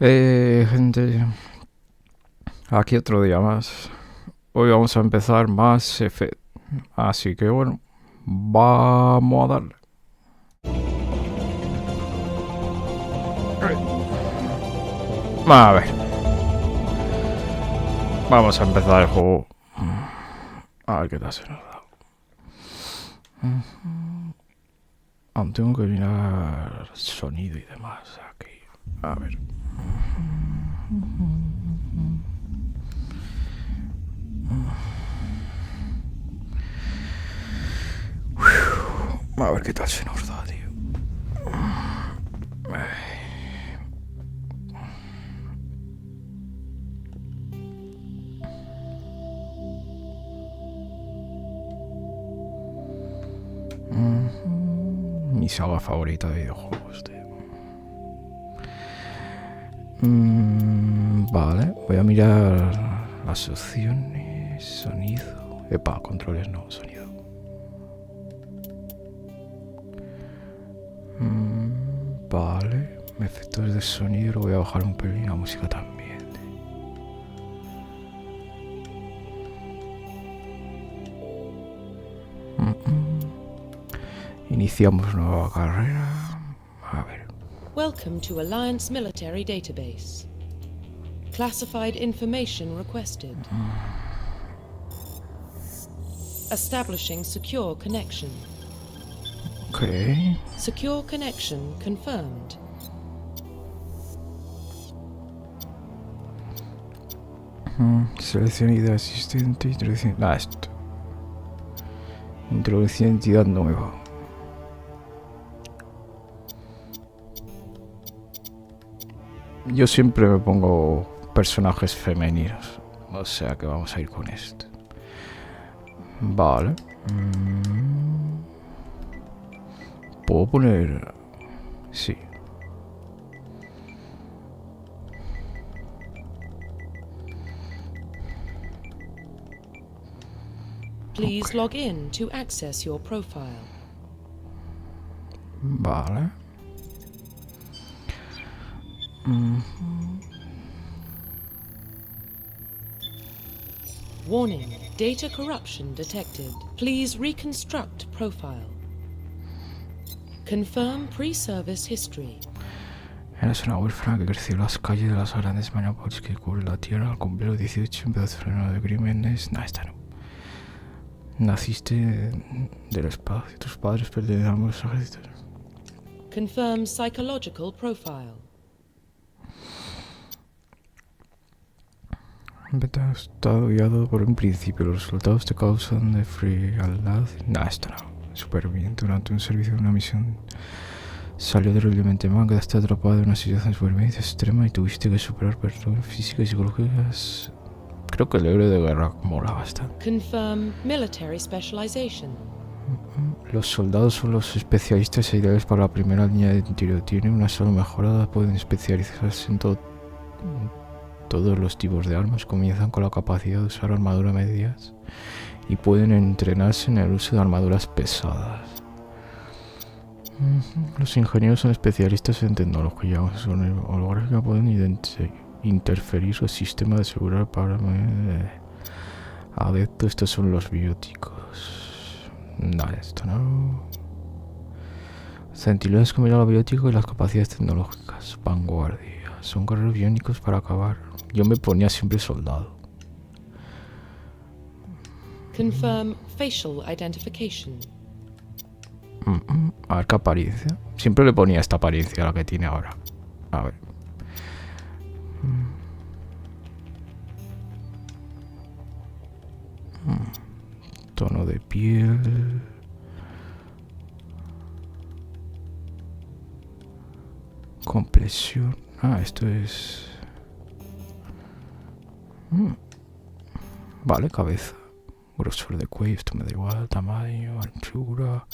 Gente, aquí otro día más. Hoy vamos a empezar más F. Así que bueno, vamos a darle. A ver. Vamos a empezar el juego. A ver qué tal se nos da. Aún tengo que mirar sonido y demás aquí. A ver. A ver qué tal se nos da, tío. Mi saga favorita de videojuegos, tío. Vale, voy a mirar las opciones. Sonido. Epa, controles no, sonido. Vale, efectos de sonido. Lo voy a bajar un pelín, la música también. Iniciamos nueva carrera. A ver. Welcome to Alliance Military Database. Classified information requested. Establishing secure connection. Okay. Secure connection confirmed. Selección idea existente. Introducción. Esto. Introducción de entidad nueva. Yo siempre me pongo personajes femeninos. O sea que vamos a ir con esto. Vale. Puedo poner... Sí. Please log in to access your profile. Vale. Warning, data corruption detected. Please reconstruct profile. Confirm pre-service history. Eres una huérfana que creció en las calles de las grandes metropolis que cubren la tierra. Al cumplir los 18 empezó a frenar de crímenes. Esta no. Naciste del espacio. Tus padres pertenecen a ambos ejércitos. Confirm psychological profile. Beta estado guiado por un principio. Los resultados te causan de frialdad. Esta no. Superviviente durante un servicio de una misión. Salió terriblemente mal, quedaste atrapado en una situación de supervivencia extrema y tuviste que superar personas físicas y psicológicas. Creo que el héroe de guerra mola bastante. Confirm military specialization. Los soldados son los especialistas ideales para la primera línea de tiro. Tienen una sola mejorada, pueden especializarse en todos los tipos de armas. Comienzan con la capacidad de usar armadura medias y pueden entrenarse en el uso de armaduras pesadas. Los ingenieros son especialistas en tecnología holográfica, pueden interferir el sistema de seguridad para adeptos. Estos son los bióticos. Nada, esto no. Centinelas combinan lo biótico y las capacidades tecnológicas. Vanguardia. Son guerreros biónicos para acabar. Yo me ponía siempre soldado. Confirm facial identification. A ver qué apariencia. Siempre le ponía esta apariencia a la que tiene ahora. A ver. Tono de piel. Complexión. Esto es... Vale, cabeza. Grosor de cuello, esto me da igual. Tamaño, anchura.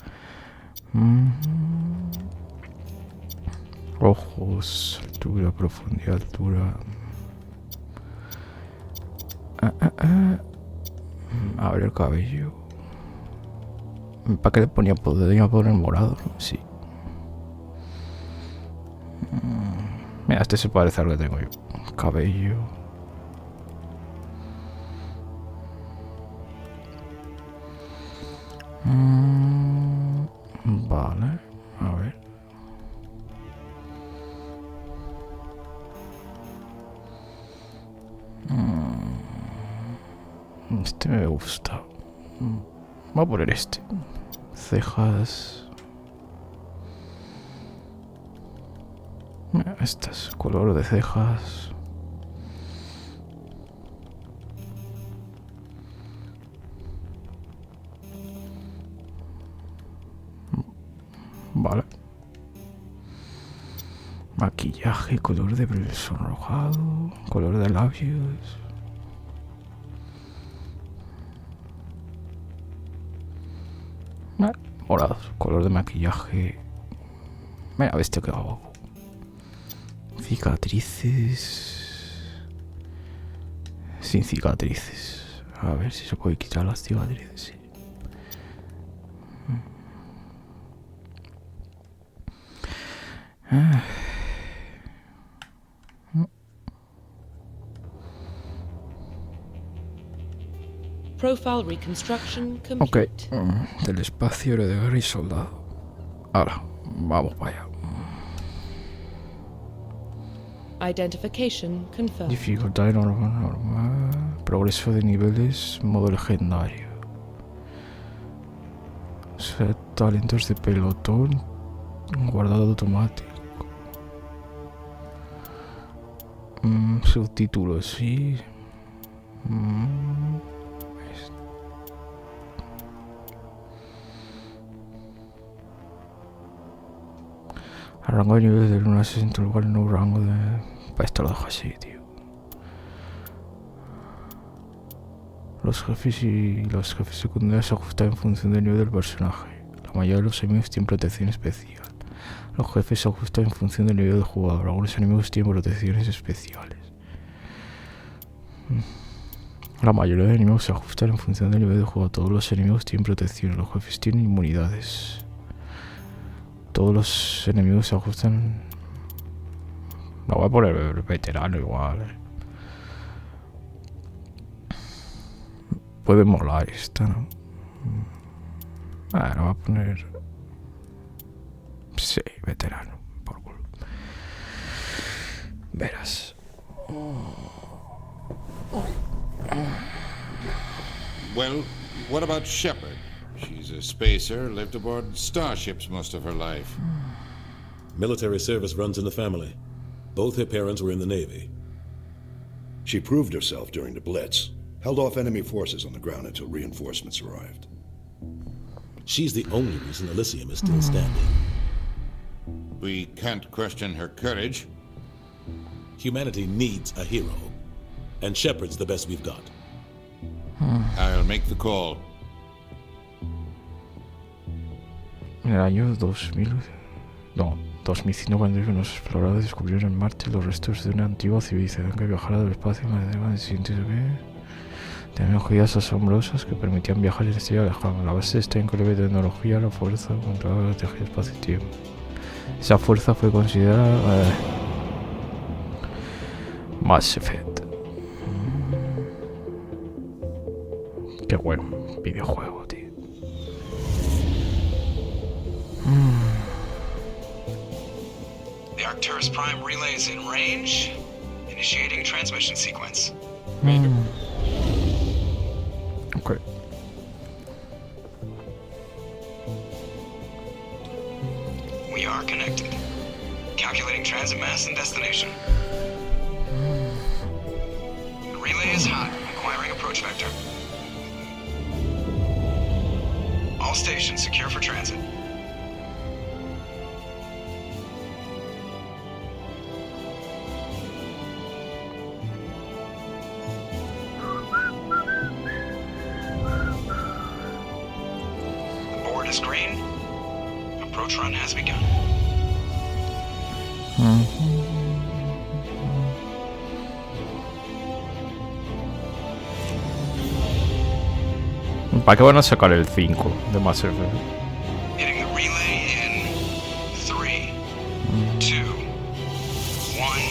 Ojos, altura, profundidad, altura. A ver el cabello. ¿Para qué le ponía? Podría poner morado, ¿no? Sí. Mira, este se parece al que tengo yo. Cabello. Vale, a ver. Este me gusta. Voy a poner este. Cejas. Mira, estas, color de cejas. Vale. Maquillaje, color de pelo sonrojado, color de labios. Morados, color de maquillaje. Mira, este que hago. Cicatrices. Sin cicatrices. A ver si se puede quitar las cicatrices. Sí. Profile reconstruction Ok. complete. Del espacio, héroe de guerra y soldado. Ahora, vamos para allá. Identification confirmed. Dificultad normal. Progreso de niveles, modo legendario. O sea, talentos de pelotón. Guardado automático. Subtítulos, sí. El rango de niveles de luna 60 lugar en un rango de... Para esto lo dejo así, tío. Los jefes secundarios se ajustan en función del nivel del personaje. La mayoría de los enemigos tienen protección especial. Los jefes se ajustan en función del nivel del jugador. Algunos enemigos tienen protecciones especiales. La mayoría de enemigos se ajustan en función del nivel del jugador. Todos los enemigos tienen protecciones. Los jefes tienen inmunidades. Todos los enemigos se ajustan. La voy a poner veterano igual. Puede molar esta, ¿no? La voy a poner. Sí, veterano. Por culo. Verás. Well, what about Shepard? She's a spacer, lived aboard starships most of her life. Military service runs in the family. Both her parents were in the Navy. She proved herself during the Blitz, held off enemy forces on the ground until reinforcements arrived. She's the only reason Elysium is still standing. We can't question her courage. Humanity needs a hero, and Shepard's the best we've got. I'll make the call. En el año 2005, cuando unos exploradores descubrieron en Marte los restos de una antigua civilización que viajara del espacio y manera de siguientes tecnologías asombrosas que permitían viajar en estrella lejana. La base de esta increíble tecnología, la fuerza controlada la estrategia espacio-tiempo. Esa fuerza fue considerada Mass Effect. Qué buen videojuego, tío. The Arcturus Prime relay is in range. Initiating transmission sequence. Ok. We are connected. Calculating transit mass and destination. The relay is hot, acquiring approach vector. All stations secure for transit. The board is green. Approach run has begun. ¿Para qué van a sacar el 5 de Mass Effect? Hitting the relay in 3, 2, 1.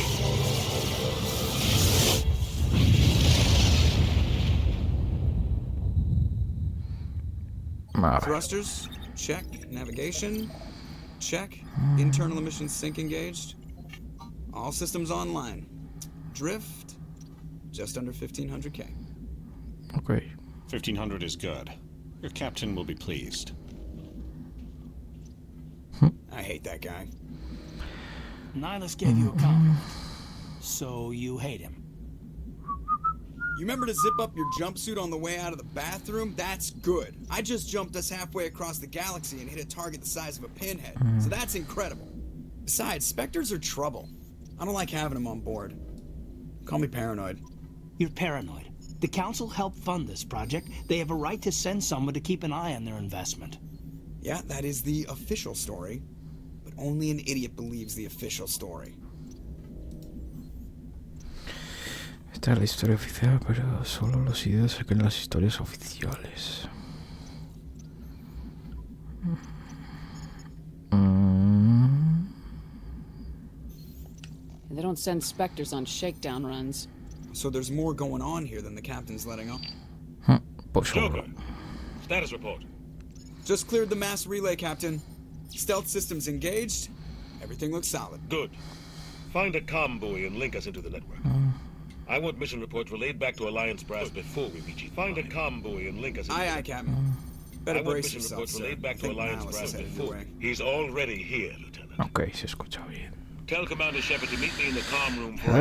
Thrusters, check. Navigation, check. Internal emissions sync engaged. All systems online. Drift, just under 1,500K. Ok. 1,500 is good. Your captain will be pleased. I hate that guy. Nihilus gave you a compliment. So you hate him. You remember to zip up your jumpsuit on the way out of the bathroom? That's good. I just jumped us halfway across the galaxy and hit a target the size of a pinhead. So that's incredible. Besides, Spectres are trouble. I don't like having them on board. Call me paranoid. You're paranoid. The Council helped fund this project. They have a right to send someone to keep an eye on their investment. Yeah, that is the official story. But only an idiot believes the official story. Esta es la historia oficial, pero solo los idiotas se creen las historias oficiales. They don't send Spectres on shakedown runs. So there's more going on here than the captain's letting on. Pues Joker, solo. status report. Just cleared the mass relay, Captain. Stealth systems engaged. Everything looks solid. Good. Find a comm buoy and link us into the network. I want mission reports relayed back to Alliance brass before we reach it. Find a comm buoy and link us into the Aye, network. Captain. Better I want brace mission yourself, reports sir. relayed back to Think Alliance Nihilus brass is headed your before. way. He's already here, Lieutenant. Ok, se escucha bien. Tell Commander Shepard to meet me in the comm room for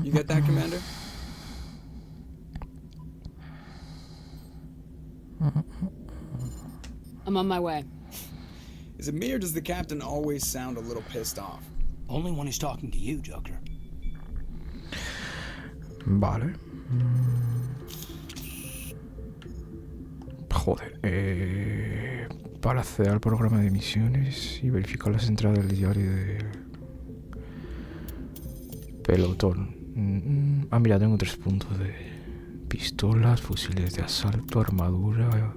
You get that, Commander? I'm on my way. Is it me or does the captain always sound a little pissed off? Only when he's talking to you, Joker. Vale. Joder. Para acceder al programa de misiones y verificar las entradas del diario de pelotón. Mira, tengo 3 puntos de pistolas, fusiles de asalto, armadura,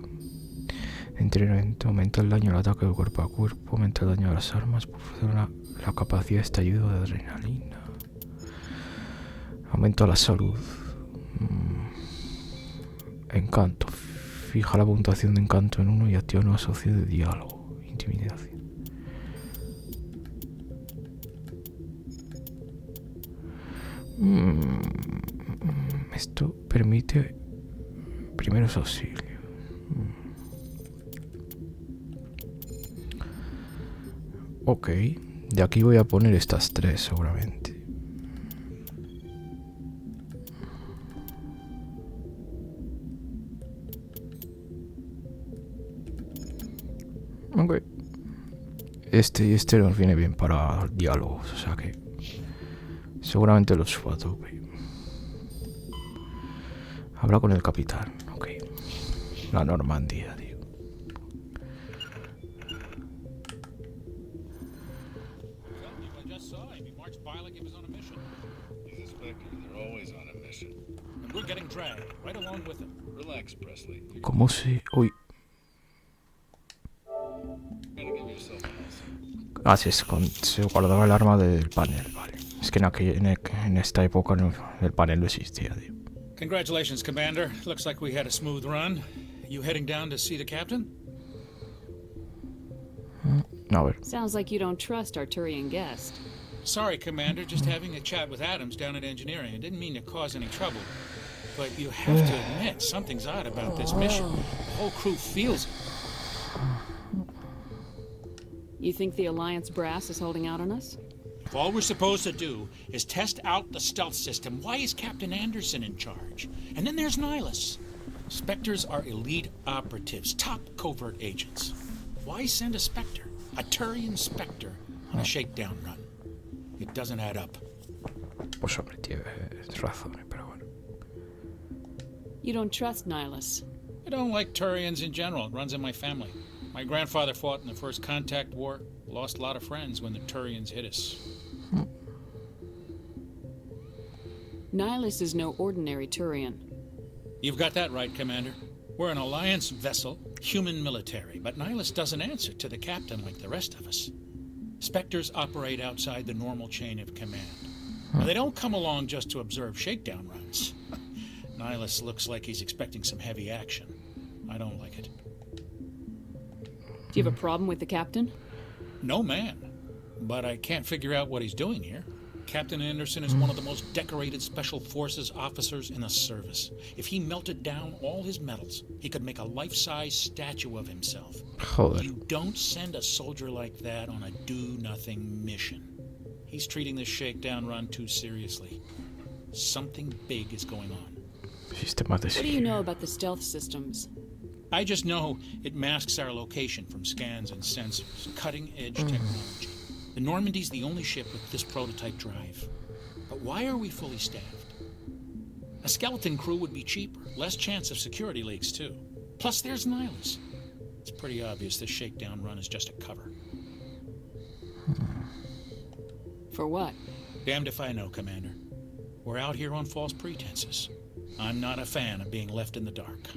entrenamiento. Aumenta el daño al ataque de cuerpo a cuerpo, aumenta el daño a las armas, proporciona la capacidad de estallido de adrenalina, aumenta la salud. Encanto. Fija la puntuación de encanto en 1 y activa una asociación de diálogo. Intimidación. Esto permite primeros auxilios. Ok, de aquí voy a poner estas 3 seguramente. Ok. Este y este nos viene bien para diálogos, o sea que seguramente los subo a tope. Habla con el capitán, ok. La Normandía, tío. ¿Cómo se...? Uy. Ah, sí, se guardaba el arma del panel, vale. Es que en esta época el panel no existía, tío. Congratulations, Commander. Looks like we had a smooth run. You heading down to see the captain? A ver. Sounds like you don't trust our Turian guest. Sorry, Commander. Just having a chat with Adams down at engineering. I didn't mean to cause any trouble. But you have to admit, something's odd about this mission. The whole crew feels it. You think the Alliance brass is holding out on us? If all we're supposed to do is test out the stealth system, why is Captain Anderson in charge? And then there's Nihilus. Spectres are elite operatives, top covert agents. Why send a Spectre, a Turian Spectre, on a shakedown run? It doesn't add up. Pues hombre, tienes razón, pero bueno. You don't trust Nihilus? I don't like Turians in general. It runs in my family. My grandfather fought in the First Contact War. Lost a lot of friends when the Turians hit us. Nihilus is no ordinary Turian. You've got that right, Commander. We're an Alliance vessel, human military, but Nihilus doesn't answer to the captain like the rest of us. Spectres operate outside the normal chain of command. Now, they don't come along just to observe shakedown runs. Nihilus looks like he's expecting some heavy action. I don't like it. Do you have a problem with the captain? No, man. But I can't figure out what he's doing here. Captain Anderson is one of the most decorated Special Forces officers in the service. If he melted down all his medals, he could make a life-size statue of himself. Joder. You don't send a soldier like that on a do-nothing mission. He's treating this shakedown run too seriously. Something big is going on. What do you know about the stealth systems? I just know it masks our location from scans and sensors. Cutting-edge technology. The Normandy's the only ship with this prototype drive. But why are we fully staffed? A skeleton crew would be cheaper. Less chance of security leaks, too. Plus, there's Nihilus. It's pretty obvious this shakedown run is just a cover. For what? Damned if I know, Commander. We're out here on false pretenses. I'm not a fan of being left in the dark.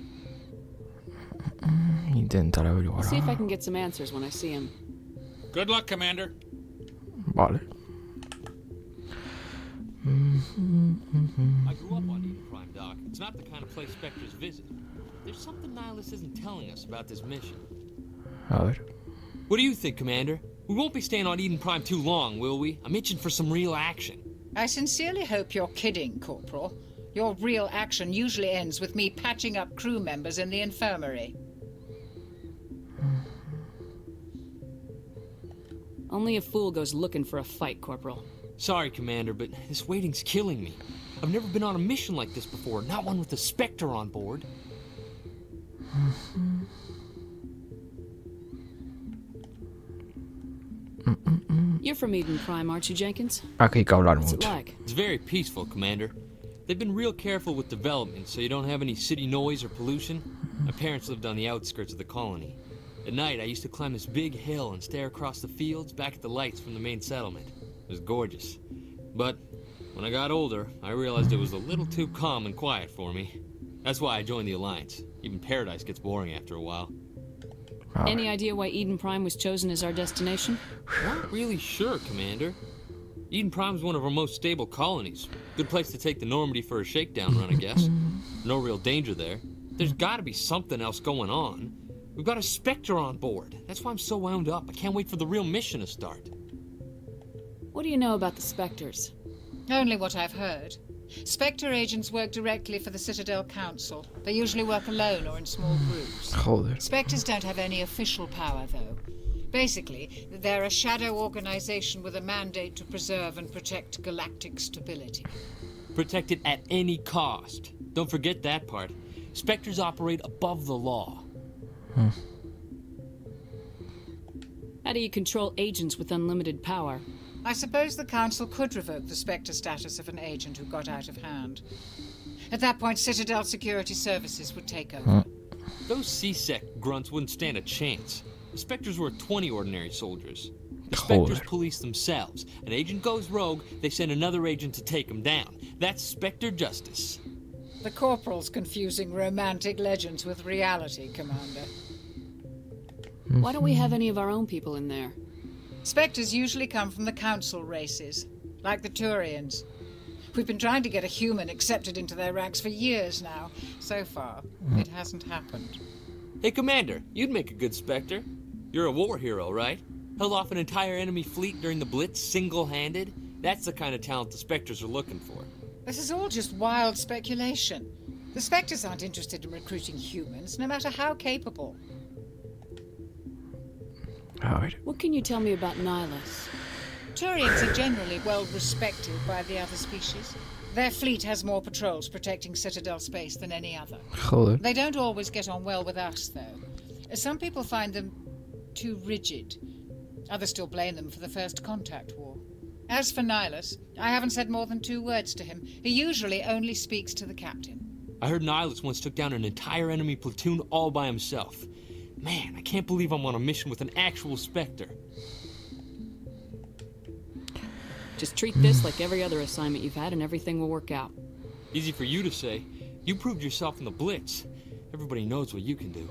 Intentar averiguar. See if I can get some answers when I see him. Good luck, Commander. Vale. I grew up on Eden Prime, Doc. It's not the kind of place Spectres visit. There's something Nihilus isn't telling us about this mission. A ver. What do you think, Commander? We won't be staying on Eden Prime too long, will we? I'm itching for some real action. I sincerely hope you're kidding, Corporal. Your real action usually ends with me patching up crew members in the infirmary. Only a fool goes looking for a fight, Corporal. Sorry, Commander, but this waiting's killing me. I've never been on a mission like this before, not one with a Spectre on board. You're from Eden Prime, aren't you, Jenkins? Aquí hay que hablar What's it mucho. like? It's very peaceful, Commander. They've been real careful with development, so you don't have any city noise or pollution. My parents lived on the outskirts of the colony. At night, I used to climb this big hill and stare across the fields back at the lights from the main settlement. It was gorgeous. But when I got older, I realized it was a little too calm and quiet for me. That's why I joined the Alliance. Even Paradise gets boring after a while. Any idea why Eden Prime was chosen as our destination? Not really sure, Commander. Eden Prime's one of our most stable colonies. Good place to take the Normandy for a shakedown run, I guess. No real danger there. There's gotta be something else going on. We've got a Spectre on board. That's why I'm so wound up. I can't wait for the real mission to start. What do you know about the Spectres? Only what I've heard. Spectre agents work directly for the Citadel Council. They usually work alone or in small groups. Joder. Spectres don't have any official power, though. Basically, they're a shadow organization with a mandate to preserve and protect galactic stability. Protect it at any cost. Don't forget that part. Spectres operate above the law. How do you control agents with unlimited power? I suppose the Council could revoke the Spectre status of an agent who got out of hand. At that point, Citadel Security Services would take over. Those C-Sec grunts wouldn't stand a chance. The Spectres were 20 ordinary soldiers. The Spectres police themselves. An agent goes rogue, they send another agent to take him down. That's Spectre justice. The Corporal's confusing romantic legends with reality, Commander. Why don't we have any of our own people in there? Spectres usually come from the Council races, like the Turians. We've been trying to get a human accepted into their ranks for years now. So far, it hasn't happened. Hey, Commander, you'd make a good Spectre. You're a war hero, right? Held off an entire enemy fleet during the Blitz single-handed? That's the kind of talent the Spectres are looking for. This is all just wild speculation. The Spectres aren't interested in recruiting humans, no matter how capable. What can you tell me about Nihilus? Turians are generally well respected by the other species. Their fleet has more patrols protecting Citadel space than any other. Joder. They don't always get on well with us, though. Some people find them too rigid. Others still blame them for the First Contact War. As for Nihilus, I haven't said more than 2 words to him. He usually only speaks to the captain. I heard Nihilus once took down an entire enemy platoon all by himself. Man, I can't believe I'm on a mission with an actual Spectre. Just treat this like every other assignment you've had and everything will work out. Easy for you to say. You proved yourself in the Blitz. Everybody knows what you can do.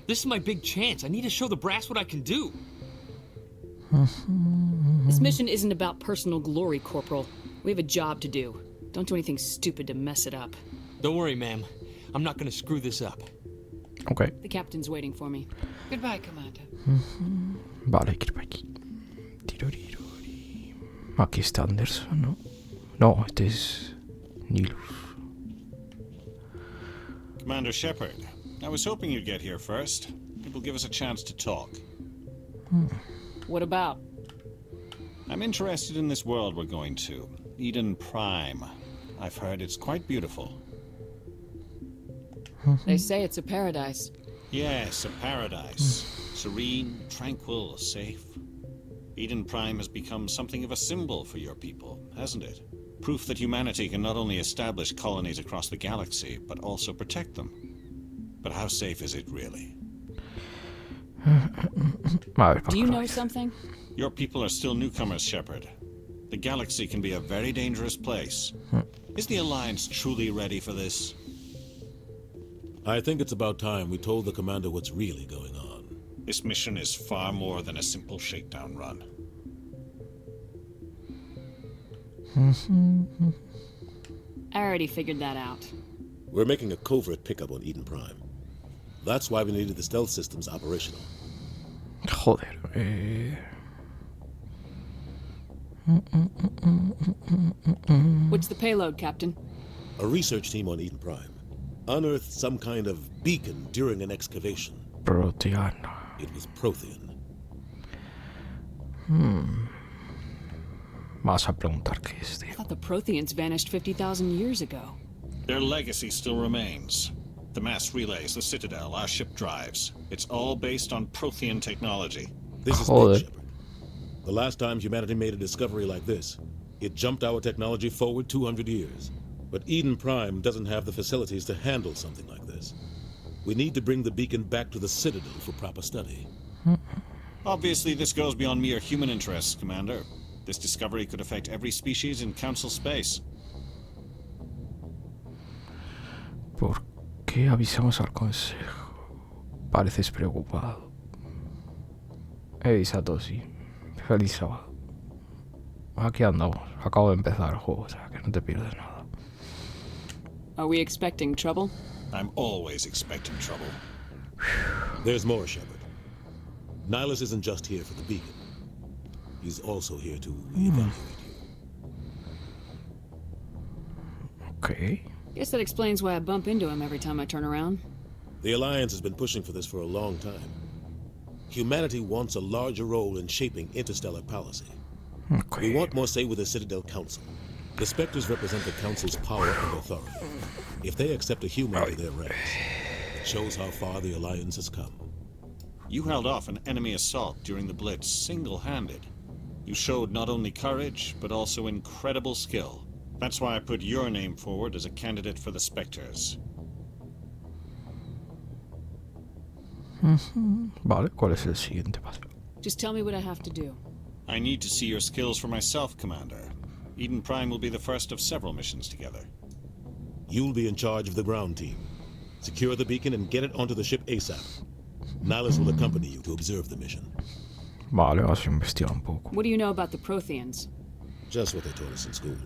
This is my big chance. I need to show the brass what I can do. This mission isn't about personal glory, Corporal. We have a job to do. Don't do anything stupid to mess it up. Don't worry, ma'am. I'm not gonna screw this up. Ok. The captain's waiting for me. Goodbye, Commander. Vale, quiero ir aquí. Aquí está Anderson, ¿no? No, este es Nilus. Commander Shepard, I was hoping you'd get here first. It will give us a chance to talk. What about? I'm interested in this world we're going to, Eden Prime. I've heard it's quite beautiful. They say it's a paradise. Yes, a paradise. Serene, tranquil, safe. Eden Prime has become something of a symbol for your people, hasn't it? Proof that humanity can not only establish colonies across the galaxy, but also protect them. But how safe is it really? Do you know something? Your people are still newcomers, Shepard. The galaxy can be a very dangerous place. Is the Alliance truly ready for this? I think it's about time we told the commander what's really going on. This mission is far more than a simple shakedown run. I already figured that out. We're making a covert pickup on Eden Prime. That's why we needed the stealth systems operational. Joder, What's the payload, Captain? A research team on Eden Prime unearthed some kind of beacon during an excavation. Protean. It was Prothean. Vas a preguntar qué es, I tío. thought the Protheans vanished 50,000 years ago. Their legacy still remains. The mass relays, the Citadel, our ship drives. It's all based on Prothean technology. This is big, Shepard. The last time humanity made a discovery like this, it jumped our technology forward 200 years. But Eden Prime doesn't have the facilities to handle something like this. We need to bring the beacon back to the Citadel for proper study. Obviously, this goes beyond mere human interests, Commander. This discovery could affect every species in Council space. ¿Por qué avisamos al consejo? Pareces preocupado. Satoshi. Feliz sábado. Aquí andamos. Acabo de empezar el juego, o sea que no te pierdes nada. Are we expecting trouble? I'm always expecting trouble. There's more, Shepard. Nihilus isn't just here for the beacon. He's also here to evaluate you. Okay. Guess that explains why I bump into him every time I turn around. The Alliance has been pushing for this for a long time. Humanity wants a larger role in shaping interstellar policy. Okay. We want more say with the Citadel Council. The Spectres represent the Council's power and authority. If they accept a human to their ranks, it shows how far the Alliance has come. You held off an enemy assault during the Blitz single-handed. You showed not only courage, but also incredible skill. That's why I put your name forward as a candidate for the Spectres. Vale, ¿cuál es el siguiente paso? Just tell me what I have to do. I need to see your skills for myself, Commander. Eden Prime will be the first of several missions together. You'll be in charge of the ground team. Secure the beacon and get it onto the ship ASAP. Nihilus will accompany you to observe the mission. Vale, vas a investigar un poco. What do you know about the Protheans? Just what they taught us in school.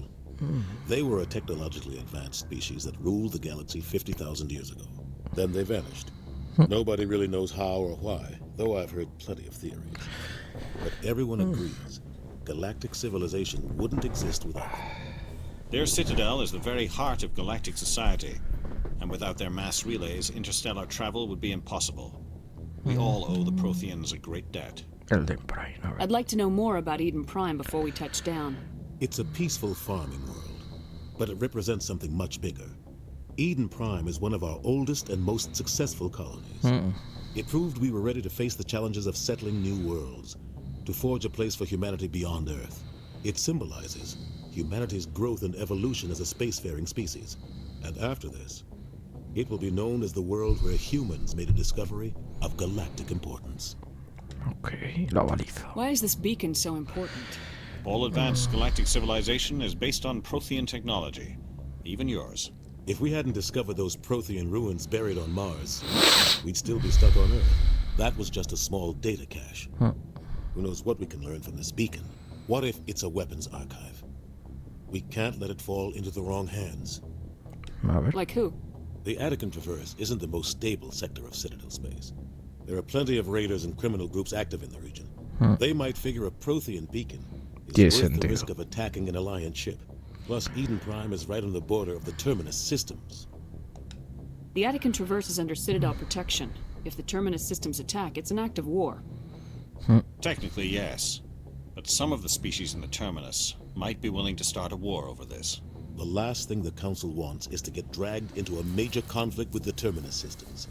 They were a technologically advanced species that ruled the galaxy 50,000 years ago. Then they vanished. Nobody really knows how or why, though I've heard plenty of theories. But everyone agrees, galactic civilization wouldn't exist without them. Their citadel is the very heart of galactic society, and without their mass relays, interstellar travel would be impossible. We all owe the Protheans a great debt. I'd like to know more about Eden Prime before we touch down. It's a peaceful farming world, but it represents something much bigger. Eden Prime is one of our oldest and most successful colonies. It proved we were ready to face the challenges of settling new worlds, to forge a place for humanity beyond Earth. It symbolizes humanity's growth and evolution as a spacefaring species. And after this, it will be known as the world where humans made a discovery of galactic importance. Okay, la baliza. Why is this beacon so important? All advanced galactic civilization is based on Prothean technology, even yours. If we hadn't discovered those Prothean ruins buried on Mars, we'd still be stuck on Earth. That was just a small data cache. Who knows what we can learn from this beacon? What if it's a weapons archive? We can't let it fall into the wrong hands. Like who? The Attican Traverse isn't the most stable sector of Citadel space. There are plenty of raiders and criminal groups active in the region. They might figure a Prothean beacon is worth the risk of attacking an Alliance ship. Plus, Eden Prime is right on the border of the Terminus systems. The Attican Traverse is under Citadel protection. If the Terminus systems attack, it's an act of war. Technically, yes. But some of the species in the Terminus might be willing to start a war over this. The last thing the Council wants is to get dragged into a major conflict with the Terminus systems.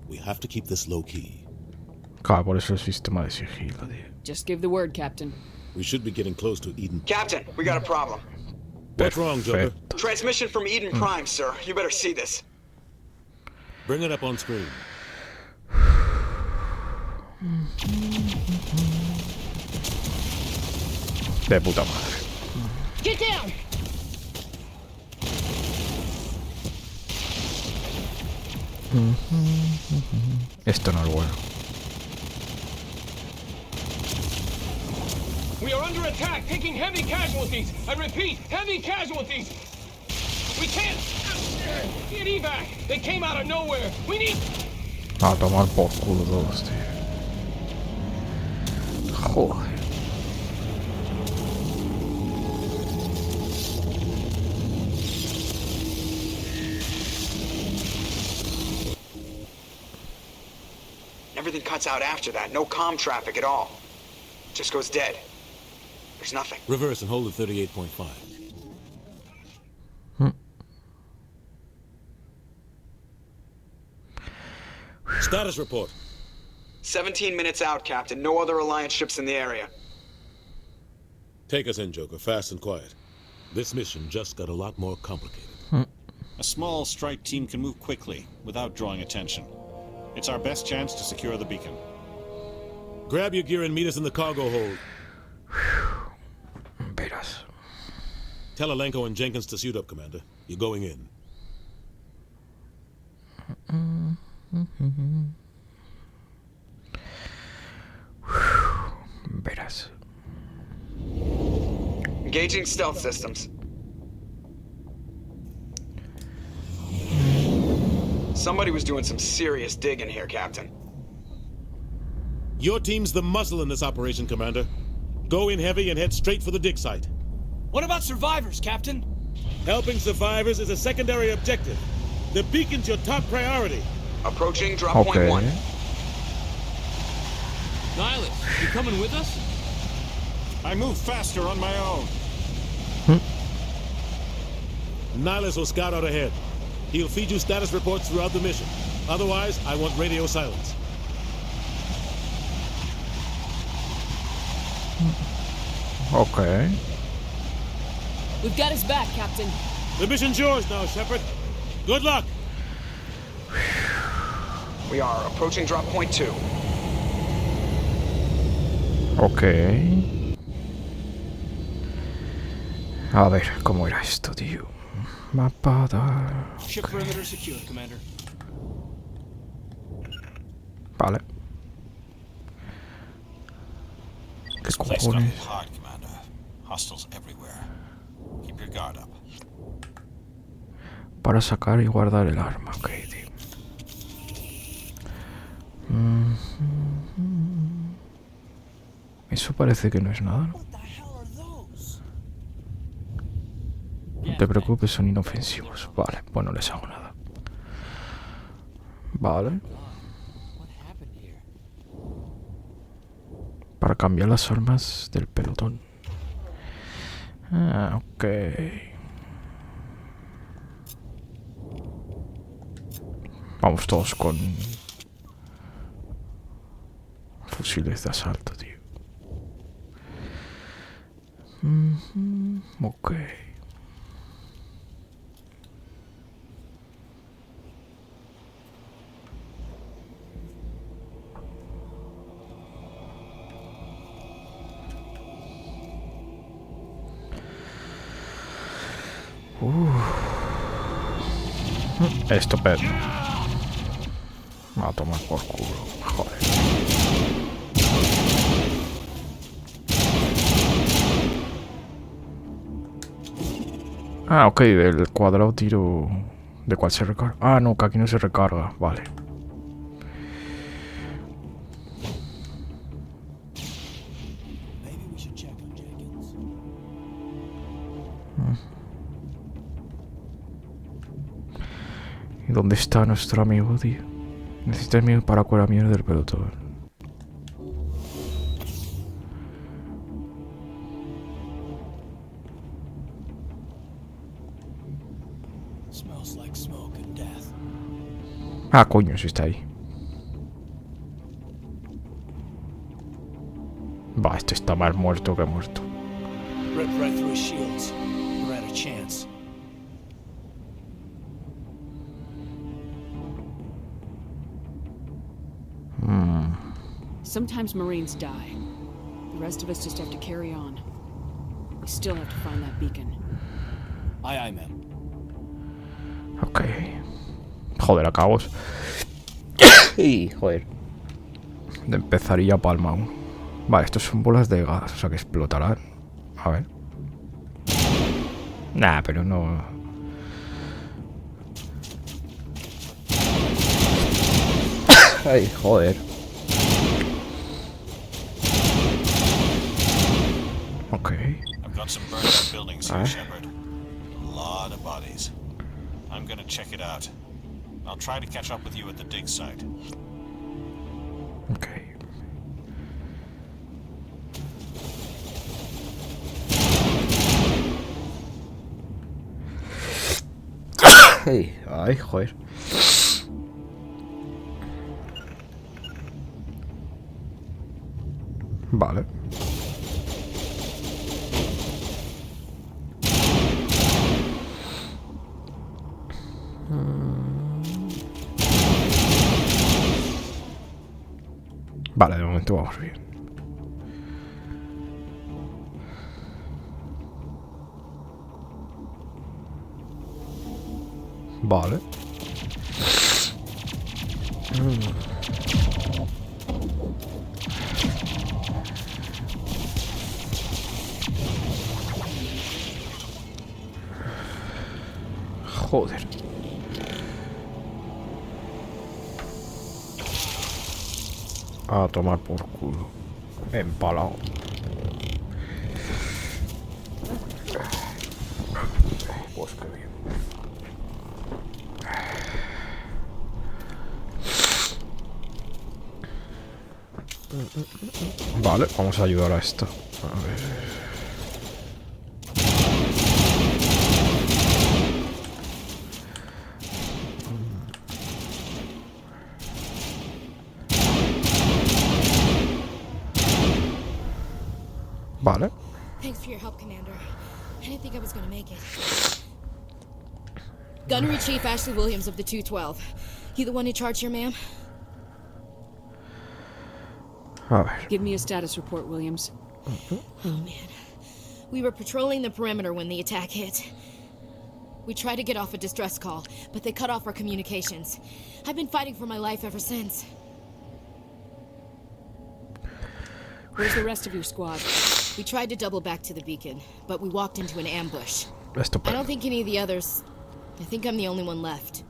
We have to keep this low-key. Claro, por eso el sistema de sigilo, tío. Just give the word, Captain. We should be getting close to Eden. Captain, we got a problem. What's wrong, Joker? Transmission from Eden Prime, sir. You better see this. Bring it up on screen. De puta madre. Get down! Esto no es bueno. We are under attack, taking heavy casualties. I repeat, heavy casualties. We can't get evac. They came out of nowhere. We need. A tomar por culo todos, tío. Joder. Everything cuts out after that. No comm traffic at all. Just goes dead. There's nothing. Reverse and hold at 38.5. Status report. 17 minutes out, Captain. No other Alliance ships in the area. Take us in, Joker, fast and quiet. This mission just got a lot more complicated. A small strike team can move quickly, without drawing attention. It's our best chance to secure the beacon. Grab your gear and meet us in the cargo hold. Verás. Tell Alenko and Jenkins to suit up, Commander. You're going in. Verás. Engaging stealth systems. Somebody was doing some serious digging here, Captain. Your team's the muscle in this operation, Commander. Go in heavy and head straight for the dig site. What about survivors, Captain? Helping survivors is a secondary objective. The beacon's your top priority. Approaching drop point 1. Nihilus, you coming with us? I move faster on my own. Nihilus will scout out ahead. He'll feed you status reports throughout the mission. Otherwise, I want radio silence. Okay. We've got his back, Captain. The mission's yours now, Shepard. Good luck. We are approaching drop point 2. Ok. A ver, ¿cómo era esto, tío? Mapada. Ship perimeter secure, Commander. Vale. ¿Qué This place got cojones? hard, Commander. Hostiles everywhere. Keep your guard up. Para sacar y guardar el arma, ok, tío. Eso parece que no es nada, ¿no? No te preocupes, son inofensivos. Vale, pues no les hago nada. Vale. Para cambiar las armas del pelotón. Ah, ok. Vamos todos con fusiles de asalto, tío. Ok. Estupendo. Me va a tomar por culo. Joder. Ah, ok, del cuadrado tiro ¿De cuál se recarga? Ah, no, que aquí no se recarga. Vale. ¿Y dónde está nuestro amigo, tío? Necesitas miedo para curar mierda del pelotón. Ah, coño, sí está ahí. Va, este está más muerto que muerto. Sometimes Marines die. The rest of us just have to carry on. We still have to find that beacon. Aye, aye, ma'am. Ok. Joder, acabos. Joder. De empezaría palma aún. Vale, estos son bolas de gas, o sea que explotarán. A ver. Nah, pero no. Ay, joder. Okay. I've got some burned out buildings here, Shepard. A lot of bodies. I'm gonna check it out. I'll try to catch up with you at the dig site. Okay. Hey, ay, joder. Vale. Vale, de momento vamos bien. Vale. Joder. A tomar por culo. Empalado. Pues qué bien. Vale, vamos a ayudar a esto. A ver. Vale. Thanks for your help, Commander. I didn't think I was gonna make it. Gunnery Chief Ashley Williams of the 212. You the one in charge here, ma'am? Give me a status report, Williams. Oh, man. We were patrolling the perimeter when the attack hit. We tried to get off a distress call, but they cut off our communications. I've been fighting for my life ever since. Where's the rest of your squad? We tried to double back to the beacon, but we walked into an ambush. Estupendo. I don't think any of the others... I think I'm the only one left.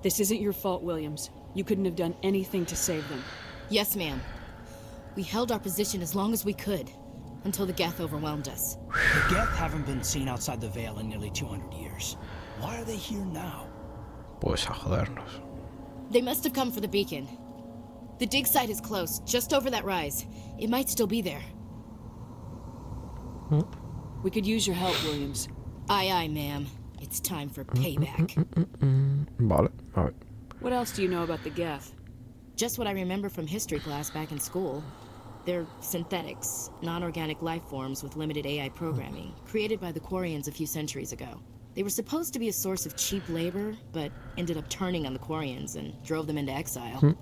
This isn't your fault, Williams. You couldn't have done anything to save them. Yes, ma'am. We held our position as long as we could, until the Geth overwhelmed us. The Geth haven't been seen outside the Veil in nearly 200 years. Why are they here now? Pues a jodernos. They must have come for the beacon. The dig site is close, just over that rise. It might still be there. We could use your help, Williams. Aye, aye, ma'am. It's time for payback. Vale, a ver. What else do you know about the Geth? Just what I remember from history class back in school. They're synthetics, non-organic life forms with limited AI programming, created by the Quarians a few centuries ago. They were supposed to be a source of cheap labor, but ended up turning on the Quarians and drove them into exile.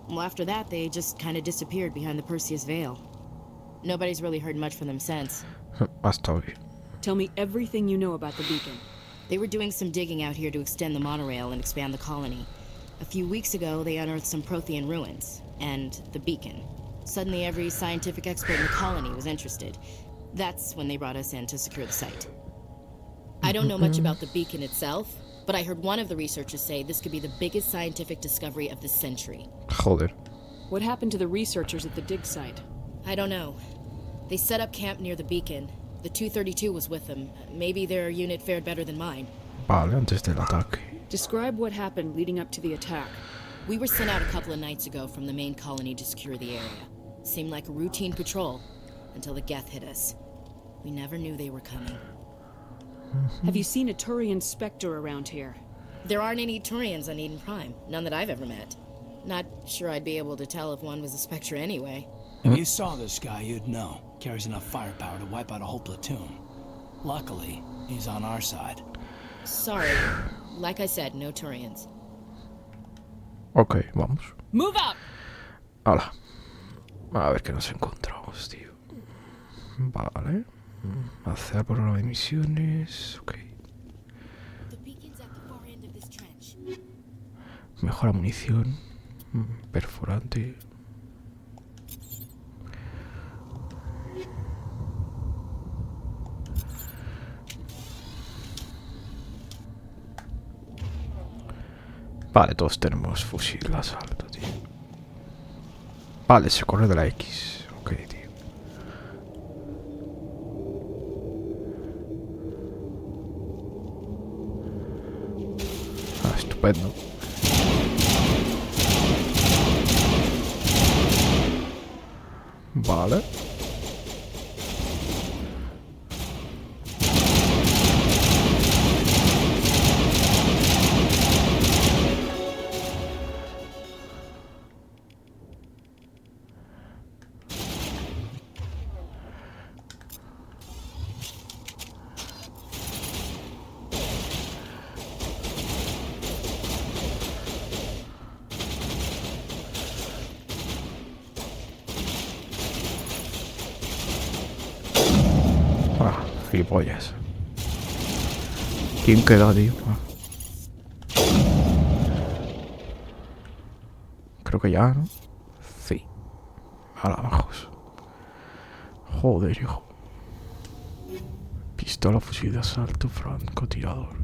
Well, after that, they just kind of disappeared behind the Perseus Veil. Nobody's really heard much from them since. Hasta hoy. Tell me everything you know about the beacon. They were doing some digging out here to extend the monorail and expand the colony. A few weeks ago, they unearthed some Prothean ruins, and the beacon. Suddenly, every scientific expert in the colony was interested. That's when they brought us in to secure the site. I don't know much about the beacon itself, but I heard one of the researchers say this could be the biggest scientific discovery of the century. Joder. What happened to the researchers at the dig site? I don't know. They set up camp near the beacon. The 232 was with them. Maybe their unit fared better than mine. Vale, antes del ataque. Describe what happened leading up to the attack. We were sent out a couple of nights ago from the main colony to secure the area. Seemed like a routine patrol until the Geth hit us. We never knew they were coming. Have you seen a Turian Spectre around here? There aren't any Turians on Eden Prime. None that I've ever met. Not sure I'd be able to tell if one was a Spectre anyway. If you saw this guy, you'd know. Carries enough firepower to wipe out a whole platoon. Luckily, he's on our side. Sorry. Like I said, no Turians. Ok, vamos. Move up. Hala. A ver qué nos encontramos, tío. Vale. Hacer programa de misiones. Ok. Mejora munición. Perforante. Vale, todos tenemos fusil de asalto, tío. Vale, se corre de la X. Ok, tío. Ah, estupendo. Vale. Gilipollas. ¿Quién queda, tío? Creo que ya, ¿no? Sí. A la bajos. Joder, hijo. Pistola, fusil de asalto, francotirador.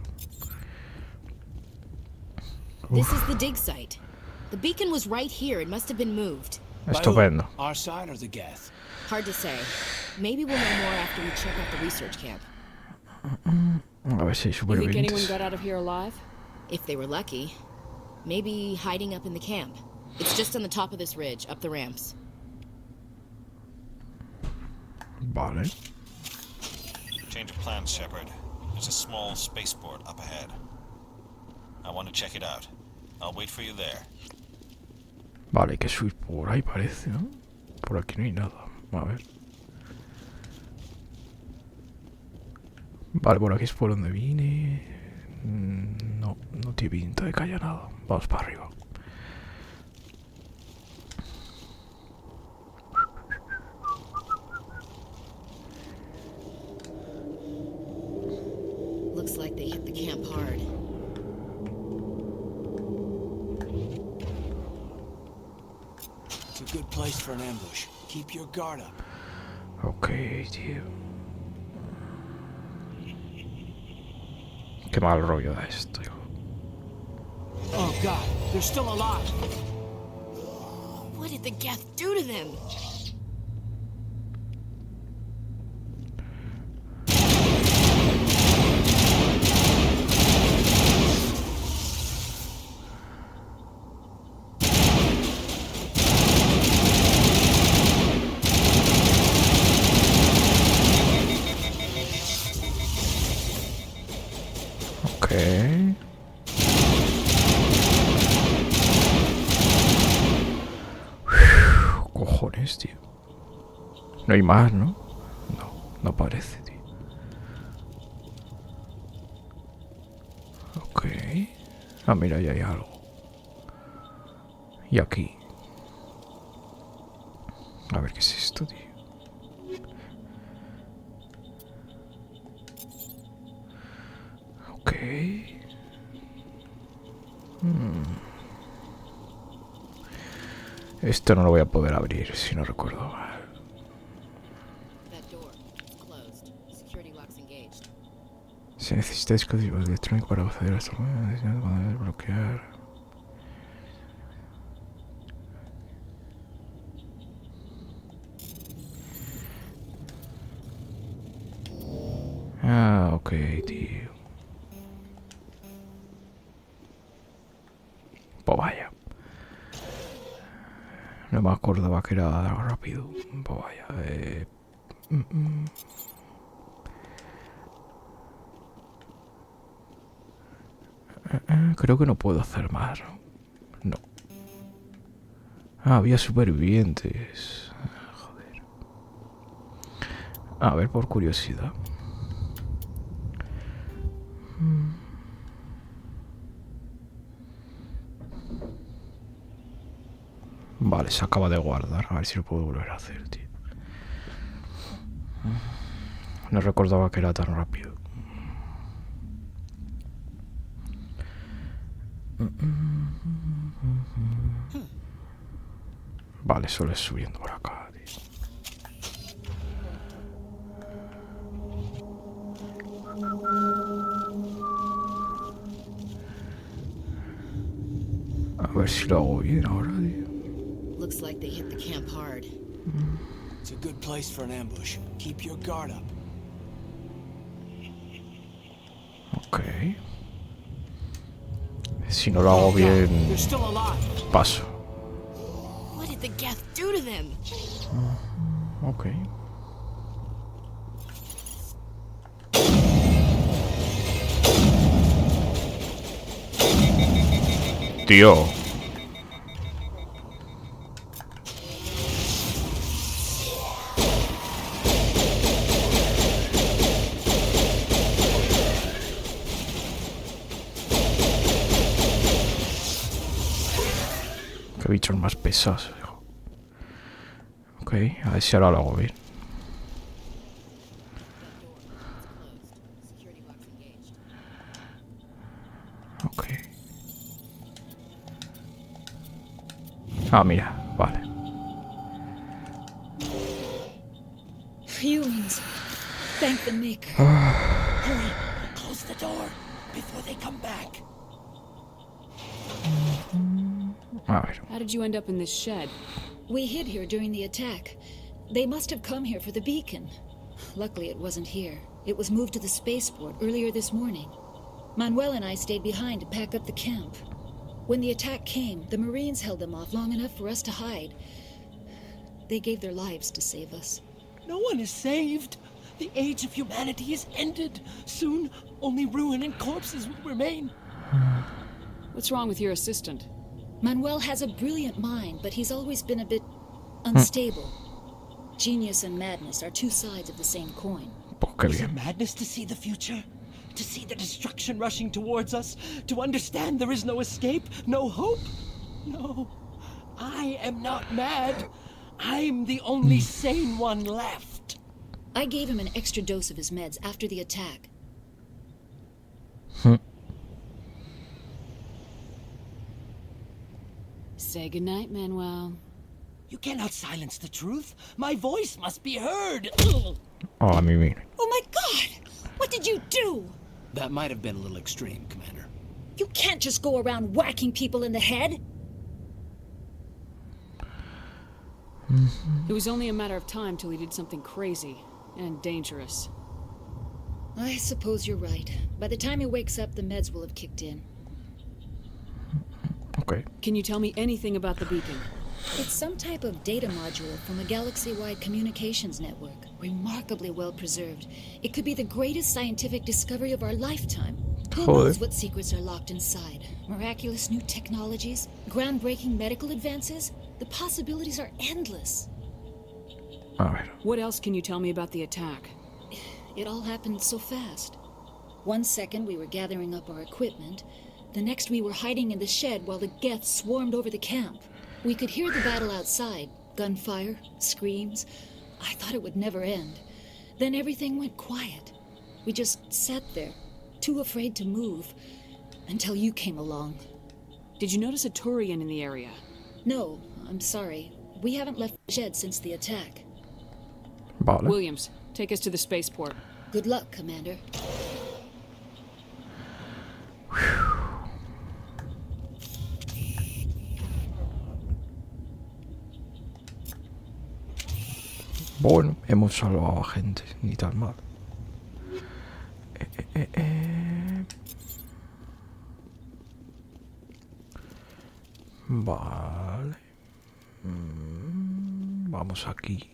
This is the dig site. The beacon was right here. It must have been moved. Estupendo. Our side or the Geth? Hard to say. Maybe we'll know more after we check out the research camp. A ver si hay You think anyone supervivientes. got out of here alive? If they were lucky. Maybe hiding up in the camp. It's just on the top of this ridge, up the ramps. Vale. Change of plans, Shepard. There's a small spaceport up ahead. I want to check it out. I'll wait for you there. Vale, hay que subir por ahí, parece, ¿no? Por aquí no hay nada. A ver. Vale, por aquí es por donde vine. No, no tiene pinta de que haya nada. Vamos para arriba. Looks like they hit the camp hard. It's a good place for an ambush. Keep your guard up. Ok, tío. Qué mal rollo da esto, hijo. Oh God, they're still alive. What did the Geth do to them? Ok. Cojones, tío. No hay más, ¿no? No, no parece, tío. Ok. Ah, mira, ya hay algo. Y aquí. A ver qué es esto, tío. Ok. Esto no lo voy a poder abrir, si no recuerdo mal. Si necesitáis código electrónico para acceder a esta cuando debes bloquear. Ah, ok, tío. Pues vaya. No me acordaba que era algo rápido. Pues vaya. Creo que no puedo hacer más. No. Ah, había supervivientes. Joder. A ver, por curiosidad. Vale, se acaba de guardar. A ver si lo puedo volver a hacer, tío. No recordaba que era tan rápido. Vale, solo es subiendo por acá, tío. A ver si lo hago bien ahora, tío. Looks like they hit the camp hard. It's a good place for an ambush. Keep your guard up. Ok. Si no lo hago bien, paso. What did the Geth do to them? Ok. Tío. Qué bichos más pesados, hijo. Ok, a ver si ahora lo hago bien. Ok. Ah, mira, vale. Humans. Thank the maker. Hurry, close the door before they come back. A ver. How did you end up in this shed? We hid here during the attack. They must have come here for the beacon. Luckily, it wasn't here. It was moved to the spaceport earlier this morning. Manuel and I stayed behind to pack up the camp. When the attack came, the Marines held them off long enough for us to hide. They gave their lives to save us. No one is saved. The age of humanity is ended. Soon, only ruin and corpses will remain. What's wrong with your assistant? Manuel has a brilliant mind, but he's always been a bit unstable. Genius and madness are two sides of the same coin. Is it madness to see the future? To see the destruction rushing towards us? To understand there is no escape? No hope? No. I am not mad. I'm the only sane one left. I gave him an extra dose of his meds after the attack. Say goodnight, Manuel. You cannot silence the truth. My voice must be heard. Oh, I mean. Oh my God! What did you do? That might have been a little extreme, Commander. You can't just go around whacking people in the head. It was only a matter of time till he did something crazy and dangerous. I suppose you're right. By the time he wakes up, the meds will have kicked in. Okay. Can you tell me anything about the beacon? It's some type of data module from a galaxy-wide communications network. Remarkably well preserved. It could be the greatest scientific discovery of our lifetime. Who knows what secrets are locked inside? Miraculous new technologies? Groundbreaking medical advances? The possibilities are endless. Alright. What else can you tell me about the attack? It all happened so fast. 1 second we were gathering up our equipment. The next we were hiding in the shed while the Geth swarmed over the camp. We could hear the battle outside. Gunfire, screams. I thought it would never end. Then everything went quiet. We just sat there, too afraid to move, until you came along. Did you notice a Turian in the area? No, I'm sorry. We haven't left the shed since the attack. Williams, take us to the spaceport. Good luck, Commander. Bueno, hemos salvado a gente, ni tan mal. Vale. Vamos aquí.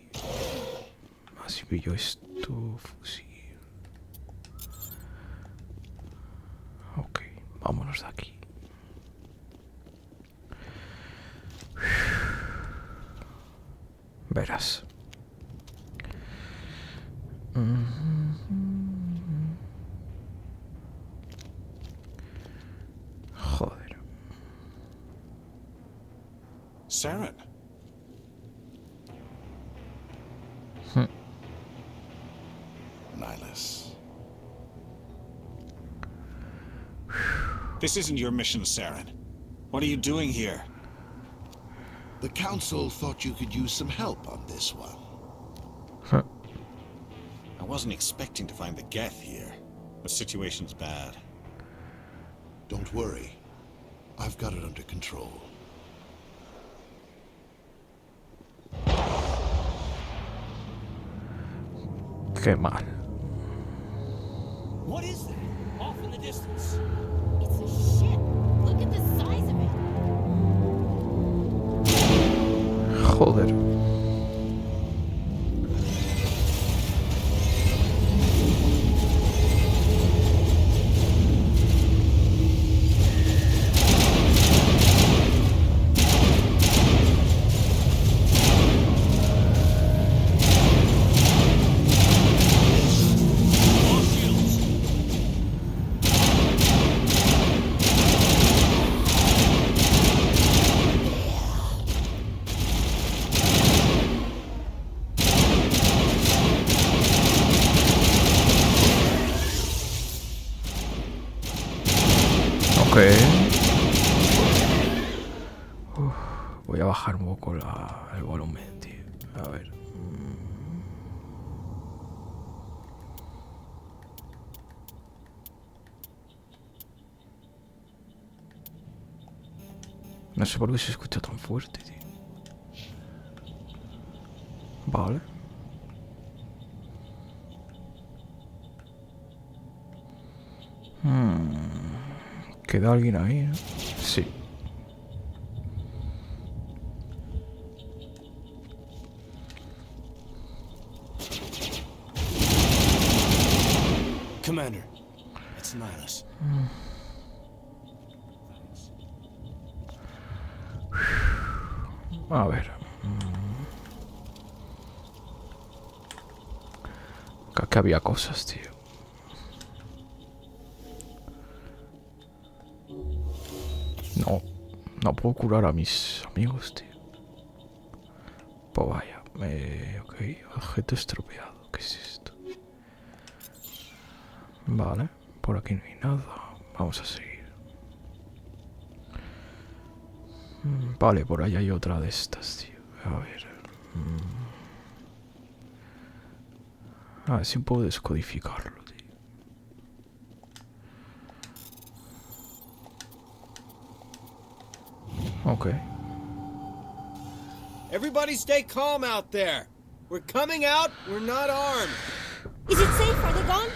Así pillo esto, fusil. Ok, vámonos de aquí. Verás. Joder. Saren. Nihilus. This isn't your mission, Saren. What are you doing here? The Council thought you could use some help on this one. I wasn't expecting to find the Geth here. The situation's bad. Don't worry. I've got it under control. Qué mal. What is that? Off in the distance. It's a ship. Look at the size of it. Joder. Voy a bajar un poco el volumen, tío. A ver. No sé por qué se escucha tan fuerte, tío. Vale. ¿Queda alguien ahí, no? Sí. Commander, it's Nihilus. A ver. Acá había cosas, tío. No puedo curar a mis amigos, tío. Pues vaya. Ok, objeto estropeado. ¿Qué es esto? Vale, por aquí no hay nada. Vamos a seguir. Vale, por ahí hay otra de estas, tío. A ver. A ver si puedo descodificarlo, tío. Ok. Everybody stay calm out there. We're coming out, we're not armed. Is it safe? Are they gone?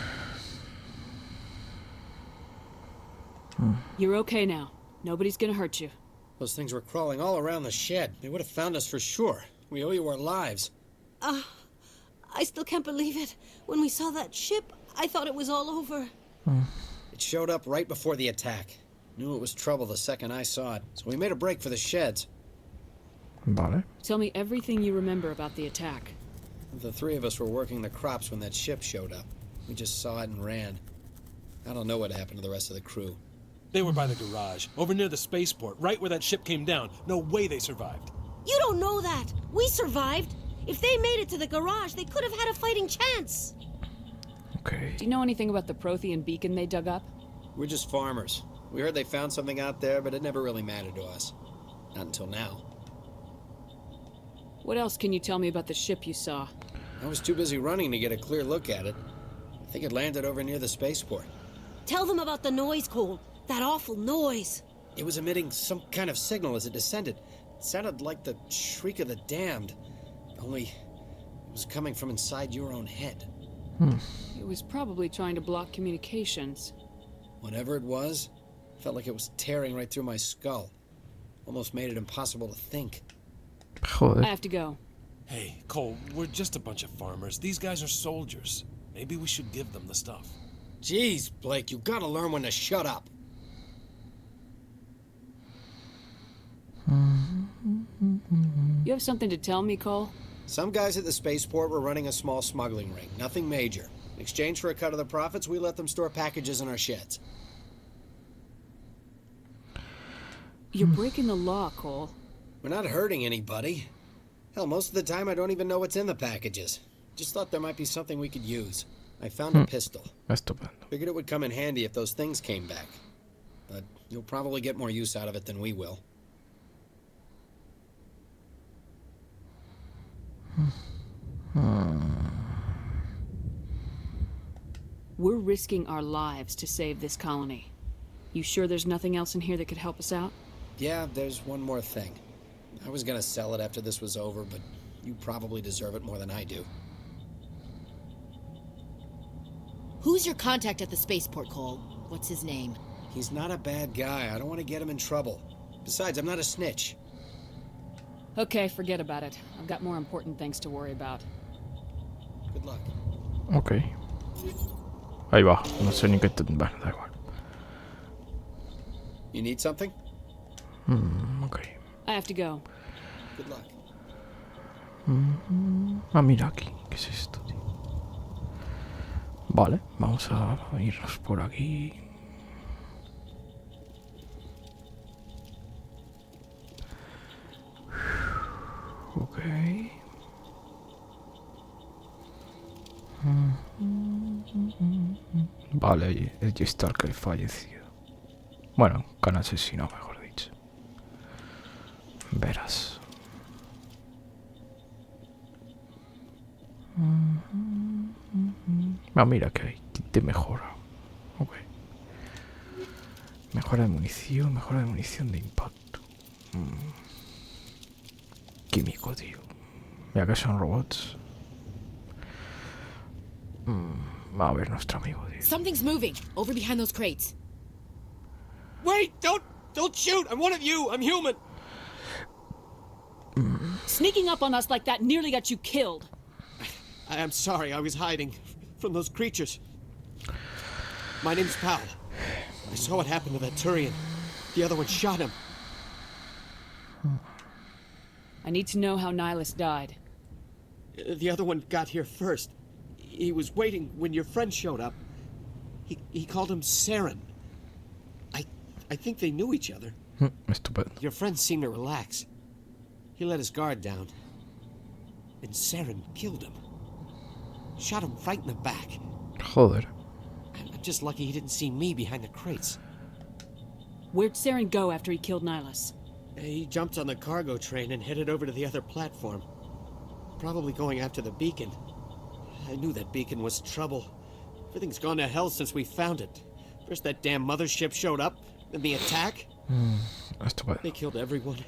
You're okay now. Nobody's gonna hurt you. Those things were crawling all around the shed. They would have found us for sure. We owe you our lives. I still can't believe it. When we saw that ship, I thought it was all over. It showed up right before the attack. Knew it was trouble the second I saw it, so we made a break for the sheds. Vale. Tell me everything you remember about the attack. The three of us were working the crops when that ship showed up. We just saw it and ran. I don't know what happened to the rest of the crew. They were by the garage, over near the spaceport, right where that ship came down. No way they survived. You don't know that. We survived. If they made it to the garage, they could have had a fighting chance. Okay. Do you know anything about the Prothean beacon they dug up? We're just farmers. We heard they found something out there, but it never really mattered to us. Not until now. What else can you tell me about the ship you saw? I was too busy running to get a clear look at it. I think it landed over near the spaceport. Tell them about the noise, Cole. That awful noise. It was emitting some kind of signal as it descended. It sounded like the shriek of the damned. Only It was coming from inside your own head. It was probably trying to block communications. Whatever it was, felt like it was tearing right through my skull. Almost made it impossible to think. I have to go. Hey, Cole, we're just a bunch of farmers. These guys are soldiers. Maybe we should give them the stuff. Jeez, Blake, you gotta learn when to shut up. You have something to tell me, Cole? Some guys at the spaceport were running a small smuggling ring. Nothing major. In exchange for a cut of the profits, we let them store packages in our sheds. You're breaking the law, Cole. We're not hurting anybody. Hell, most of the time I don't even know what's in the packages. Just thought there might be something we could use. I found a pistol. Figured it would come in handy if those things came back. But you'll probably get more use out of it than we will. We're risking our lives to save this colony. You sure there's nothing else in here that could help us out? Yeah, there's one more thing. I was gonna sell it after this was over, but you probably deserve it more than I do. Who's your contact at the spaceport, Cole? What's his name? He's not a bad guy. I don't want to get him in trouble. Besides, I'm not a snitch. Okay, forget about it. I've got more important things to worry about. Good luck. Ok. Ahí va. No sé ni qué... Bueno, da igual. You need something? Ok. I have to go. Good luck. Ah, mira aquí. ¿Qué es esto, tío? Vale, vamos a irnos por aquí. Ok. Vale, allí está el que fallecido. Bueno, que han asesinado, mejor dicho. Verás. Ah, mira que hay kit de mejora. Ok. Mejora de munición de impacto. Químico, tío. Mira que son robots. Va a ver nuestro amigo, tío. Something's moving over behind those crates. Wait! Don't shoot! I'm one of you! I'm human! Sneaking up on us like that nearly got you killed. I'm sorry, I was hiding from those creatures. My name's Powell. I saw what happened to that Turian. The other one shot him. I need to know how Nihilus died. The other one got here first. He was waiting when your friend showed up. He called him Saren. I think they knew each other. Estupendo. Your friend seemed to relax. He let his guard down. And Saren killed him. Shot him right in the back. Joder. I'm just lucky he didn't see me behind the crates. Where'd Saren go after he killed Nihilus? He jumped on the cargo train and headed over to the other platform. Probably going after the beacon. I knew that beacon was trouble. Everything's gone to hell since we found it. First that damn mothership showed up, then the attack. Estupendo. They killed everyone.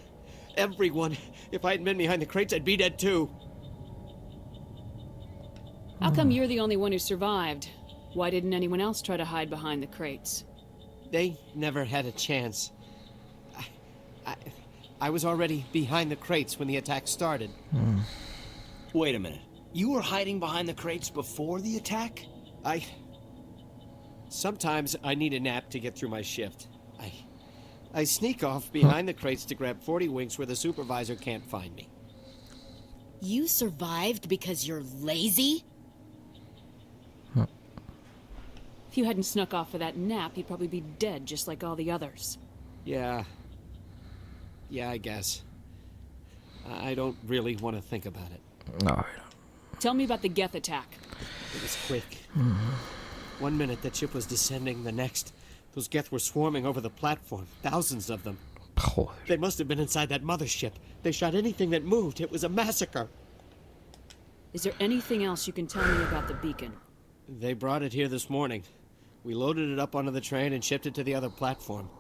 Everyone. If I hadn't been behind the crates, I'd be dead too. How come you're the only one who survived? Why didn't anyone else try to hide behind the crates? They never had a chance. I was already behind the crates when the attack started. Wait a minute. You were hiding behind the crates before the attack? Sometimes I need a nap to get through my shift. I sneak off behind the crates to grab 40 winks where the supervisor can't find me. You survived because you're lazy? If you hadn't snuck off for that nap, you'd probably be dead just like all the others. Yeah, I guess. I don't really want to think about it. No. Tell me about the Geth attack. It was quick. 1 minute the ship was descending, the next, those Geth were swarming over the platform. Thousands of them. Joder. They must have been inside that mothership. They shot anything that moved. It was a massacre. Is there anything else you can tell me about the beacon? They brought it here this morning. We loaded it up onto the train and shipped it to the other platform.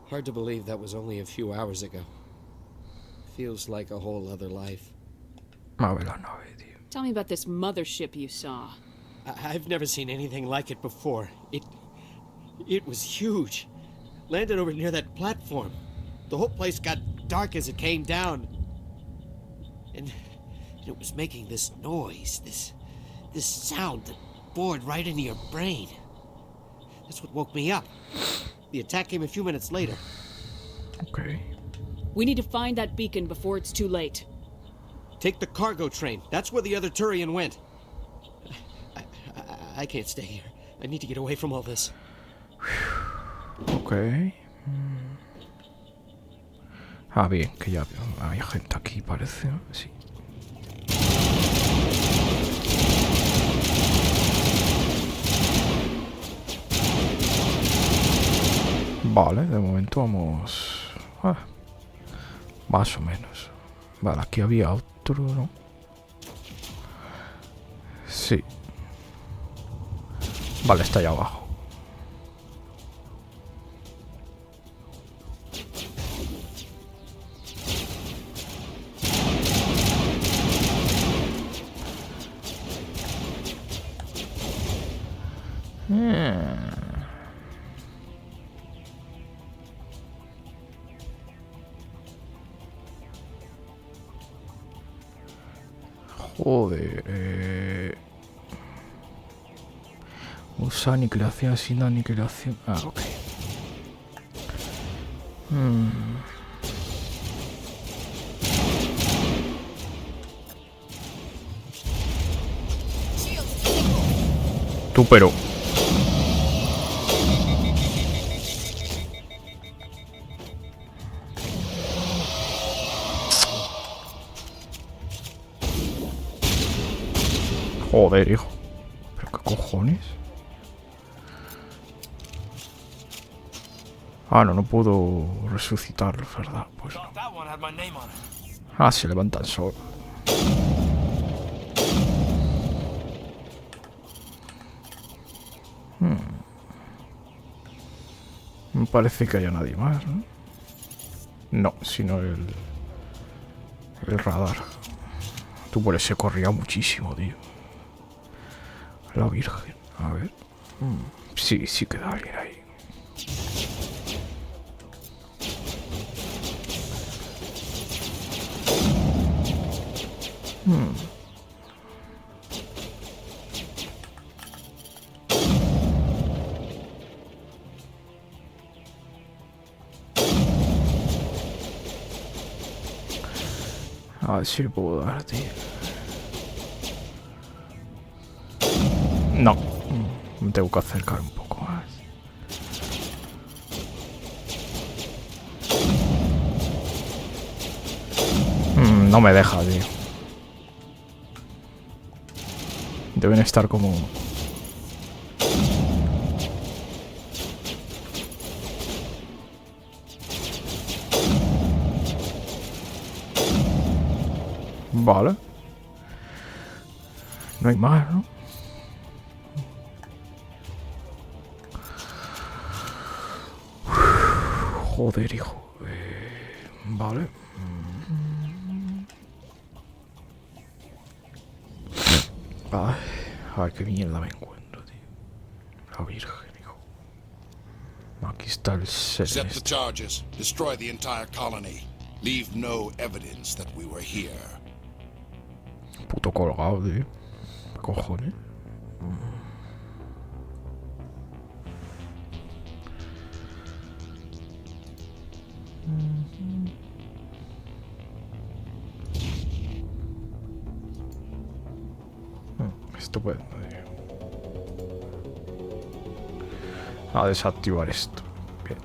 Hard to believe that was only a few hours ago. Feels like a whole other life. A ver la nave, tío. Tell me about this mothership you saw. I've never seen anything like it before. It was huge. Landed over near that platform. The whole place got dark as it came down. And it was making this noise, this sound that bored right into your brain. That's what woke me up. The attack came a few minutes later. Okay. We need to find that beacon before it's too late. Take the cargo train. That's where the other Turian went. I can't stay here. I need to get away from all this. Ok. Ah, bien, que ya hay gente aquí, parece. Sí. Vale, de momento vamos... más o menos. Vale, aquí había otro, ¿no? Sí. Vale, está allá abajo. Joder, usa aniquilación sin aniquilación. Ah, ok. Tú, pero... Joder, hijo. ¿Pero qué cojones? Ah, no puedo resucitarlo, ¿verdad? Pues no. Ah, se levantan solo. Me parece que haya nadie más, ¿no? No, sino el radar. Tú por ese corría muchísimo, tío. La Virgen. A ver. Sí, sí queda alguien ahí. A ver si le puedo dar, tío. No. Me tengo que acercar un poco más. No me deja, tío. Deben estar como... Vale. No hay más, ¿no? Joder, hijo. Vale. Ay, qué mierda me encuentro, tío. La Virgen, hijo. Aquí está el ser. Set the charges. Destroy the entire colony. Leave no evidence that we were here. Puto colgado, tío. ¿Qué cojones? Estupendo, tío. A desactivar esto. Bien.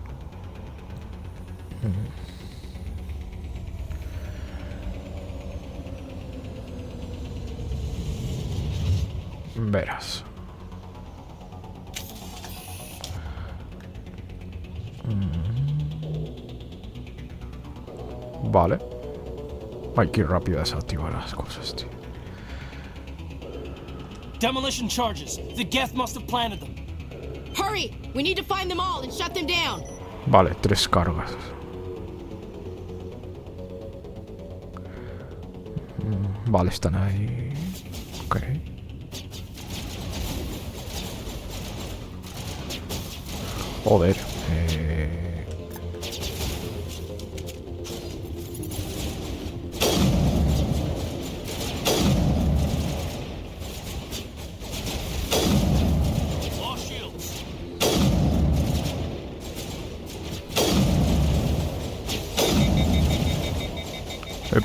Verás. Vale. Hay que ir rápido a desactivar las cosas, tío. Demolition charges. The Geth must have planted them. Hurry! We need to find them all and shut them down. Vale, 3 cargas. Vale, están ahí. Ok. Joder.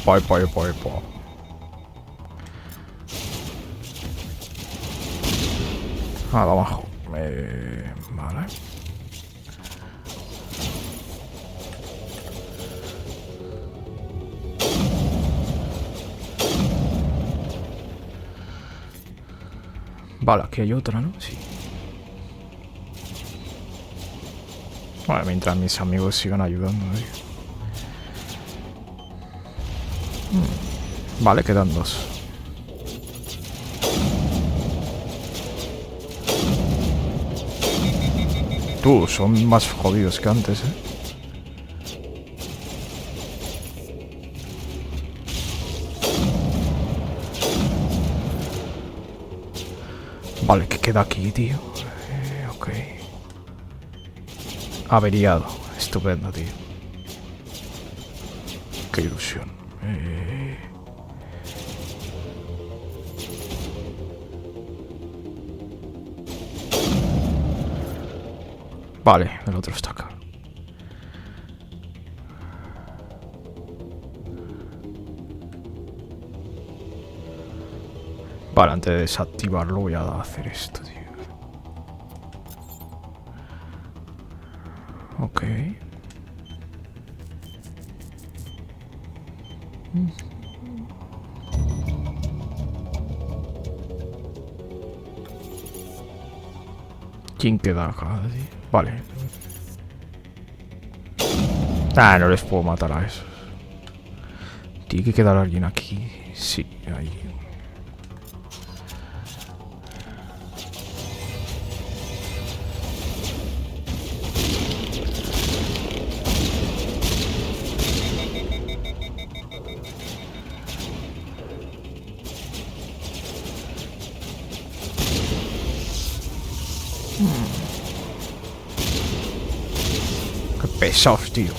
Epa. Abajo. Vale. Vale, aquí hay otra, ¿no? Sí. Bueno, mientras mis amigos sigan ayudando, Vale, quedan dos. Tú, son más jodidos que antes, Vale, ¿qué queda aquí, tío? Ok. Averiado. Estupendo, tío. Qué ilusión. Vale, el otro está acá. Vale, antes de desactivarlo voy a hacer esto, tío. Ok. ¿Quién queda acá, tío? Vale. Ah, no les puedo matar a esos. Tiene que quedar alguien aquí. Sí, ahí. Qué pesados, tío.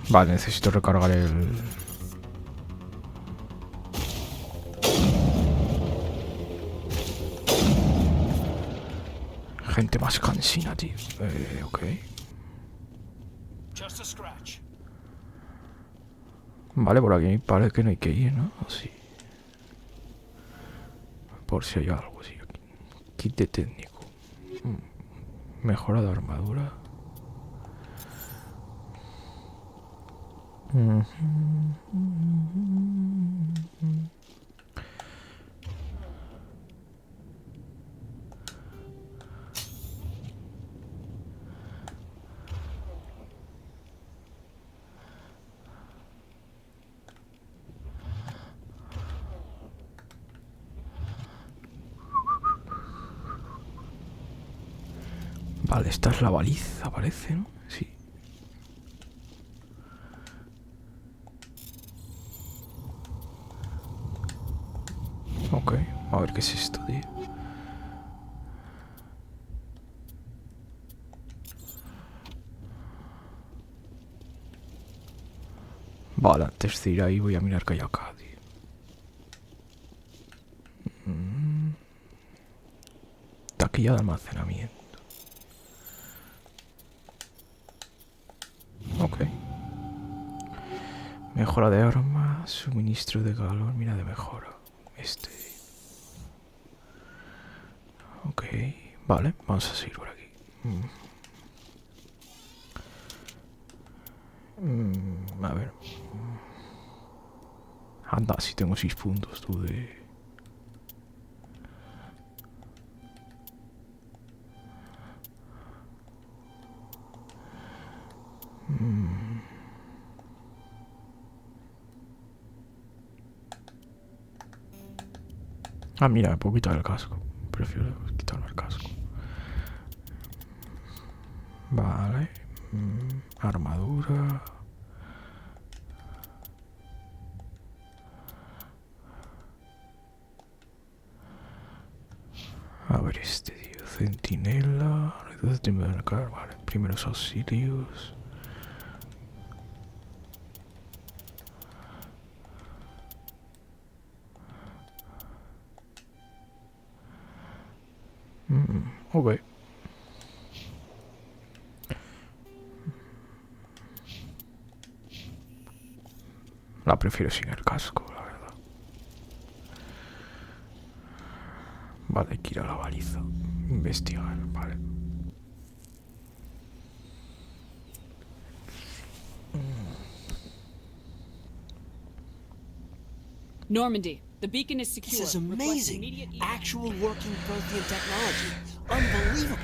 Vale, necesito recargar el... Gente más cansina, tío. Ok. Vale, por aquí parece que no hay que ir, ¿no? Sí. Por si hay algo, sí. Kit de técnico. Mejora de armadura. Vale, esta es la baliza, parece, ¿no? Sí. Ok, a ver qué es esto, tío. Vale, antes de ir ahí voy a mirar qué hay acá, tío. Taquilla de almacenamiento. Ok. Mejora de armas, suministro de calor, mira de mejora. Ok, vale, vamos a seguir por aquí. A ver. Anda, si tengo 6 puntos, tú de... Ah, mira, me puedo quitar el casco. Prefiero quitarme el casco. Vale. Armadura. timbre de la cara, vale. Primeros auxilios. Ok. La prefiero sin el casco, la verdad. Vale, hay que ir a la baliza. Investigar, vale. Normandy, the beacon is secure. This is amazing. Actual working Prothean technology. Unbelievable.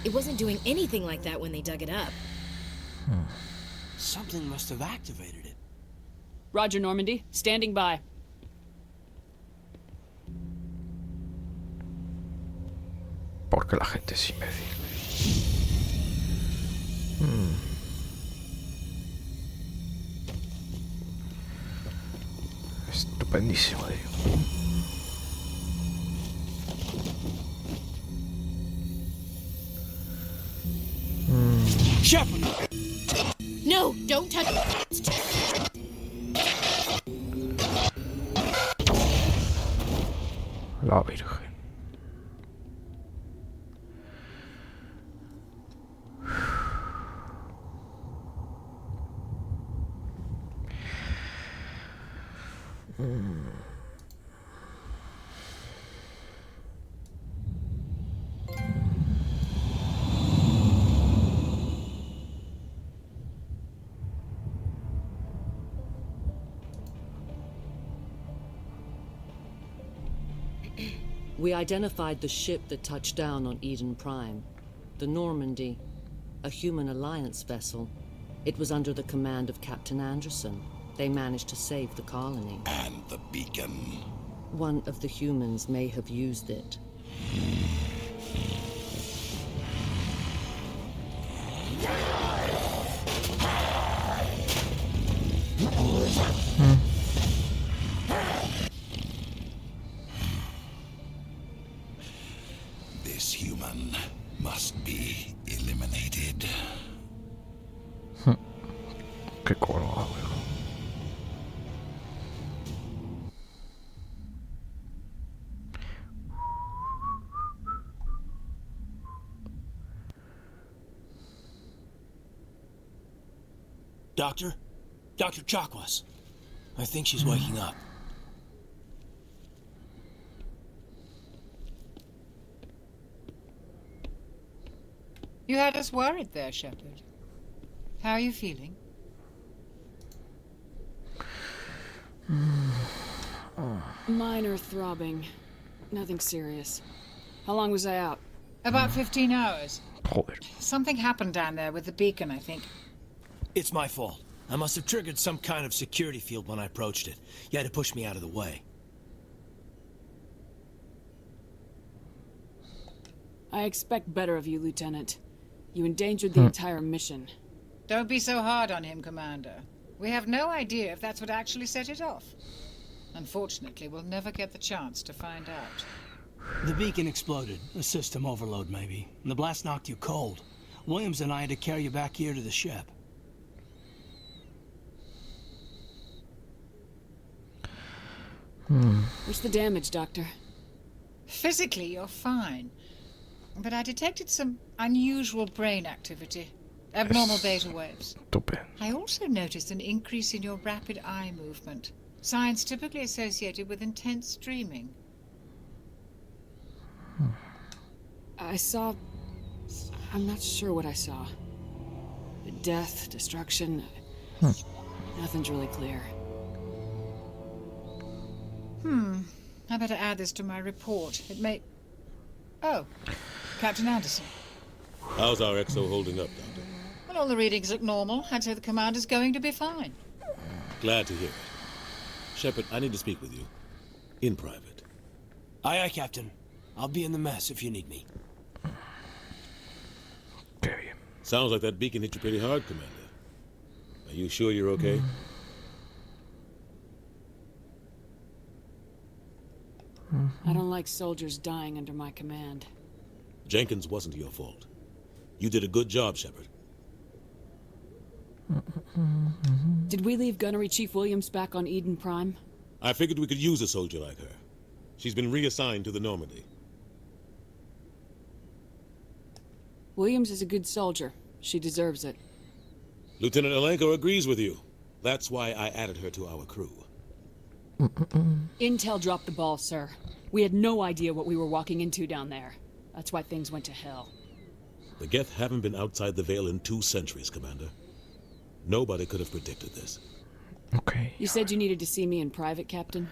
It wasn't doing anything like that when they dug it up. Something must have activated it. Roger, Normandy. Standing by. Porque la gente es imbécil. Estupendísimo, tío. Shepard! No, don't touch. La Virgen. We identified the ship that touched down on Eden Prime, the Normandy, a human alliance vessel. It was under the command of Captain Anderson. They managed to save the colony. And the beacon. One of the humans may have used it. This human must be eliminated. Qué colgado, hijo. Doctor? Dr. Chakwas. I think she's waking up. You had us worried there, Shepard. How are you feeling? Minor throbbing. Nothing serious. How long was I out? About 15 hours. Joder. Something happened down there with the beacon, I think. It's my fault. I must have triggered some kind of security field when I approached it. You had to push me out of the way. I expect better of you, Lieutenant. You endangered the entire mission. Don't be so hard on him, Commander. We have no idea if that's what actually set it off. Unfortunately, we'll never get the chance to find out. The beacon exploded. A system overload, maybe. And the blast knocked you cold. Williams and I had to carry you back here to the ship. What's the damage, Doctor? Physically, you're fine. But I detected some unusual brain activity. Abnormal beta waves. I also noticed an increase in your rapid eye movement. Signs typically associated with intense dreaming. I saw... I'm not sure what I saw. Death, destruction... Nothing's really clear. I better add this to my report. It may... Oh, Captain Anderson. How's our XO holding up, Doctor? Well, all the readings look normal. I'd say the commander's going to be fine. Glad to hear it. Shepard, I need to speak with you. In private. Aye, aye, Captain. I'll be in the mess if you need me. Sounds like that beacon hit you pretty hard, Commander. Are you sure you're okay? I don't like soldiers dying under my command. Jenkins wasn't your fault. You did a good job, Shepard. Did we leave Gunnery Chief Williams back on Eden Prime? I figured we could use a soldier like her. She's been reassigned to the Normandy. Williams is a good soldier. She deserves it. Lieutenant Alenko agrees with you. That's why I added her to our crew. Intel dropped the ball, sir. We had no idea what we were walking into down there. That's why things went to hell. The Geth haven't been outside the Veil in 2 centuries, Commander. Nobody could have predicted this. Okay. You said you needed to see me in private, Captain?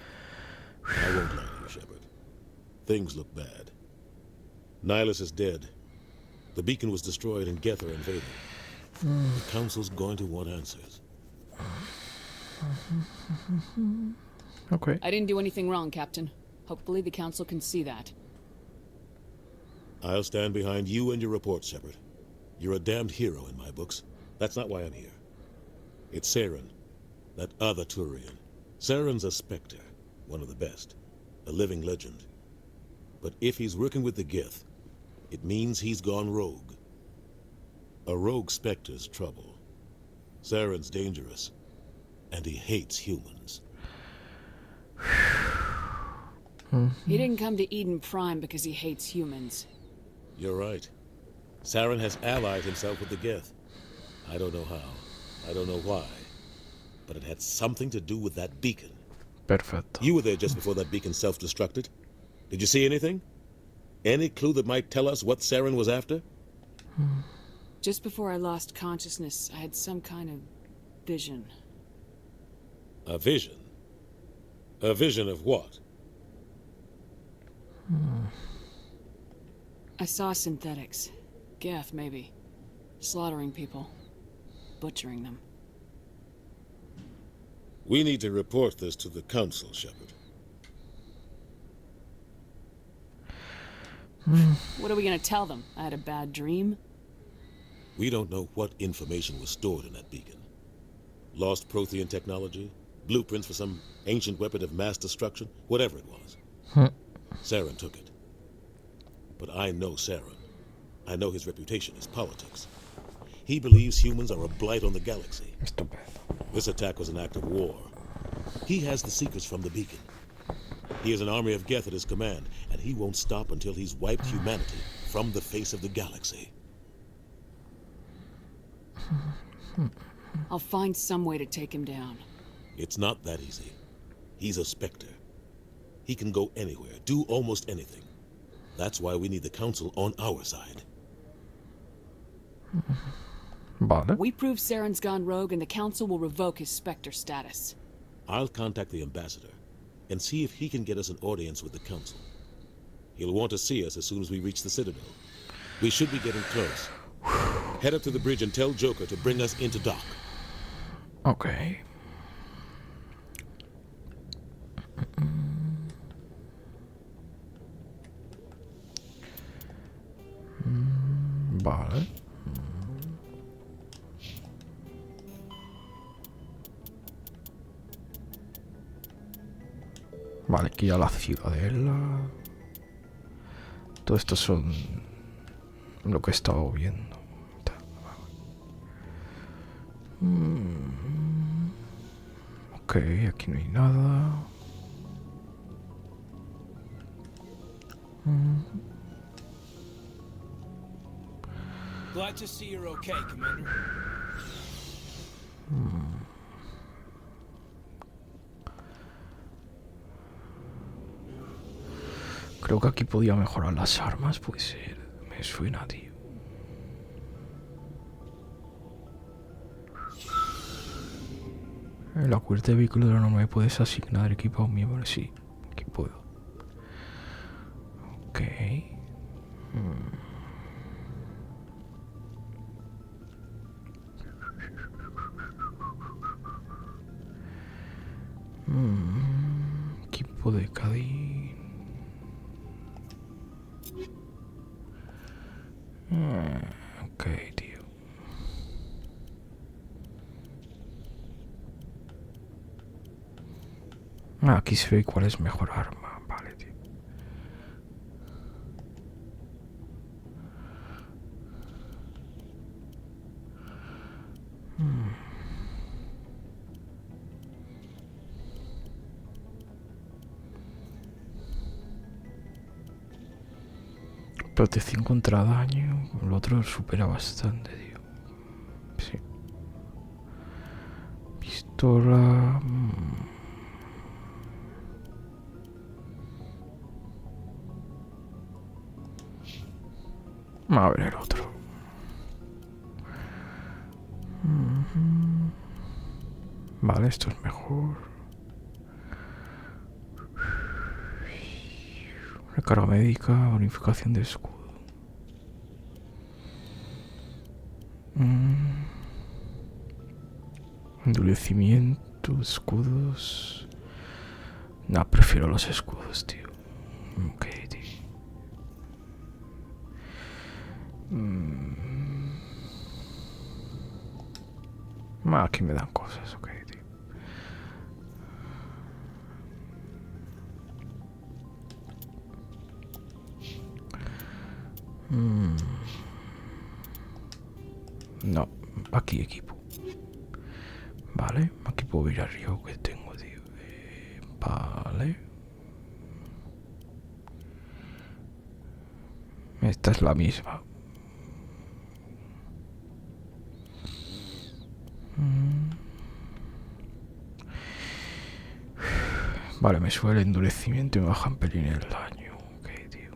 I won't lie to you, Shepard. Things look bad. Nihilus is dead. The beacon was destroyed and Geth are invading. The Council's going to want answers. Okay. I didn't do anything wrong, Captain. Hopefully the Council can see that. I'll stand behind you and your reports, Shepard. You're a damned hero in my books. That's not why I'm here. It's Saren, that other Turian. Saren's a Spectre, one of the best, a living legend. But if he's working with the Geth, it means he's gone rogue. A rogue Spectre's trouble. Saren's dangerous, and he hates humans. He didn't come to Eden Prime because he hates humans. You're right. Saren has allied himself with the Geth. I don't know how. I don't know why. But it had something to do with that beacon. Perfecto. You were there just before that beacon self-destructed. Did you see anything? Any clue that might tell us what Saren was after? Just before I lost consciousness, I had some kind of vision. A vision? A vision of what? I saw synthetics. Geth, maybe. Slaughtering people. Butchering them. We need to report this to the Council, Shepard. What are we gonna tell them? I had a bad dream? We don't know what information was stored in that beacon. Lost Prothean technology? Blueprints for some ancient weapon of mass destruction? Whatever it was. Saren took it. But I know Saren. I know his reputation is politics. He believes humans are a blight on the galaxy. This attack was an act of war. He has the secrets from the beacon. He has an army of Geth at his command, and he won't stop until he's wiped humanity from the face of the galaxy. I'll find some way to take him down. It's not that easy. He's a Spectre. He can go anywhere, do almost anything. That's why we need the Council on our side. We prove Saren's gone rogue and the Council will revoke his Spectre status. I'll contact the Ambassador and see if he can get us an audience with the Council. He'll want to see us as soon as we reach the Citadel. We should be getting close. Head up to the bridge and tell Joker to bring us into dock. Okay. Vale. Vale, aquí ya la ciudadela. Todo esto son lo que he estado viendo. Ok, aquí no hay nada. Glad to see you're okay, Commander. Creo que aquí podía mejorar las armas, puede ser. Me suena, tío. En la cubierta de vehículo de la norma puedes asignar equipo a un miembro. Sí, aquí puedo. Ok. Equipo de Cadín. Ok, tío. Aquí se ve cuál es mejor arma. Vale, tío. Protección contra daño. El otro supera bastante, tío. Sí. Pistola. A ver el otro. Vale, esto es mejor. Recarga médica, bonificación de escudo. Endurecimiento, escudos. No, prefiero los escudos, tío. Ok, tío. Aquí me dan cosas, ok, tío. No, aquí equipo. Vale, aquí puedo mirar yo que tengo, tío. Vale. Esta es la misma. Vale, me sube el endurecimiento y me baja un pelín el daño. Ok, tío.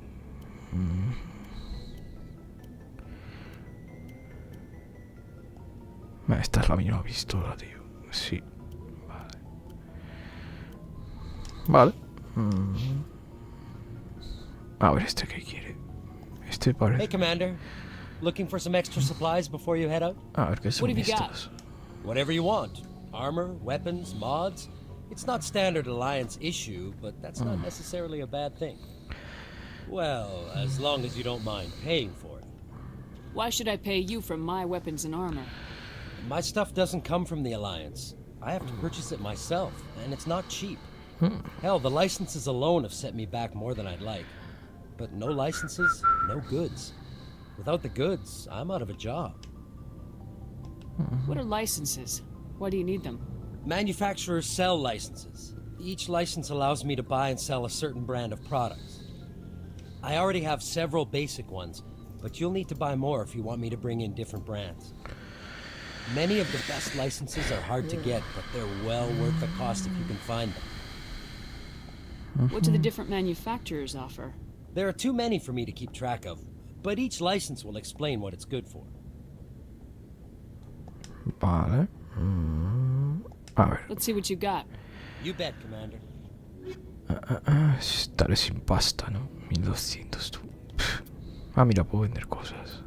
Esta es la misma pistola, tío. Sí. Vale. A ver, ¿este qué quiere? Este parece... Hey, Commander. Looking for some extra supplies before you head out? A ver, ¿qué son estos? Whatever you want. Armor, weapons, mods. It's not standard Alliance issue, but that's not necessarily a bad thing. Well, as long as you don't mind paying for it. Why should I pay you for my weapons and armor? My stuff doesn't come from the Alliance. I have to purchase it myself, and it's not cheap. Hell, the licenses alone have set me back more than I'd like. But no licenses, no goods. Without the goods, I'm out of a job. What are licenses? Why do you need them? Manufacturers sell licenses. Each license allows me to buy and sell a certain brand of products. I already have several basic ones, but you'll need to buy more if you want me to bring in different brands. Many of the best licenses are hard to get, but they're well worth the cost if you can find them. What do the different manufacturers offer? There are too many for me to keep track of, but each license will explain what it's good for. Vale. A ver. Let's see what you got. You bet, Commander. Estaré sin pasta, ¿no? 1200, tú. Mira, puedo vender cosas.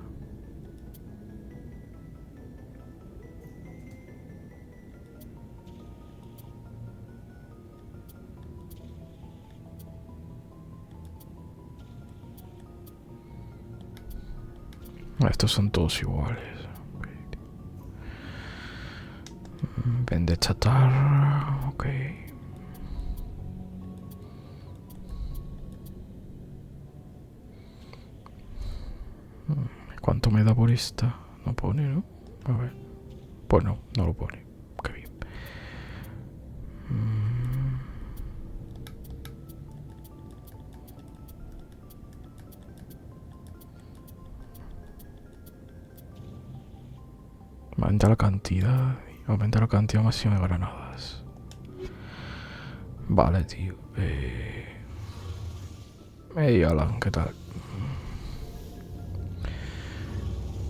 Estos son todos iguales. Vende chatarra. Ok. ¿Cuánto me da por esta? No pone, ¿no? A ver. Pues no, no lo pone. Qué bien. Aumenta la cantidad máxima de granadas. Vale, tío. Hey, Alan, ¿qué tal?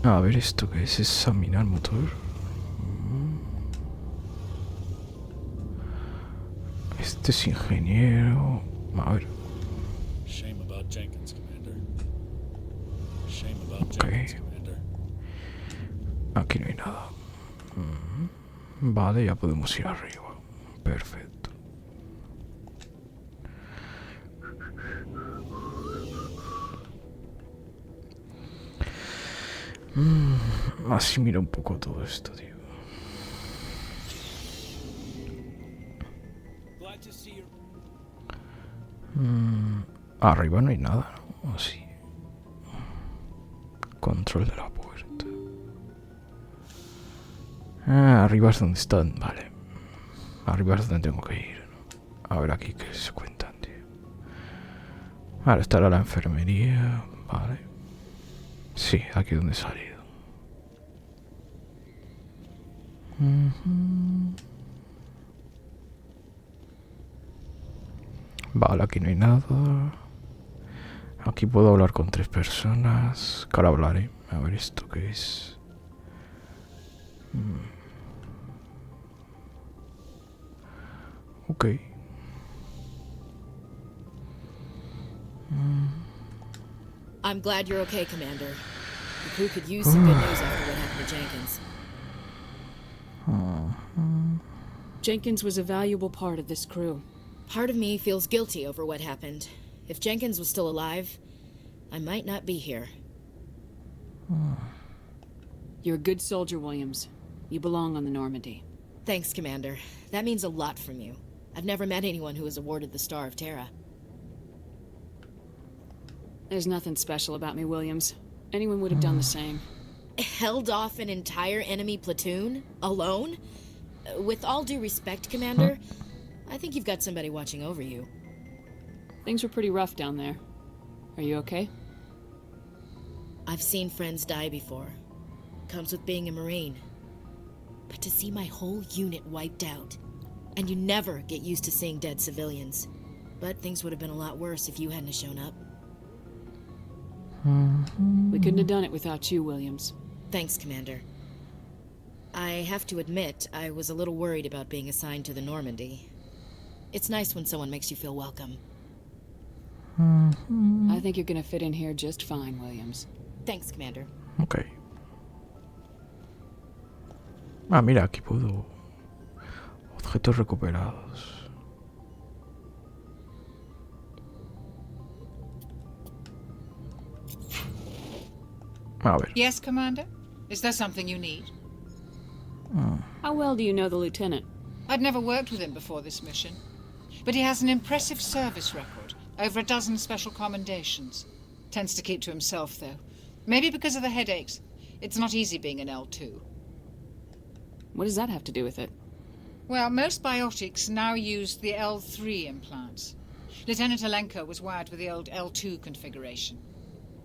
A ver, ¿esto qué es? Examinar motor. Este es ingeniero. A ver. Shame about Jenkins, Commander. Shame about Jenkins, Commander. Aquí no hay nada. Vale, ya podemos ir arriba. Perfecto. Así mira un poco todo esto, tío. Arriba no hay nada, ¿no? ¿O sí? Control de la puerta. Arriba es donde están, vale. Arriba es donde tengo que ir, ¿no? A ver aquí qué se cuentan, tío. Vale, estará la enfermería, vale. Sí, aquí donde he salido. Vale, aquí no hay nada. Aquí puedo hablar con 3 personas. Que ahora hablaré. A ver esto qué es. Ok. I'm glad you're okay, Commander. The crew could use some good news after what happened to Jenkins. Jenkins was a valuable part of this crew. Part of me feels guilty over what happened. If Jenkins was still alive, I might not be here. You're a good soldier, Williams. You belong on the Normandy. Thanks, Commander. That means a lot from you. I've never met anyone who was awarded the Star of Terra. There's nothing special about me, Williams. Anyone would have done the same. Held off an entire enemy platoon? Alone? With all due respect, Commander, I think you've got somebody watching over you. Things were pretty rough down there. Are you okay? I've seen friends die before. Comes with being a Marine. But to see my whole unit wiped out, and you never get used to seeing dead civilians. But things would have been a lot worse if you hadn't shown up. We couldn't have done it without you, Williams. Thanks, Commander. I have to admit, I was a little worried about being assigned to the Normandy. It's nice when someone makes you feel welcome. I think you're gonna fit in here just fine, Williams. Thanks, Commander. Ok. Ah, mira, aquí puedo... Objetos recuperados. A ver. Yes, Commander? Is there something you need? How well do you know the lieutenant? I'd never worked with him before this mission. But he has an impressive service record. Over a dozen special commendations. Tends to keep to himself, though. Maybe because of the headaches. It's not easy being an L2. What does that have to do with it? Well, most biotics now use the L3 implants. Lieutenant Alenko was wired with the old L2 configuration.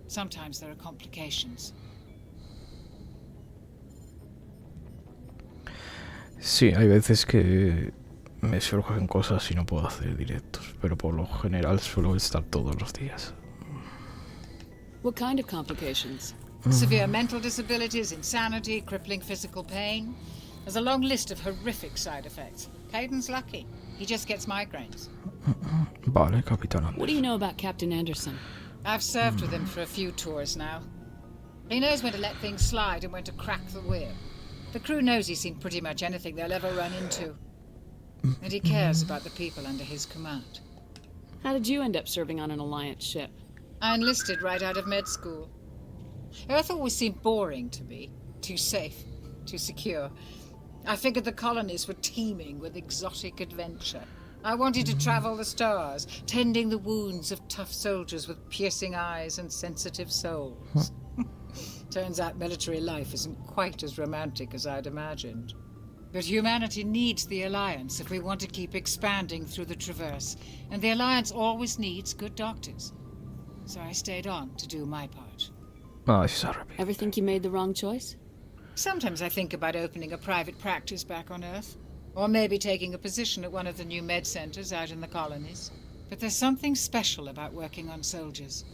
Sometimes there are complications. Sí, hay veces que me surgen cosas y no puedo hacer directos, pero por lo general suelo estar todos los días. What kind of complications? Severe mental disabilities, insanity, crippling physical pain. There's a long list of horrific side effects. Caden's lucky. He just gets migraines. Vale, Capitán Anderson. What do you know about Captain Anderson? I've served with him for a few tours now. He knows when to let things slide and when to crack the whip. The crew knows he's seen pretty much anything they'll ever run into. And he cares about the people under his command. How did you end up serving on an Alliance ship? I enlisted right out of med school. Earth always seemed boring to me. Too safe, too secure. I figured the colonies were teeming with exotic adventure. I wanted to travel the stars, tending the wounds of tough soldiers with piercing eyes and sensitive souls. Turns out military life isn't quite as romantic as I'd imagined. But humanity needs the Alliance if we want to keep expanding through the Traverse, and the Alliance always needs good doctors. So I stayed on to do my part. Ah, sorry. Ever think you made the wrong choice? Sometimes I think about opening a private practice back on Earth. Or maybe taking a position at one of the new med centers out in the colonies. But there's something special about working on soldiers.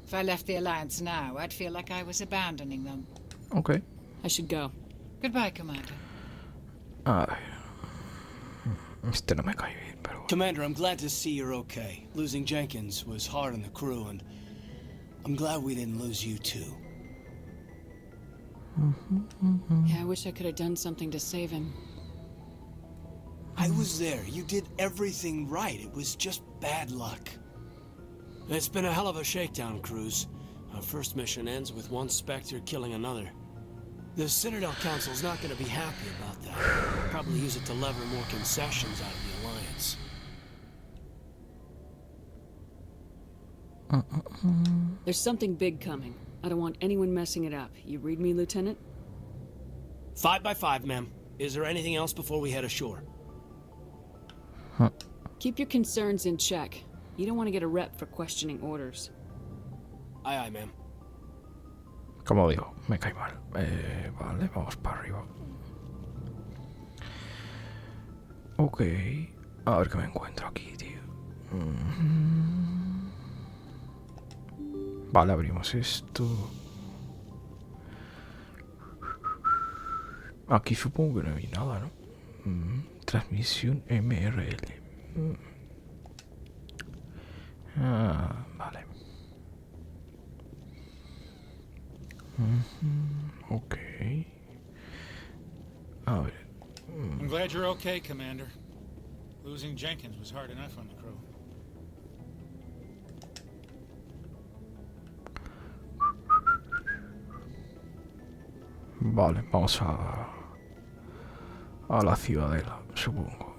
If I left the Alliance now, I'd feel like I was abandoning them. Okay. I should go. Goodbye, Commander. A ver. Este no me cae bien, pero bueno. Commander, I'm glad to see you're okay. Losing Jenkins was hard on the crew, and I'm glad we didn't lose you too. Yeah, I wish I could have done something to save him. I was there. You did everything right. It was just bad luck. It's been a hell of a shakedown, Cruz. Our first mission ends with one Spectre killing another. The Citadel Council's not going to be happy about that. They'll probably use it to lever more concessions out of the Alliance. There's something big coming. I don't want anyone messing it up. You read me, Lieutenant? 5 by 5, ma'am. Is there anything else before we head ashore? Keep your concerns in check. You don't want to get a rep for questioning orders. Aye, aye, ma'am. Como digo, me cae mal. Vale, vamos para arriba. Ok. A ver qué me encuentro aquí, tío. Vale, abrimos esto. Aquí supongo que no hay nada, ¿no? Transmisión MRL. Vale. Ok. A ver. I'm glad you're okay, Commander. Losing Jenkins was hard enough on the crew. Vale, vamos a la ciudadela, supongo.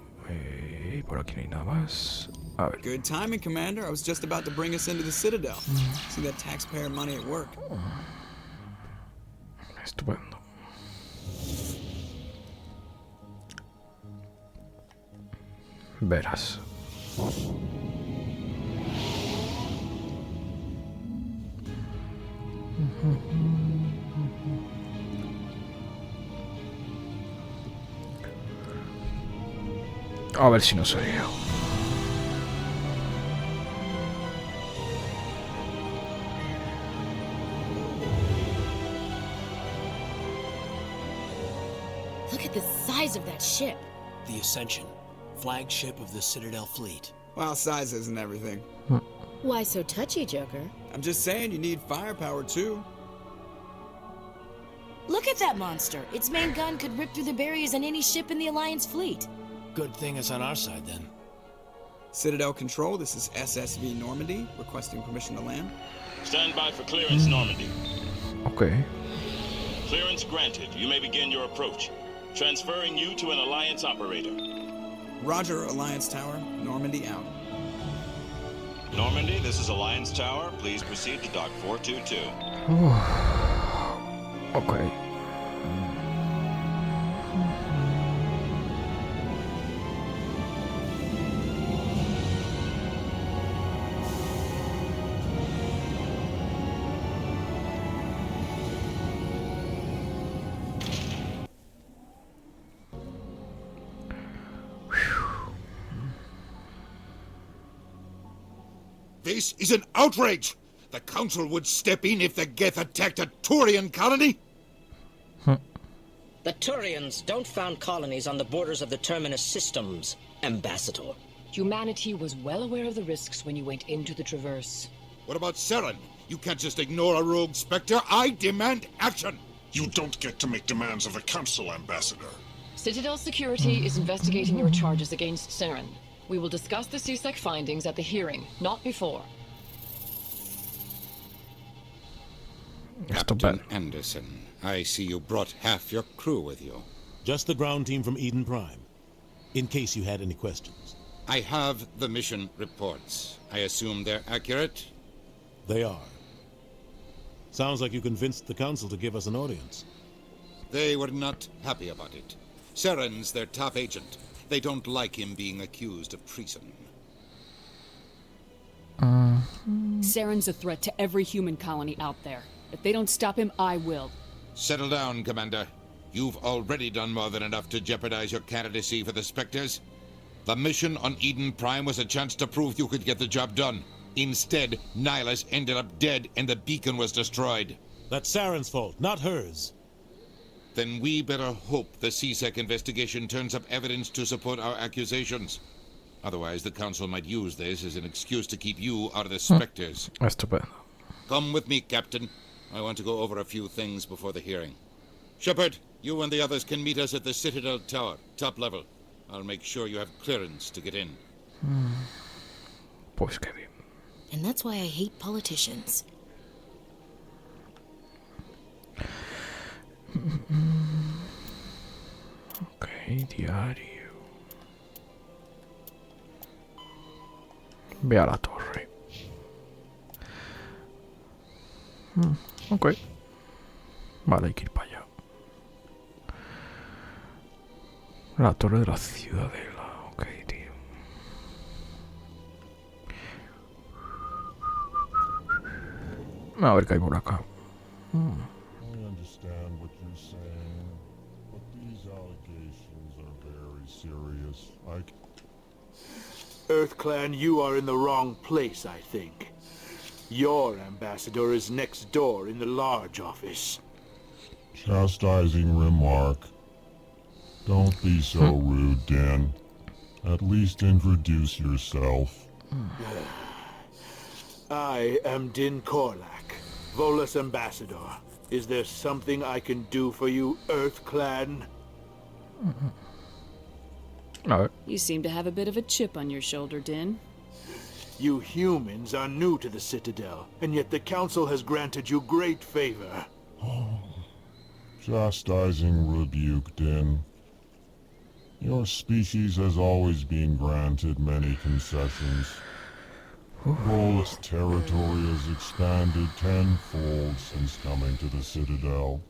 Por aquí no hay nada más. A ver. Good timing, Commander. I was just about to bring us into the Citadel. See that taxpayer money at work. Estupendo. Verás. A ver si no soy yo. Look at the size of that ship. The Ascension, flagship of the Citadel fleet. Well, size isn't everything. Why so touchy, Joker? I'm just saying you need firepower too. Look at that monster. Its main gun could rip through the barriers in any ship in the Alliance fleet. Good thing it's on our side, then. Citadel Control, this is SSV Normandy, requesting permission to land. Stand by for clearance, Normandy. Okay. Clearance granted. You may begin your approach. Transferring you to an Alliance operator. Roger, Alliance Tower. Normandy out. Normandy, this is Alliance Tower. Please proceed to Dock 422. Okay. This is an outrage! The Council would step in if the Geth attacked a Turian colony? The Turians don't found colonies on the borders of the Terminus systems, Ambassador. Humanity was well aware of the risks when you went into the Traverse. What about Saren? You can't just ignore a rogue Spectre. I demand action! You don't get to make demands of the Council, Ambassador. Citadel Security is investigating your charges against Saren. We will discuss the CSEC findings at the hearing, not before. Captain Anderson, I see you brought half your crew with you. Just the ground team from Eden Prime, in case you had any questions. I have the mission reports. I assume they're accurate? They are. Sounds like you convinced the Council to give us an audience. They were not happy about it. Saren's their top agent. They don't like him being accused of treason. Saren's a threat to every human colony out there. If they don't stop him, I will. Settle down, Commander. You've already done more than enough to jeopardize your candidacy for the Spectres. The mission on Eden Prime was a chance to prove you could get the job done. Instead, Nihilus ended up dead and the beacon was destroyed. That's Saren's fault, not hers. Then we better hope the CSEC investigation turns up evidence to support our accusations. Otherwise, the Council might use this as an excuse to keep you out of the Spectres. Estupendo. Come with me, Captain. I want to go over a few things before the hearing. Shepard, you and the others can meet us at the Citadel Tower, top level. I'll make sure you have clearance to get in. Pues qué bien. And that's why I hate politicians. Ok, diario. Ve a la torre. Ok. Vale, hay que ir para allá. La torre de la ciudadela. Ok, tío. A ver qué hay por acá. allegations are very serious. EarthClan, you are in the wrong place, I think. Your ambassador is next door in the large office. Chastising remark. Don't be so rude, Dan. At least introduce yourself. I am Din Korlak, Volus ambassador. Is there something I can do for you, EarthClan? No. You seem to have a bit of a chip on your shoulder, Din. You humans are new to the Citadel, and yet the Council has granted you great favor. Chastising rebuke, Din. Your species has always been granted many concessions. Volus territory has expanded tenfold since coming to the Citadel.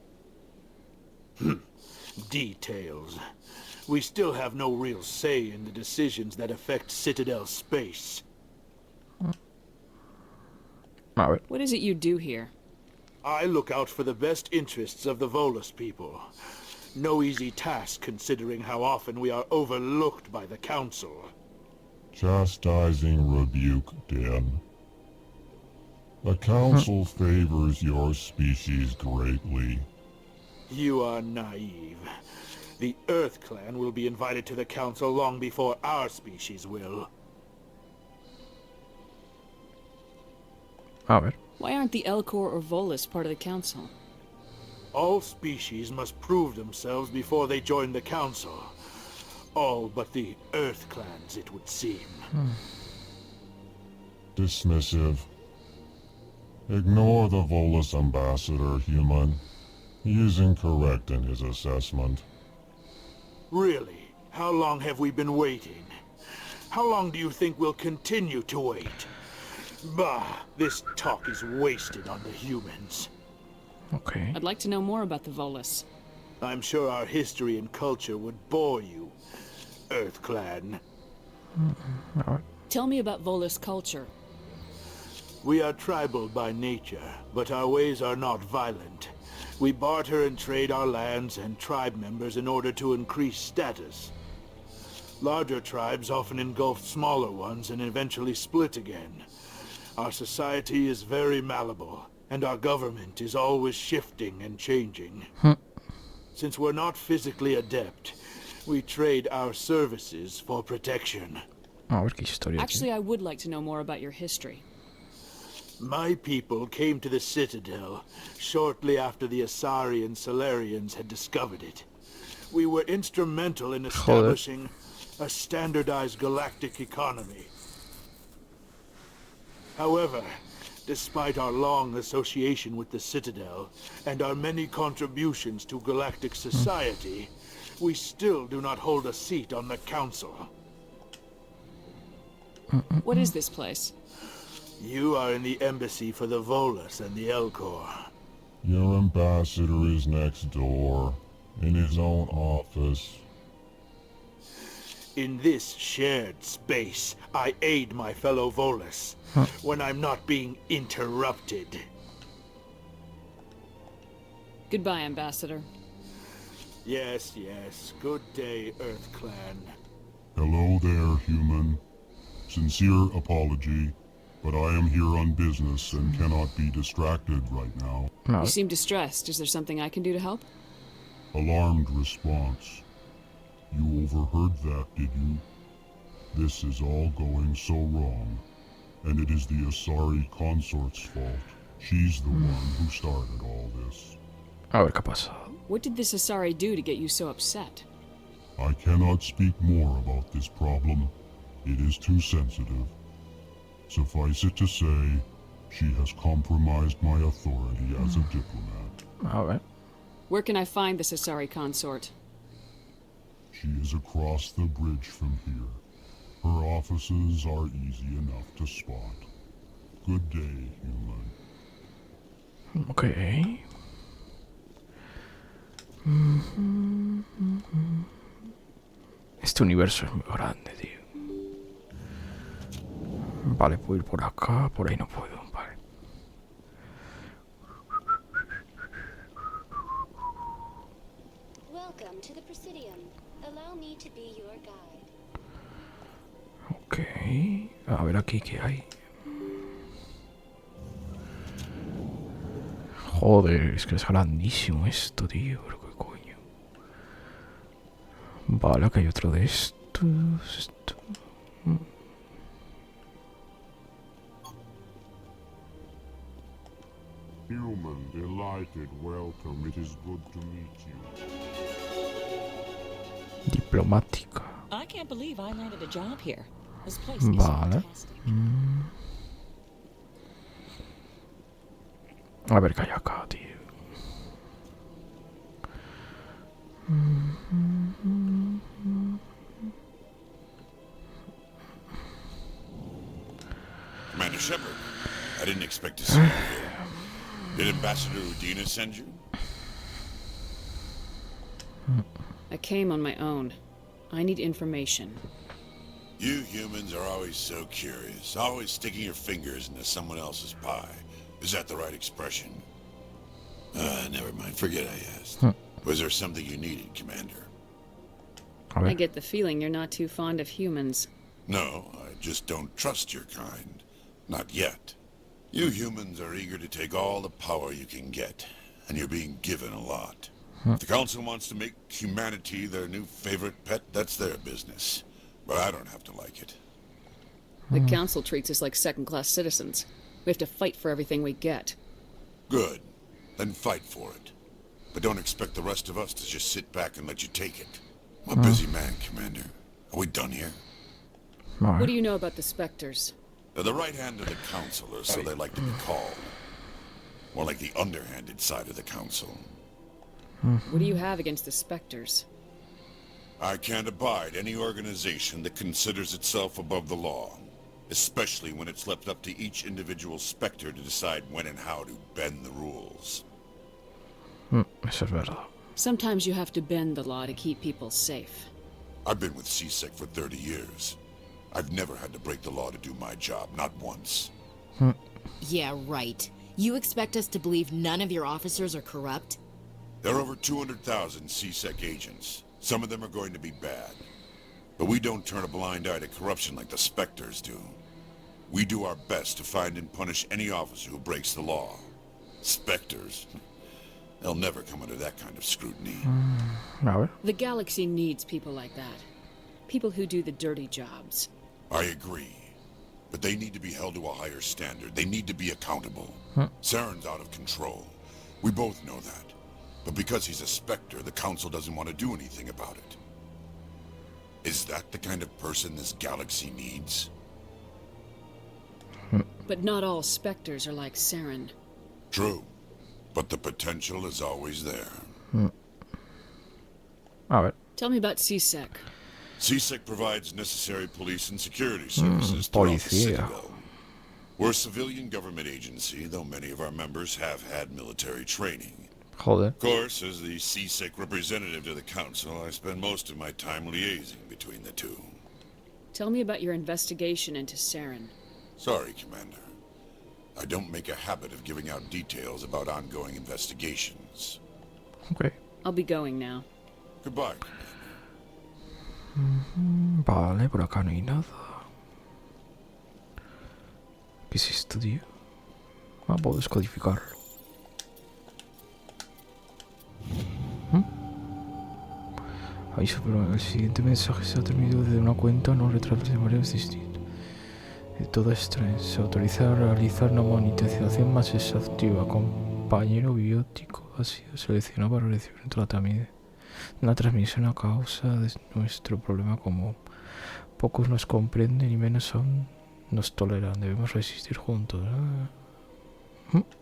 Details. We still have no real say in the decisions that affect Citadel space. What is it you do here? I look out for the best interests of the Volus people. No easy task considering how often we are overlooked by the Council. Chastising rebuke, Dan. The Council favors your species greatly. You are naive. The EarthClan will be invited to the Council long before our species will. Why aren't the Elcor or Volus part of the Council? All species must prove themselves before they join the Council. All but the EarthClans, it would seem. Dismissive. Ignore the Volus ambassador, human. He is incorrect in his assessment. Really? How long have we been waiting? How long do you think we'll continue to wait? Bah, this talk is wasted on the humans. Okay. I'd like to know more about the Volus. I'm sure our history and culture would bore you, EarthClan. Tell me about Volus culture. We are tribal by nature, but our ways are not violent. We barter and trade our lands and tribe members in order to increase status. Larger tribes often engulf smaller ones and eventually split again. Our society is very malleable, and our government is always shifting and changing. Since we're not physically adept, we trade our services for protection. Actually, I would like to know more about your history. My people came to the Citadel shortly after the Asari and Solarians had discovered it. We were instrumental in establishing a standardized galactic economy. However, despite our long association with the Citadel and our many contributions to galactic society, we still do not hold a seat on the Council. What is this place? You are in the embassy for the Volus and the Elcor. Your ambassador is next door, in his own office. In this shared space, I aid my fellow Volus when I'm not being interrupted. Goodbye, Ambassador. Yes, yes. Good day, EarthClan. Hello there, human. Sincere apology, but I am here on business and cannot be distracted right now. You seem distressed. Is there something I can do to help? Alarmed response. You overheard that, did you? This is all going so wrong, and it is the Asari consort's fault. She's the one who started all this. What did this Asari do to get you so upset? I cannot speak more about this problem. It is too sensitive. Suffice it to say, she has compromised my authority as a diplomat. Alright. Where can I find this Asari consort? She is across the bridge from here. Her offices are easy enough to spot. Good day, human. Okay. Este universo es muy grande, tío. Vale, puedo ir por acá, por ahí no puedo, vale. Welcome to the Presidium. Allow me to be your guide. Ok. A ver aquí qué hay. Joder, es que es grandísimo esto, tío. Pero qué coño. Vale, que hay otro de estos. Esto. Human, delighted, welcome. It is good to meet you. Diplomática. I can't believe I landed a job here. This place is Vale. fantastic. A ver qué hay acá, tío. Commander Shepard, I didn't expect to see you here. Did Ambassador Udina send you? I came on my own. I need information. You humans are always so curious, always sticking your fingers into someone else's pie. Is that the right expression? Never mind, forget I asked. Was there something you needed, Commander? I get the feeling you're not too fond of humans. No, I just don't trust your kind. Not yet. You humans are eager to take all the power you can get, and you're being given a lot. If the Council wants to make humanity their new favorite pet, that's their business. But I don't have to like it. The Council treats us like second-class citizens. We have to fight for everything we get. Good. Then fight for it. But don't expect the rest of us to just sit back and let you take it. I'm a busy man, Commander. Are we done here? What do you know about the Spectres? They're the right hand of the Council, or so they like to be called. More like the underhanded side of the Council. What do you have against the Spectres? I can't abide any organization that considers itself above the law. Especially when it's left up to each individual Spectre to decide when and how to bend the rules. Eso es verdad. Sometimes you have to bend the law to keep people safe. I've been with CSEC for 30 years. I've never had to break the law to do my job, not once. Yeah, right. You expect us to believe none of your officers are corrupt? There are over 200,000 CSEC agents. Some of them are going to be bad. But we don't turn a blind eye to corruption like the Spectres do. We do our best to find and punish any officer who breaks the law. Spectres? They'll never come under that kind of scrutiny. The galaxy needs people like that. People who do the dirty jobs. I agree. But they need to be held to a higher standard. They need to be accountable. Saren's out of control. We both know that. But because he's a Spectre, the Council doesn't want to do anything about it. Is that the kind of person this galaxy needs? But not all Spectres are like Saren. True. But the potential is always there. Tell me about CSEC. CSEC provides necessary police and security services throughout the Citadel. We're a civilian government agency, though many of our members have had military training. Of course, as the CSEC representative to the Council, I spend most of my time liaising between the two. Tell me about your investigation into Saren. Sorry, Commander. I don't make a habit of giving out details about ongoing investigations. Okay. I'll be going now. Goodbye. Vale, por acá no hay nada. ¿Qué es esto, tío? Puedo descodificarlo. Aviso, pero el siguiente mensaje se ha transmitido desde una cuenta no retratos de maneras distintas. Todo esto se autoriza a realizar una monitorización más exhaustiva. Compañero biótico ha sido seleccionado para recibir una transmisión a causa de nuestro problema común. Pocos nos comprenden y menos aún nos toleran. Debemos resistir juntos.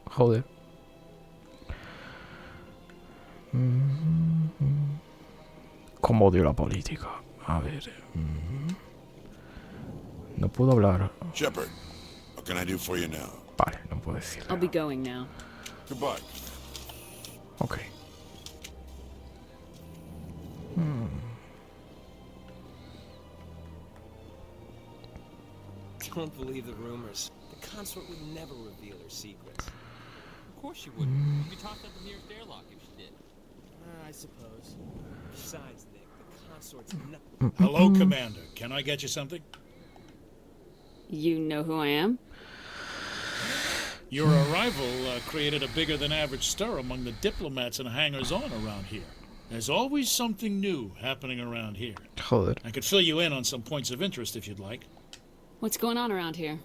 Joder. ¿Cómo odio la política? A ver. No puedo hablar. Shepard, what can I do for you now? Vale, no puedo decir. I'll be going now. Goodbye. Ok. Don't believe the rumors. The consort would never reveal her secrets. Of course she wouldn't. You'd be tossed up the nearest airlock if she did. I suppose. Besides, Nick, the consort's Hello, Commander. Can I get you something? You know who I am? Your arrival created a bigger-than-average stir among the diplomats and hangers-on around here. There's always something new happening around here. Joder. I could fill you in on some points of interest if you'd like. What's going on around here?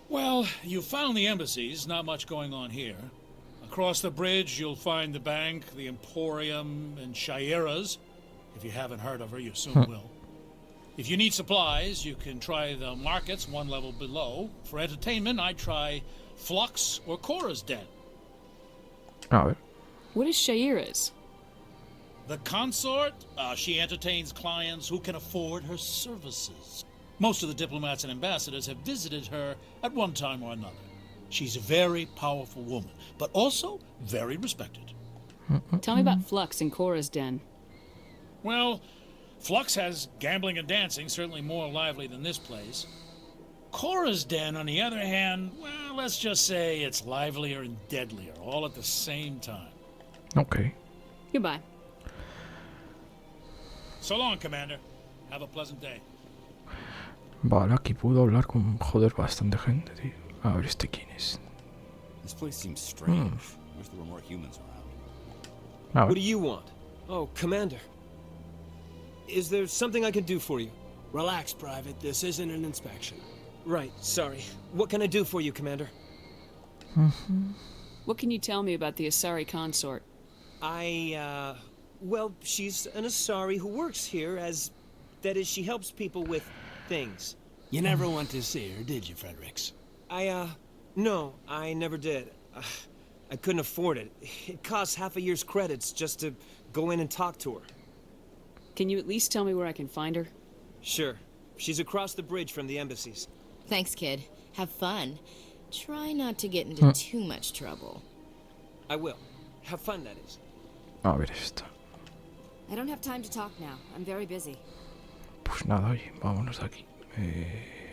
Well, you found the embassies, not much going on here. Across the bridge, you'll find the bank, the Emporium, and Shaira's. If you haven't heard of her, you soon will. If you need supplies, you can try the markets one level below. For entertainment, I'd try Flux or Cora's Den. What is Shaira's? The consort, she entertains clients who can afford her services. Most of the diplomats and ambassadors have visited her at one time or another. She's a very powerful woman, but also very respected. Tell me about Flux and Cora's Den. Well, Flux has gambling and dancing, certainly more lively than this place. Cora's Den, on the other hand, well, let's just say it's livelier and deadlier, all at the same time. Okay. Goodbye. So long, Commander. Have a pleasant day. Vale, aquí puedo hablar con, joder, bastante gente, tío. A ver, ¿este quién es? This place seems strange. Wish there were more humans around. What do you want? Oh, Commander. Is there something I can do for you? Relax, Private. This isn't an inspection. Right, sorry. What can I do for you, Commander? What can you tell me about the Asari consort? Well, she's an Asari who works here that is, she helps people with things. You never went to see her, did you, Fredericks? No, I never did. I couldn't afford it. It costs half a year's credits just to go in and talk to her. Can you at least tell me where I can find her? Sure. She's across the bridge from the embassies. Thanks, kid. Have fun. Try not to get into too much trouble. I will. Have fun, that is. A ver esta. I don't have time to talk now. I'm very busy. Pues nada, oye, vámonos de aquí.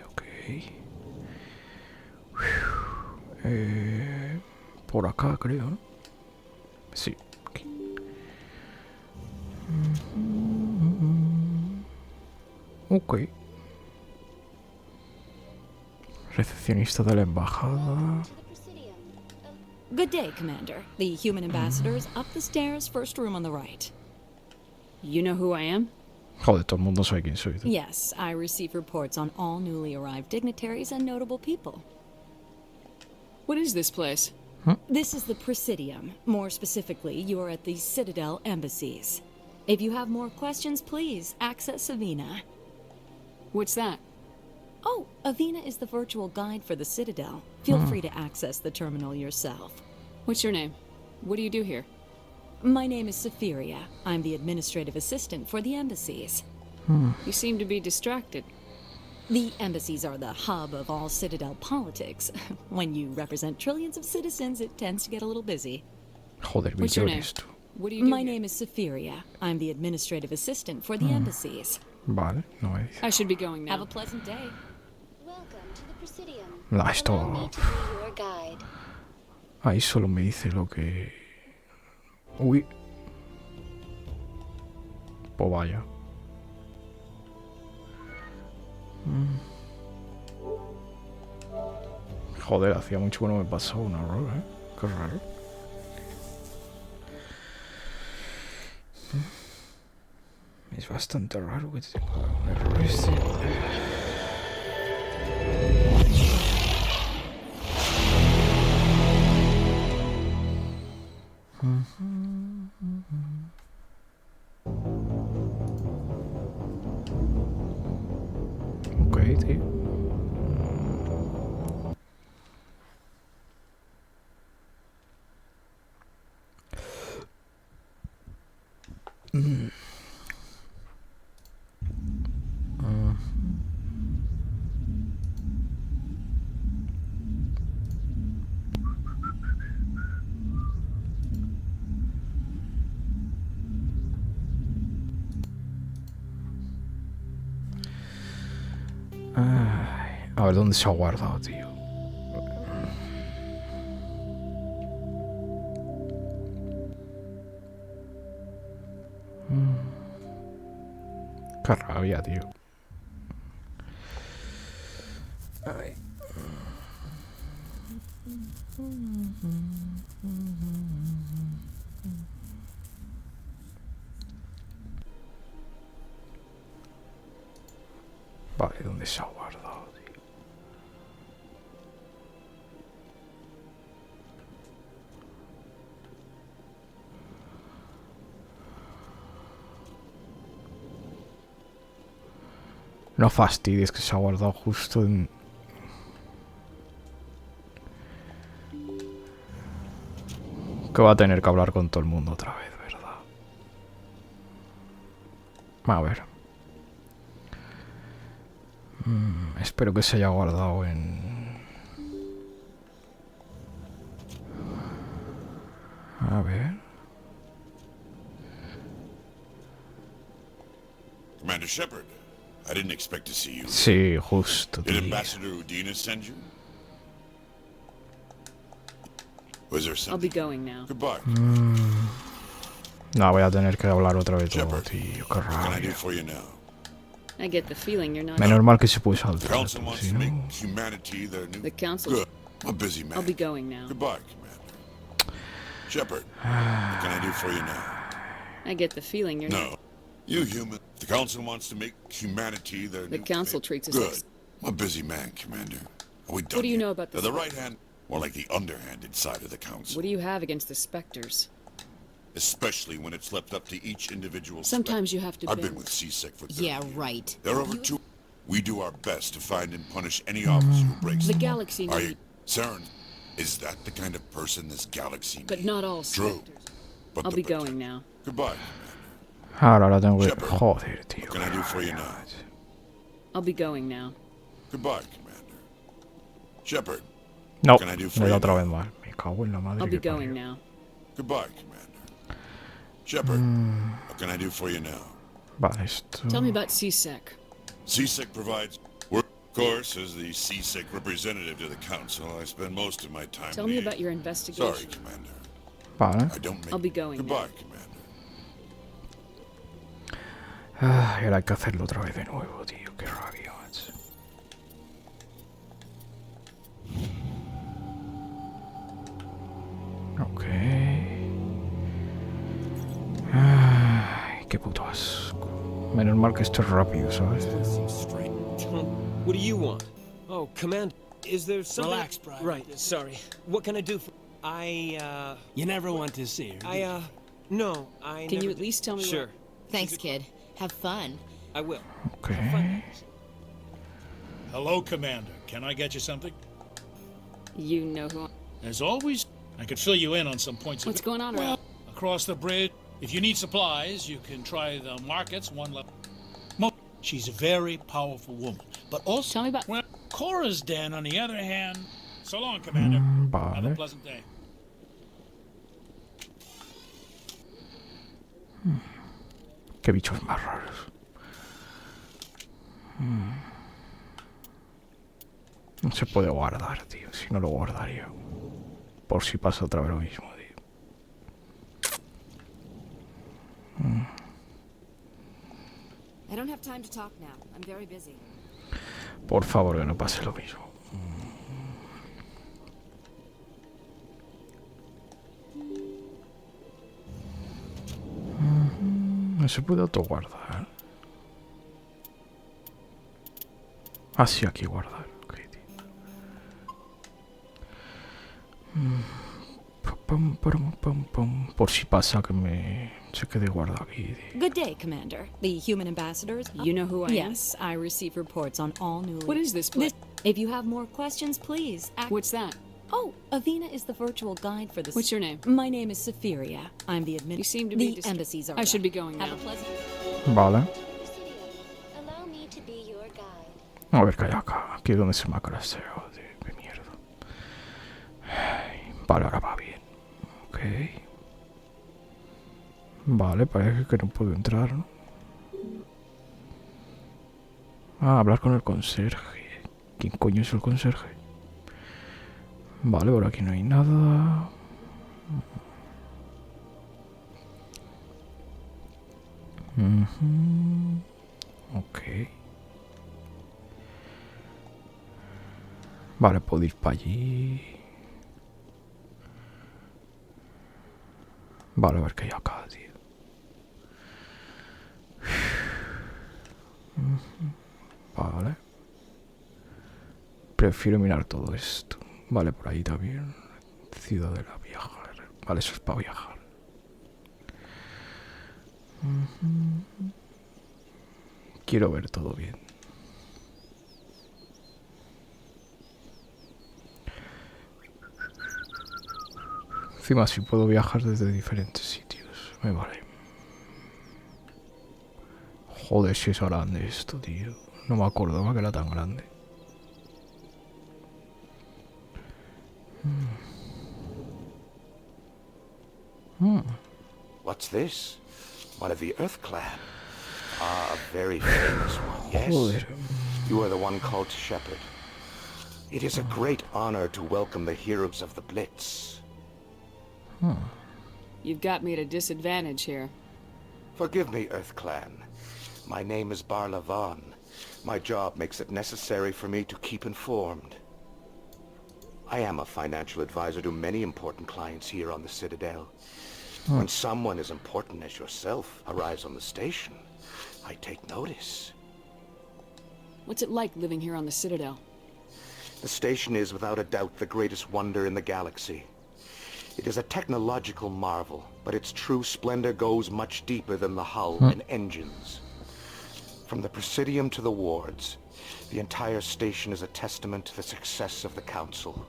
Ok. Por acá, creo, ¿no? Sí, aquí. Ok. Recepcionista de la embajada. Good day, Commander. The human ambassador is up the stairs, first room on the right. You know who I am? Joder, todo el mundo sabe quién soy. Yes, I receive reports on all newly arrived dignitaries and notable people. What is this place? This is the Presidium. More specifically, you are at the Citadel embassies. If you have more questions, please access Avena. What's that? Oh, Avena is the virtual guide for the Citadel. Feel free to access the terminal yourself. What's your name? What do you do here? My name is Safiria. I'm the administrative assistant for the embassies. You seem to be distracted. The embassies are the hub of all Citadel politics. When you represent trillions of citizens, it tends to get a little busy. Joder, What's your name? esto. What do you do My here? name is Safiria. I'm the administrative assistant for the embassies. Vale, no me dice. I should be going now. Have a pleasant day. Welcome to the Presidium. La esto. Allow me to be your guide. Ahí solo me dice lo que. Uy. Pues vaya. Joder, hacía mucho que no me pasaba un error, ¿eh? Qué raro. Es bastante raro que tenga un error este. Ok, tío. Ay, a ver dónde se ha guardado, tío. Qué rabia, tío. Ay. Vale, ¿dónde se ha guardado, tío? No fastidies, que se ha guardado justo en... Que va a tener que hablar con todo el mundo otra vez, ¿verdad? A ver. Espero que se haya guardado en... A ver... Commander Shepard, I didn't expect to see you. Sí, justo, Did tío. Ambassador Udina send you? Was there I'll be something? going now. Goodbye. No, voy a tener que hablar otra vez todo, tío. Qué What can I do rabia. for you now? I get the feeling you're not. Menos mal que se puede The saltar, Council wants si to no... make humanity their new... The council. Good. I'm a busy man. I'll be going now. Goodbye, Commander. Shepard, what can I do for you now? I get the feeling you're No. not. You human. The Council wants to make humanity their The new... council treats us. Good. I'm a busy man, Commander. Are we done What do you yet? know about They're this? the right hand, more like the underhanded side of the Council. What do you have against the specters? Especially when it's left up to each individual... Sometimes you have to I've bend. been with CSEC for 30 Yeah, years. right. There are over two... We do our best to find and punish any officer who breaks The the law. galaxy Are need- you... Saren, is that the kind of person this galaxy But needs? not all True. specters. But I'll the be going now. Goodbye. Ahora tengo que... Shepard, Joder, tío. What can I do for you now? I'll be going now. Goodbye, Commander. Shepard. No, What can I do for me da you otra now? vez mal. Me cago en la madre I'll be que parió. going now. Goodbye, Commander. Shepard. What can I do for you now? Vale, esto... Tell me about CSEC. CSEC provides... Of course, as the CSEC representative to the Council, I spend most of my time... Tell me leading- about your investigation. Sorry, Commander. Vale. I don't make... I'll be going Goodbye, now. Commander. Ay, ahora hay que hacerlo otra vez de nuevo, tío. Qué rabia, macho. Ok. Ay, qué puto asco. Menos mal que esto es rápido, ¿sabes? What do you want? Oh, Command, is there something... Relax, Private. Right, sorry. What can I do for... You never went to see her, did you? No, I Can never... you at least tell me Sure, Thanks, kid. Have fun. I will. Ok. Hello, Commander. Can I get you something? You know who. As always, I could fill you in on some points. What's going on Well, around? across the bridge. If you need supplies, you can try the markets one level. She's a very powerful woman, but also... Tell me about... Well, Cora's den, on the other hand... So long, Commander. Have a Vale. pleasant day. Qué bichos más raros. No se puede guardar, tío. Si no lo guardaría. Por si pasa otra vez lo mismo, tío. I don't have time to talk now. I'm very busy. Por favor, que no pase lo mismo. No se puede autoguardar. Ah, sí, aquí guardar. Ok, tío. Por si pasa que me se quede guardado aquí, tío. Good day, Commander. The human ambassadors. You know who I am? Yes, I receive reports on all new. What is this place? If you have more questions, please. What's that? Oh, Avina is the virtual guide for this. What's your name? My name is Safiria. I'm the You seem to be The embassies are. I should be going Have now. a pleasant. Vale. Allow me to be your guide. A ver qué hay acá. Aquí es donde se me ha crasheado, tío. Qué mierda. Ay, vale, ahora va bien. Ok. Vale, parece que no puedo entrar, ¿no? Ah, hablar con el conserje. ¿Quién coño es el conserje? Vale, por aquí no hay nada. Ok. Vale, puedo ir para allí. Vale, a ver qué hay acá, tío. Vale. Prefiero mirar todo esto. Vale, por ahí también. Ciudadela viajar. Vale, eso es para viajar. Quiero ver todo bien. Encima sí puedo viajar desde diferentes sitios. Me vale. Joder, si es grande esto, tío. No me acordaba que era tan grande. What's this? One of the Earth Clan. Ah, a very famous one, yes. Joder. You are the one called Shepherd. It is a great honor to welcome the heroes of the Blitz. You've got me at a disadvantage here. Forgive me, Earth Clan. My name is Barla Vaughn. My job makes it necessary for me to keep informed. I am a financial advisor to many important clients here on the Citadel. When someone as important as yourself arrives on the station, I take notice. What's it like living here on the Citadel? The station is without a doubt the greatest wonder in the galaxy. It is a technological marvel, but its true splendor goes much deeper than the hull and engines. From the Presidium to the wards, the entire station is a testament to the success of the Council.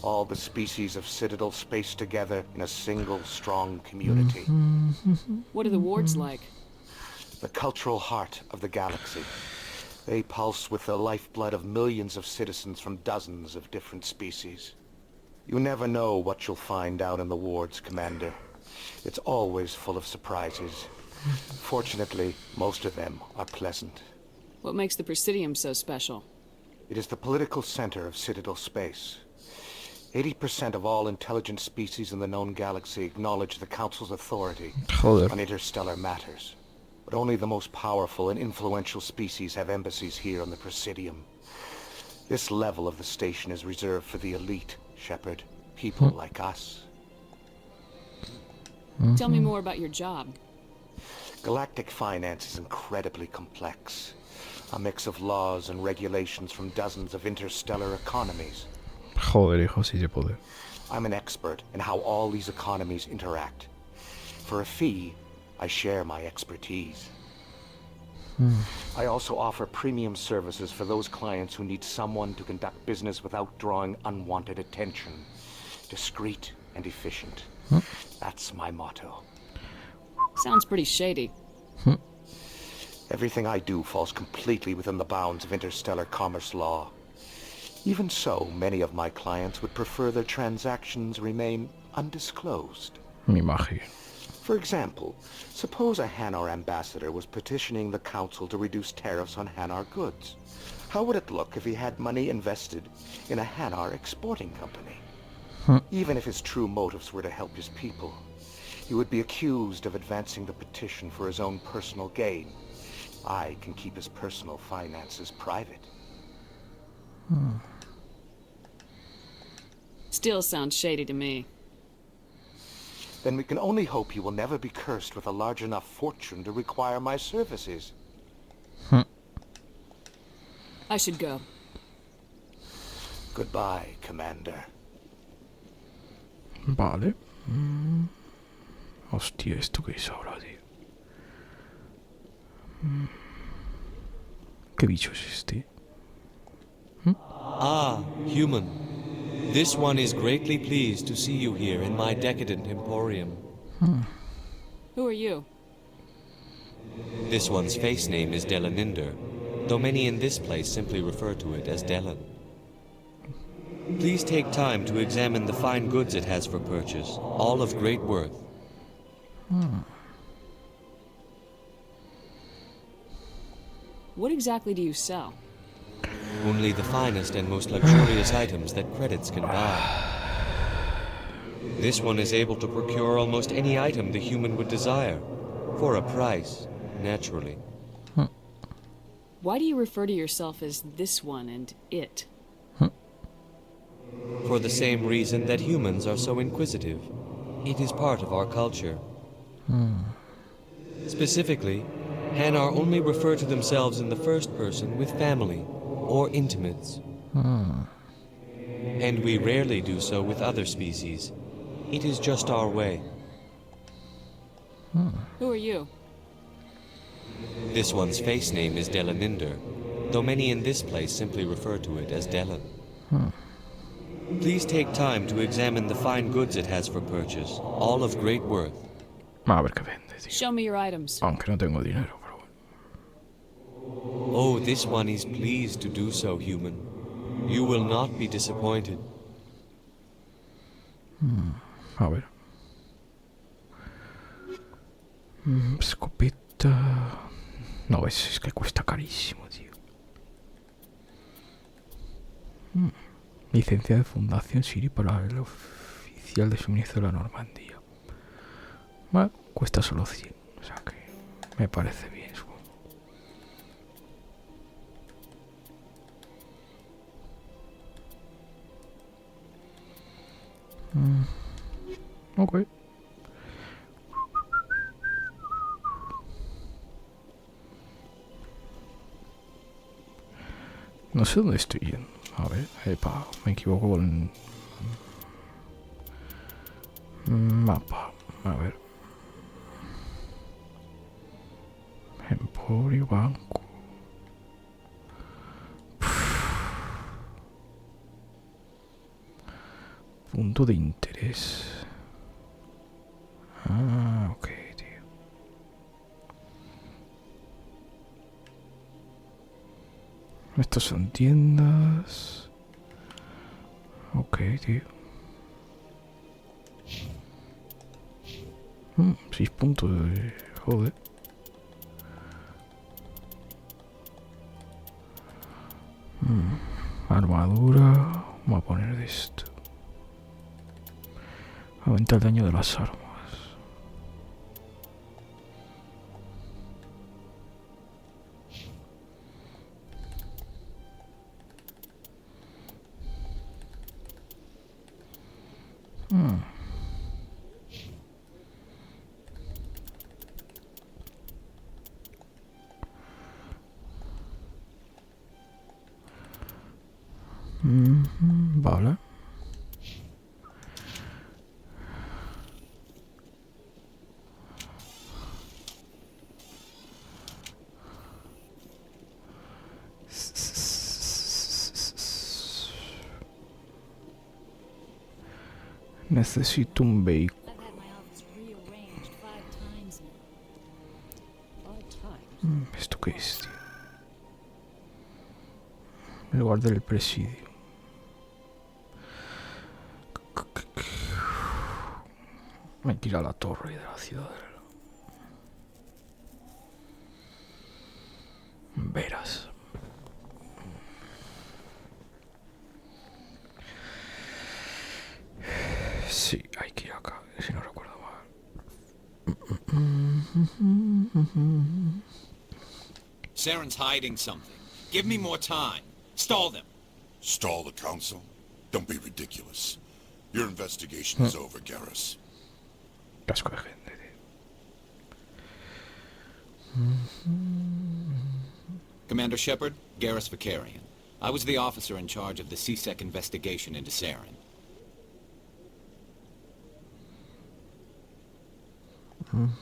All the species of Citadel spaced together in a single strong community. What are the wards like? The cultural heart of the galaxy. They pulse with the lifeblood of millions of citizens from dozens of different species. You never know what you'll find out in the wards, Commander. It's always full of surprises. Fortunately, most of them are pleasant. What makes the Presidium so special? It is the political center of Citadel space. 80% of all intelligent species in the known galaxy acknowledge the Council's authority on interstellar matters. But only the most powerful and influential species have embassies here on the Presidium. This level of the station is reserved for the elite, Shepard. People like us. Tell me more about your job. Galactic finance is incredibly complex. A mix of laws and regulations from dozens of interstellar economies. Joder, hijo, sí se puede. I'm an expert in how all these economies interact. For a fee, I share my expertise. I also offer premium services for those clients who need someone to conduct business without drawing unwanted attention. Discreet and efficient. That's my motto. Sounds pretty shady. Everything I do falls completely within the bounds of interstellar commerce law. Even so, many of my clients would prefer their transactions remain undisclosed. Me imagino. For example, suppose a Hanar ambassador was petitioning the Council to reduce tariffs on Hanar goods. How would it look if he had money invested in a Hanar exporting company? Even if his true motives were to help his people, he would be accused of advancing the petition for his own personal gain. I can keep his personal finances private. Still sounds shady to me. Then we can only hope you will never be cursed with a large enough fortune to require my services. I should go. Goodbye, Commander. Vale. Hostia, ¿esto qué es ahora, tío? ¿Qué bicho es este? Ah, human. This one is greatly pleased to see you here in my decadent emporium. Who are you? This one's face name is Delaninder, though many in this place simply refer to it as Delan. Please take time to examine the fine goods it has for purchase, all of great worth. What exactly do you sell? Only the finest and most luxurious items that credits can buy. This one is able to procure almost any item the human would desire, for a price, naturally. Why do you refer to yourself as this one and it? For the same reason that humans are so inquisitive. It is part of our culture. Specifically, Hanar only refer to themselves in the first person with family or intimates. And we rarely do so with other species. It is just our way. Who are you? This one's face name is Delaninder, though many in this place simply refer to it as Delan. Please take time to examine the fine goods it has for purchase, all of great worth. A ver qué vende, tío. Show me your items. Aunque no tengo dinero, pero bueno. Oh, this one is pleased to do so, human. You will not be disappointed. A ver. Escopeta. No, es que cuesta carísimo, tío. Licencia de Fundación Siri para el oficial de suministro de la Normandía. Bueno, cuesta solo 100. O sea que me parece bien, supongo. Ok. No sé dónde estoy yendo. A ver, epa, me equivoco con mapa. A ver. Emporio, banco. Punto de interés. Ah, ok, tío. Estos son tiendas. Ok, tío. 6 puntos de... Joder. Armadura. Vamos a poner de esto. Aumenta el daño de las armas. Vale. Necesito un vehículo. ¿Esto qué es, tío? El lugar del presidio. Me quiero ir a la torre de la ciudadela. Verás. Sí, hay que ir acá, si no recuerdo mal. Saren's hiding something. Give me more time. Stall them. Stall the council? Don't be ridiculous. Your investigation is over, Garrus. Casco de gente, Commander Shepard, Garrus Vicarian. I was the officer in charge of the CSEC investigation into Saren.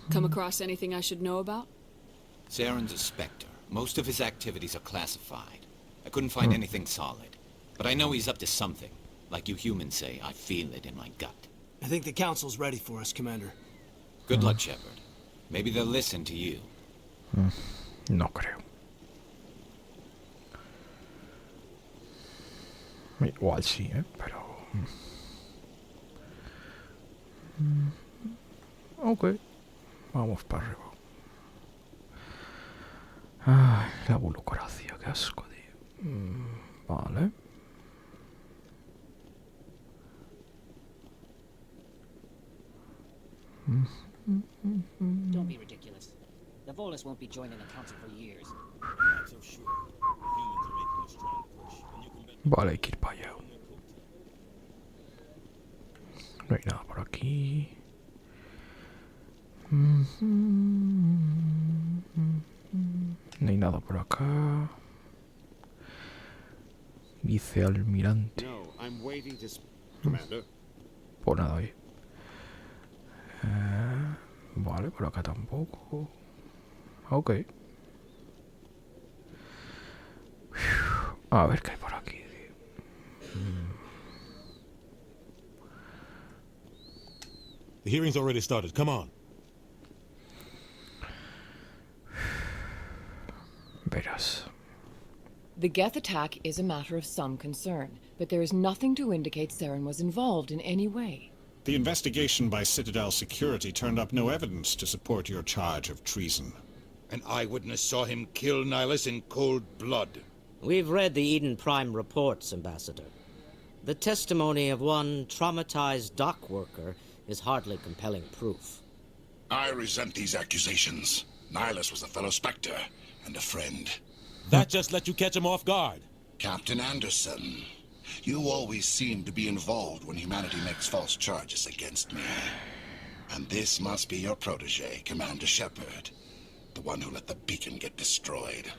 Come across anything I should know about? Saren's a Spectre. Most of his activities are classified. I couldn't find anything solid. But I know he's up to something. Like you humans say, I feel it in my gut. I think the council's ready for us, Commander. Good luck, Shepard. Maybe they'll listen to you. No creo. Igual sí, pero... Ok. Vamos para arriba. Ay, la burocracia, qué asco, tío. Vale. Don't be ridiculous. The Volus won't be joining the council for years. I'm not so sure. Humans are making a strong push, and you can bet. Vale, hay que ir para allá. No hay nada por aquí. No hay nada por acá. Vicealmirante. No, I'm waiting to Commander. Pues nada, ahí. Vale, por acá tampoco. Ok. A ver qué hay por aquí, tío. The hearing's already started. Come on. Verás. The Geth attack is a matter of some concern, but there is nothing to indicate Saren was involved in any way. The investigation by Citadel Security turned up no evidence to support your charge of treason. An eyewitness saw him kill Nihilus in cold blood. We've read the Eden Prime reports, Ambassador. The testimony of one traumatized dock worker is hardly compelling proof. I resent these accusations. Nihilus was a fellow Spectre and a friend. That just let you catch him off guard. Captain Anderson, you always seem to be involved when humanity makes false charges against me. And this must be your protege, Commander Shepard. The one who let the beacon get destroyed.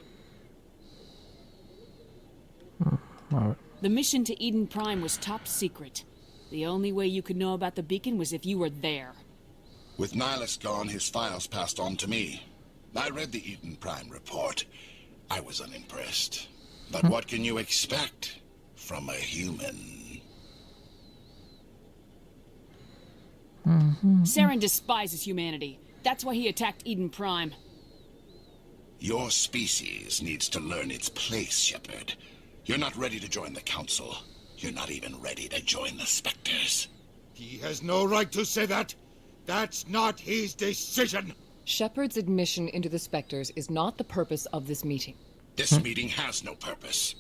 The mission to Eden Prime was top secret. The only way you could know about the beacon was if you were there. With Nihilus gone, his files passed on to me. I read the Eden Prime report. I was unimpressed. But what can you expect from a human? Saren despises humanity. That's why he attacked Eden Prime. Your species needs to learn its place, Shepard. You're not ready to join the Council. You're not even ready to join the Spectres. He has no right to say that. That's not his decision. Shepard's admission into the Spectres is not the purpose of this meeting. This meeting has no purpose.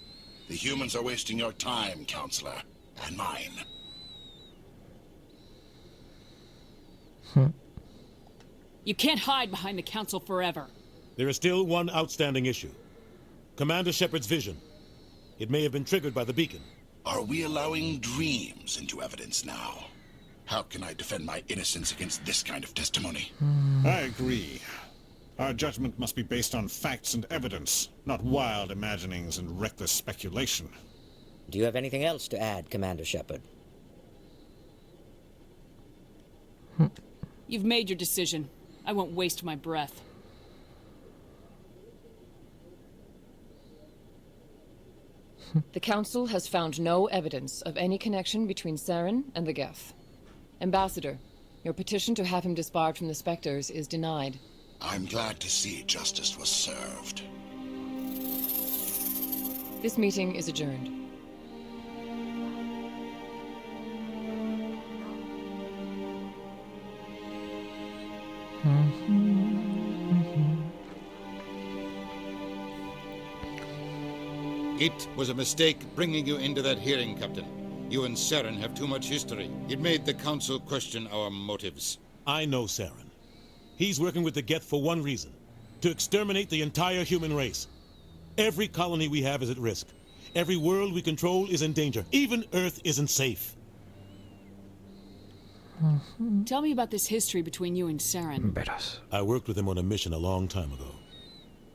The humans are wasting your time, Counselor, and mine. You can't hide behind the Council forever. There is still one outstanding issue. Commander Shepard's vision. It may have been triggered by the beacon. Are we allowing dreams into evidence now? How can I defend my innocence against this kind of testimony? I agree. Our judgment must be based on facts and evidence, not wild imaginings and reckless speculation. Do you have anything else to add, Commander Shepard? You've made your decision. I won't waste my breath. The Council has found no evidence of any connection between Saren and the Geth. Ambassador, your petition to have him disbarred from the Spectres is denied. I'm glad to see justice was served. This meeting is adjourned. It was a mistake bringing you into that hearing, Captain. You and Saren have too much history. It made the Council question our motives. I know Saren. He's working with the Geth for one reason. To exterminate the entire human race. Every colony we have is at risk. Every world we control is in danger. Even Earth isn't safe. Tell me about this history between you and Saren. Verás. I worked with him on a mission a long time ago.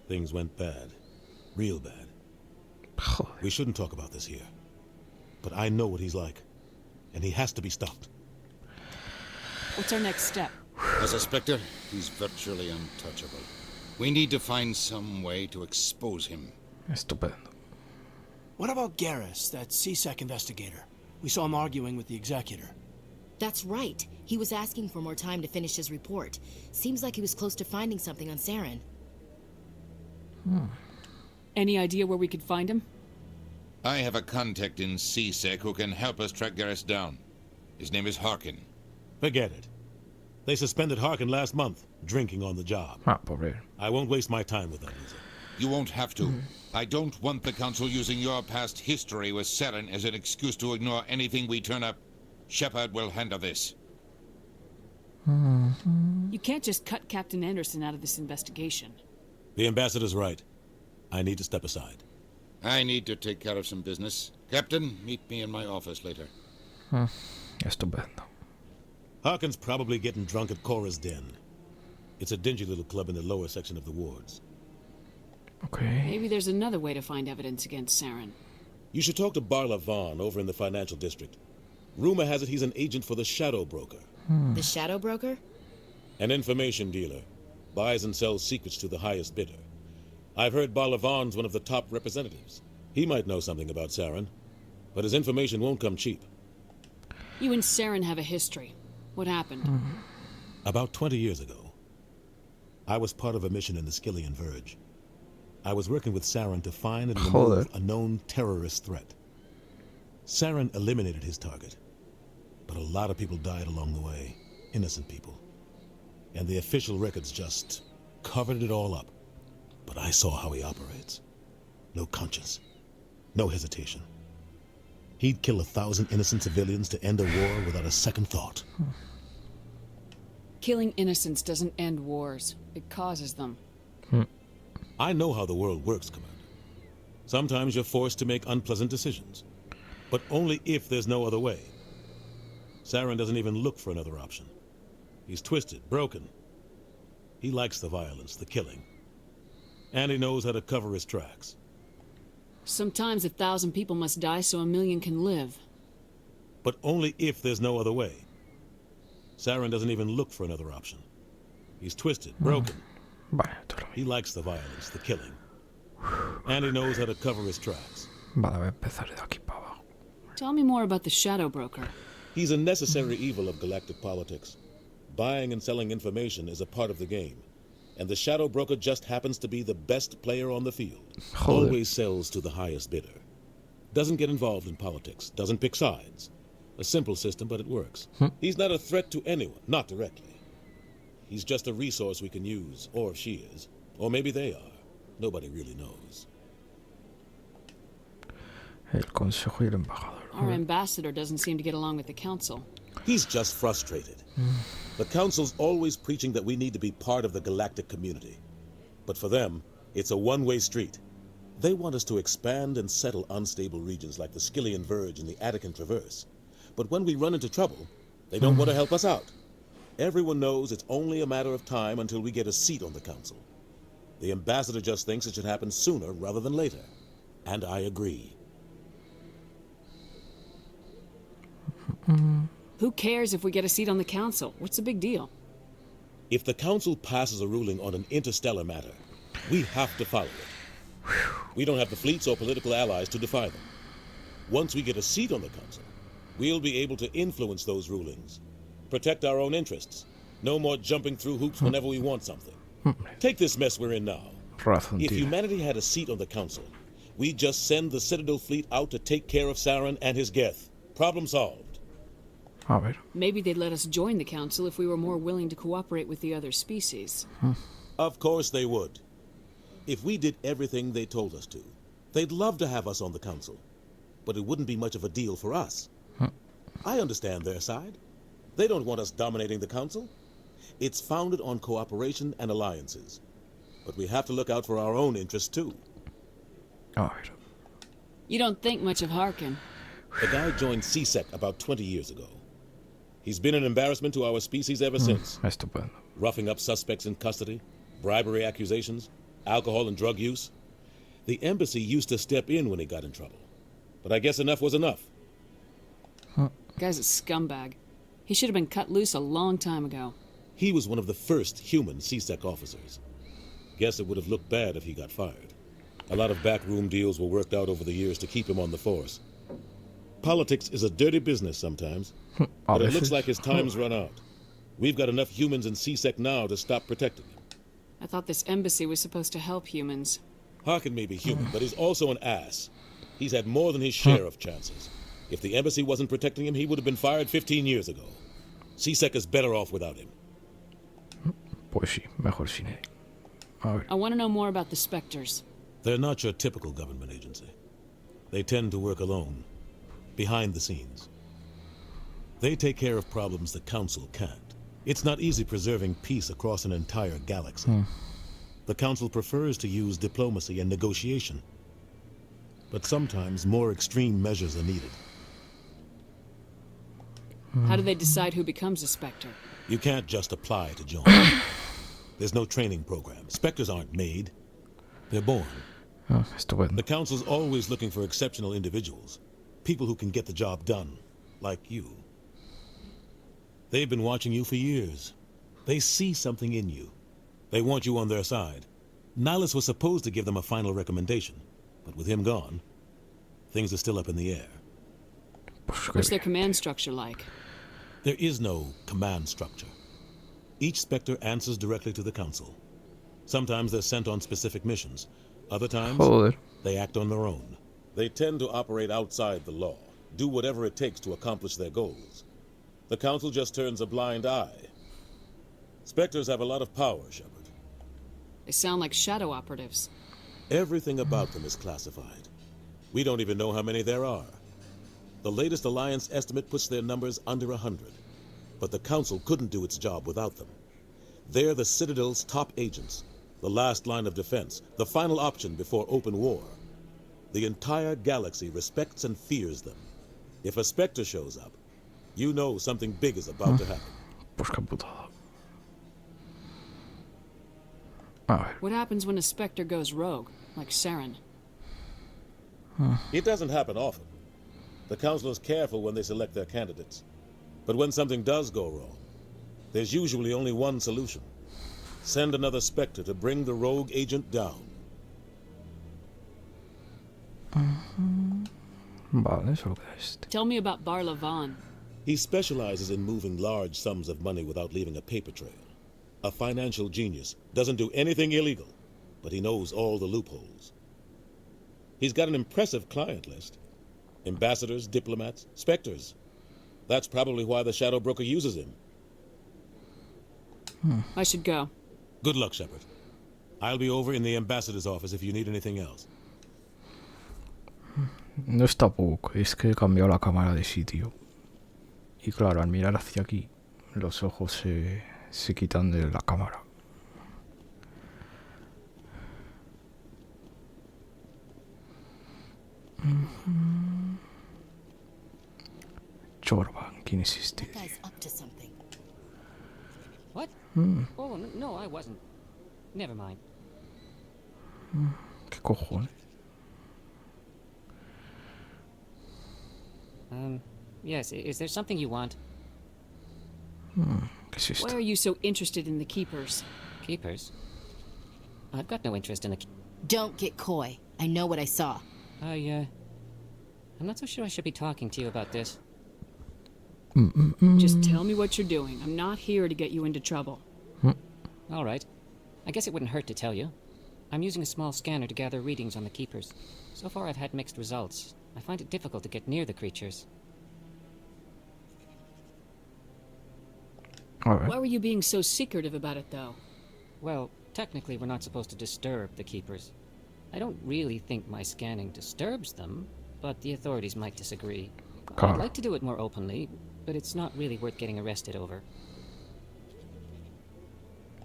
Things went bad. Real bad. We shouldn't talk about this here. But I know what he's like. And he has to be stopped. What's our next step? As a Spectre, he's virtually untouchable. We need to find some way to expose him. Estupendo. What about Garrus, that CSEC investigator? We saw him arguing with the Executor. That's right. He was asking for more time to finish his report. Seems like he was close to finding something on Saren. Any idea where we could find him? I have a contact in CSEC who can help us track Garrus down. His name is Harkin. Forget it. They suspended Harkin last month, drinking on the job. Pobre. I won't waste my time with that. You won't have to. I don't want the Council using your past history with Saren as an excuse to ignore anything we turn up. Shepard will handle this. You can't just cut Captain Anderson out of this investigation. The ambassador's right. I need to step aside. I need to take care of some business. Captain, meet me in my office later. Estupendo. Harkin's probably getting drunk at Cora's Den. It's a dingy little club in the lower section of the wards. Okay. Maybe there's another way to find evidence against Saren. You should talk to Barla Vaughn over in the financial district. Rumor has it he's an agent for the Shadow Broker. The Shadow Broker? An information dealer. Buys and sells secrets to the highest bidder. I've heard Barla Vaughn's one of the top representatives. He might know something about Saren, but his information won't come cheap. You and Saren have a history. What happened? About 20 years ago, I was part of a mission in the Skillian Verge. I was working with Saren to find and remove a known terrorist threat. Saren eliminated his target, but a lot of people died along the way, innocent people. And the official records just covered it all up. But I saw how he operates. No conscience, no hesitation. He'd kill 1,000 innocent civilians to end a war without a second thought. Killing innocents doesn't end wars. It causes them. I know how the world works, Commander. Sometimes you're forced to make unpleasant decisions, but only if there's no other way. Saren doesn't even look for another option. He's twisted, broken. He likes the violence, the killing. And he knows how to cover his tracks. Sometimes 1,000 people must die so 1,000,000 can live. But only if there's no other way. Saren doesn't even look for another option. He's twisted, broken. He likes the violence, the killing. And he knows how to cover his tracks. Tell me more about the Shadow Broker. He's a necessary evil of galactic politics. Buying and selling information is a part of the game. And the Shadow Broker just happens to be the best player on the field. Always sells to the highest bidder. Doesn't get involved in politics. Doesn't pick sides. A simple system, but it works. He's not a threat to anyone, not directly. He's just a resource we can use, or she is. Or maybe they are. Nobody really knows. El Consejo y el Embajador. Our ambassador doesn't seem to get along with the Council. He's just frustrated. The Council's always preaching that we need to be part of the galactic community. But for them, it's a one-way street. They want us to expand and settle unstable regions like the Skillian Verge and the Attican Traverse. But when we run into trouble, they don't want to help us out. Everyone knows it's only a matter of time until we get a seat on the Council. The ambassador just thinks it should happen sooner rather than later. And I agree. Who cares if we get a seat on the Council? What's the big deal? If the Council passes a ruling on an interstellar matter, we have to follow it. We don't have the fleets or political allies to defy them. Once we get a seat on the Council, we'll be able to influence those rulings, protect our own interests, no more jumping through hoops whenever we want something. Take this mess we're in now. If humanity had a seat on the Council, we'd just send the Citadel fleet out to take care of Saren and his Geth. Problem solved. Maybe they'd let us join the Council if we were more willing to cooperate with the other species. Of course they would. If we did everything they told us to, they'd love to have us on the Council. But it wouldn't be much of a deal for us. I understand their side. They don't want us dominating the Council. It's founded on cooperation and alliances. But we have to look out for our own interests too. You don't think much of Harkin. The guy joined CSEC about 20 years ago. He's been an embarrassment to our species ever since. Estupendo. Roughing up suspects in custody, bribery accusations, alcohol and drug use. The embassy used to step in when he got in trouble. But I guess enough was enough. Guy's a scumbag. He should have been cut loose a long time ago. He was one of the first human CSEC officers. Guess it would have looked bad if he got fired. A lot of backroom deals were worked out over the years to keep him on the force. Politics is a dirty business sometimes, but it looks like his time's run out. We've got enough humans in CSEC now to stop protecting him. I thought this embassy was supposed to help humans. Harkin may be human, but he's also an ass. He's had more than his share of chances. If the embassy wasn't protecting him, he would have been fired 15 years ago. CSEC is better off without him. Pues sí, mejor sin él. I want to know more about the Spectres. They're not your typical government agency. They tend to work alone, behind the scenes. They take care of problems the Council can't. It's not easy preserving peace across an entire galaxy. The Council prefers to use diplomacy and negotiation. But sometimes more extreme measures are needed. How do they decide who becomes a Spectre? You can't just apply to join. There's no training program. Spectres aren't made. They're born. The Council's always looking for exceptional individuals. People who can get the job done. Like you. They've been watching you for years. They see something in you. They want you on their side. Nihilus was supposed to give them a final recommendation. But with him gone, things are still up in the air. What's their command structure like? There is no command structure. Each Spectre answers directly to the Council. Sometimes they're sent on specific missions. Other times, they act on their own. They tend to operate outside the law, do whatever it takes to accomplish their goals. The Council just turns a blind eye. Spectres have a lot of power, Shepard. They sound like shadow operatives. Everything about them is classified. We don't even know how many there are. The latest Alliance estimate puts their numbers under 100. But the Council couldn't do its job without them. They're the Citadel's top agents, the last line of defense, the final option before open war. The entire galaxy respects and fears them. If a Spectre shows up, you know something big is about to happen. Pues qué putada. What happens when a Spectre goes rogue, like Saren? It doesn't happen often. The Council is careful when they select their candidates. But when something does go wrong, there's usually only one solution. Send another Spectre to bring the rogue agent down. Vale, eso lo que es. Tell me about Barla Vaughn. He specializes in moving large sums of money without leaving a paper trail. A financial genius, doesn't do anything illegal, but he knows all the loopholes. He's got an impressive client list. Ambassadors, diplomats, Spectres. That's probably why the Shadow Broker uses him. I should go. Good luck, Shepard. I'll be over in the ambassador's office if you need anything else. No está poco, es que he cambiado la cámara de sitio. Y claro, al mirar hacia aquí, los ojos se quitan de la cámara. Jorvan, ¿quién es este? What? Oh, no, I wasn't. Never mind. ¿Qué cojones? Yes, is there something you want? ¿Qué es esto? Why are you so interested in the Keepers? Keepers? I've got no interest in the... Don't get coy. I know what I saw. I'm not so sure I should be talking to you about this. Just tell me what you're doing. I'm not here to get you into trouble. All right. I guess it wouldn't hurt to tell you. I'm using a small scanner to gather readings on the Keepers. So far I've had mixed results. I find it difficult to get near the creatures. Why were you being so secretive about it, though? Well, technically we're not supposed to disturb the Keepers. I don't really think my scanning disturbs them, but the authorities might disagree. I'd like to do it more openly, but it's not really worth getting arrested over.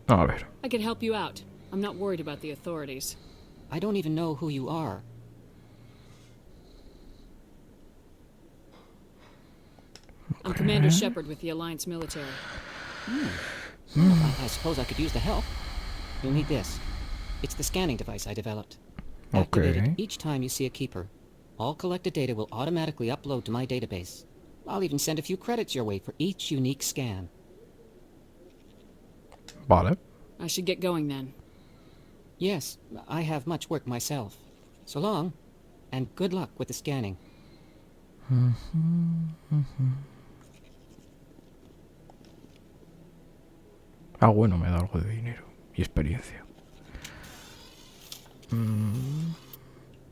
A ver. I could help you out. I'm not worried about the authorities. I don't even know who you are. I'm Commander Shepard with the Alliance military. Well, I suppose I could use the help. You'll need this. It's the scanning device I developed. Activate it each time you see a Keeper. All collected data will automatically upload to my database. I'll even send a few credits your way for each unique scan. Vale. I should get going then. Yes, I have much work myself. So long, and good luck with the scanning. Ah, bueno, me da algo de dinero y experiencia.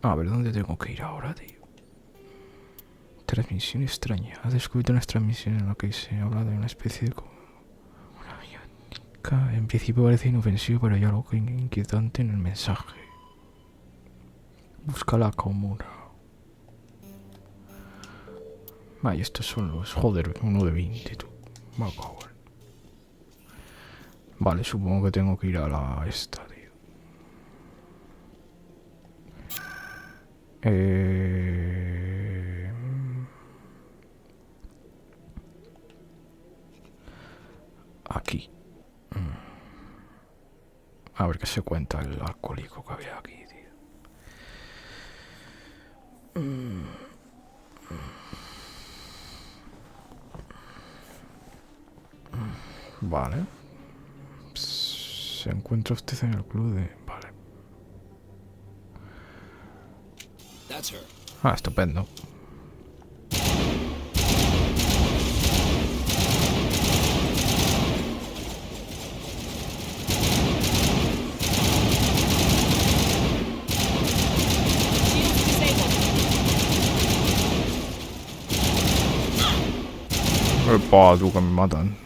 A ver, ¿dónde tengo que ir ahora, tío? Transmisión extraña. Ha descubierto una transmisión en la que se habla de una especie de... Una biónica. En principio parece inofensivo, pero hay algo inquietante en el mensaje. Busca la comuna. Ay, estos son los... Joder, uno de 20, tú. Me cago en... Vale, supongo que tengo que ir a la esta, tío. Aquí. A ver qué se cuenta el alcohólico que había aquí, tío. Vale. Se encuentra usted en el club de... Vale. Ah, estupendo. Epa, tú que me matan.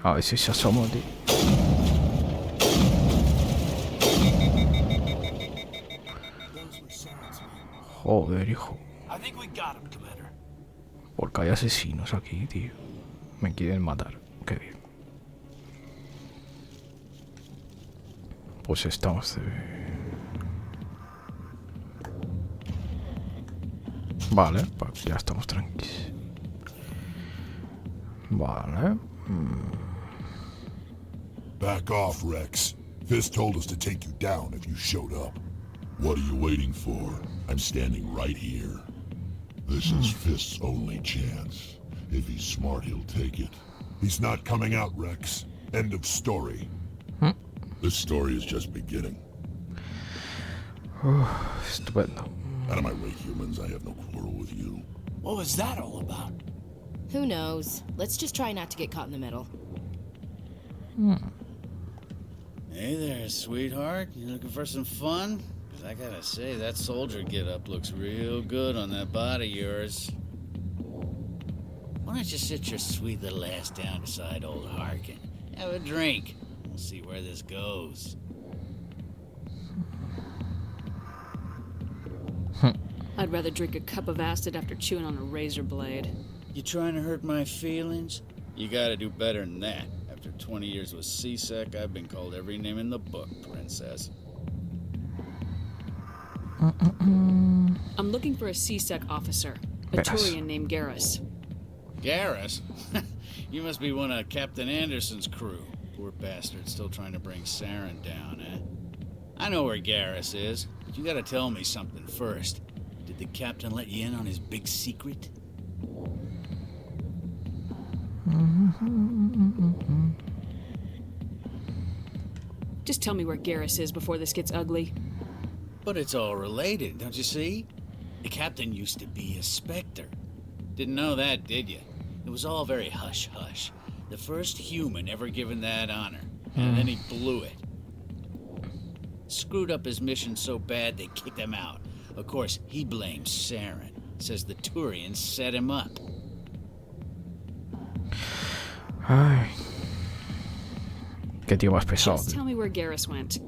A ver si se asoma, tío. Joder, hijo. Porque hay asesinos aquí, tío. Me quieren matar. Qué bien. Pues estamos de... Vale, pues ya estamos tranquilos. Vale. Back off, Rex. Fist told us to take you down if you showed up. What are you waiting for? I'm standing right here. This is Fist's only chance. If he's smart, he'll take it. He's not coming out, Rex. End of story. This story is just beginning. Estupendo. Out of my way, humans. I have no quarrel with you. What was that all about? Who knows? Let's just try not to get caught in the middle. Hey there, sweetheart. You looking for some fun? 'Cause I gotta say, that soldier get-up looks real good on that body of yours. Why don't you sit your sweet little ass down beside old Harkin? Have a drink. We'll see where this goes. I'd rather drink a cup of acid after chewing on a razor blade. You trying to hurt my feelings? You gotta do better than that. After 20 years with C-Sec, I've been called every name in the book, princess. I'm looking for a C-Sec officer, a Turian named Garrus. Garrus? You must be one of Captain Anderson's crew. Poor bastard, still trying to bring Saren down, eh? I know where Garrus is, but you gotta tell me something first. Did the captain let you in on his big secret? Just tell me where Garrus is before this gets ugly. But it's all related, don't you see? The captain used to be a Spectre. Didn't know that, did you? It was all very hush-hush. The first human ever given that honor. And then he blew it. Screwed up his mission so bad they kicked him out. Of course, he blames Saren. Says the Turians set him up. Ay. Qué tío más pesado. Just tell me where Garrus went.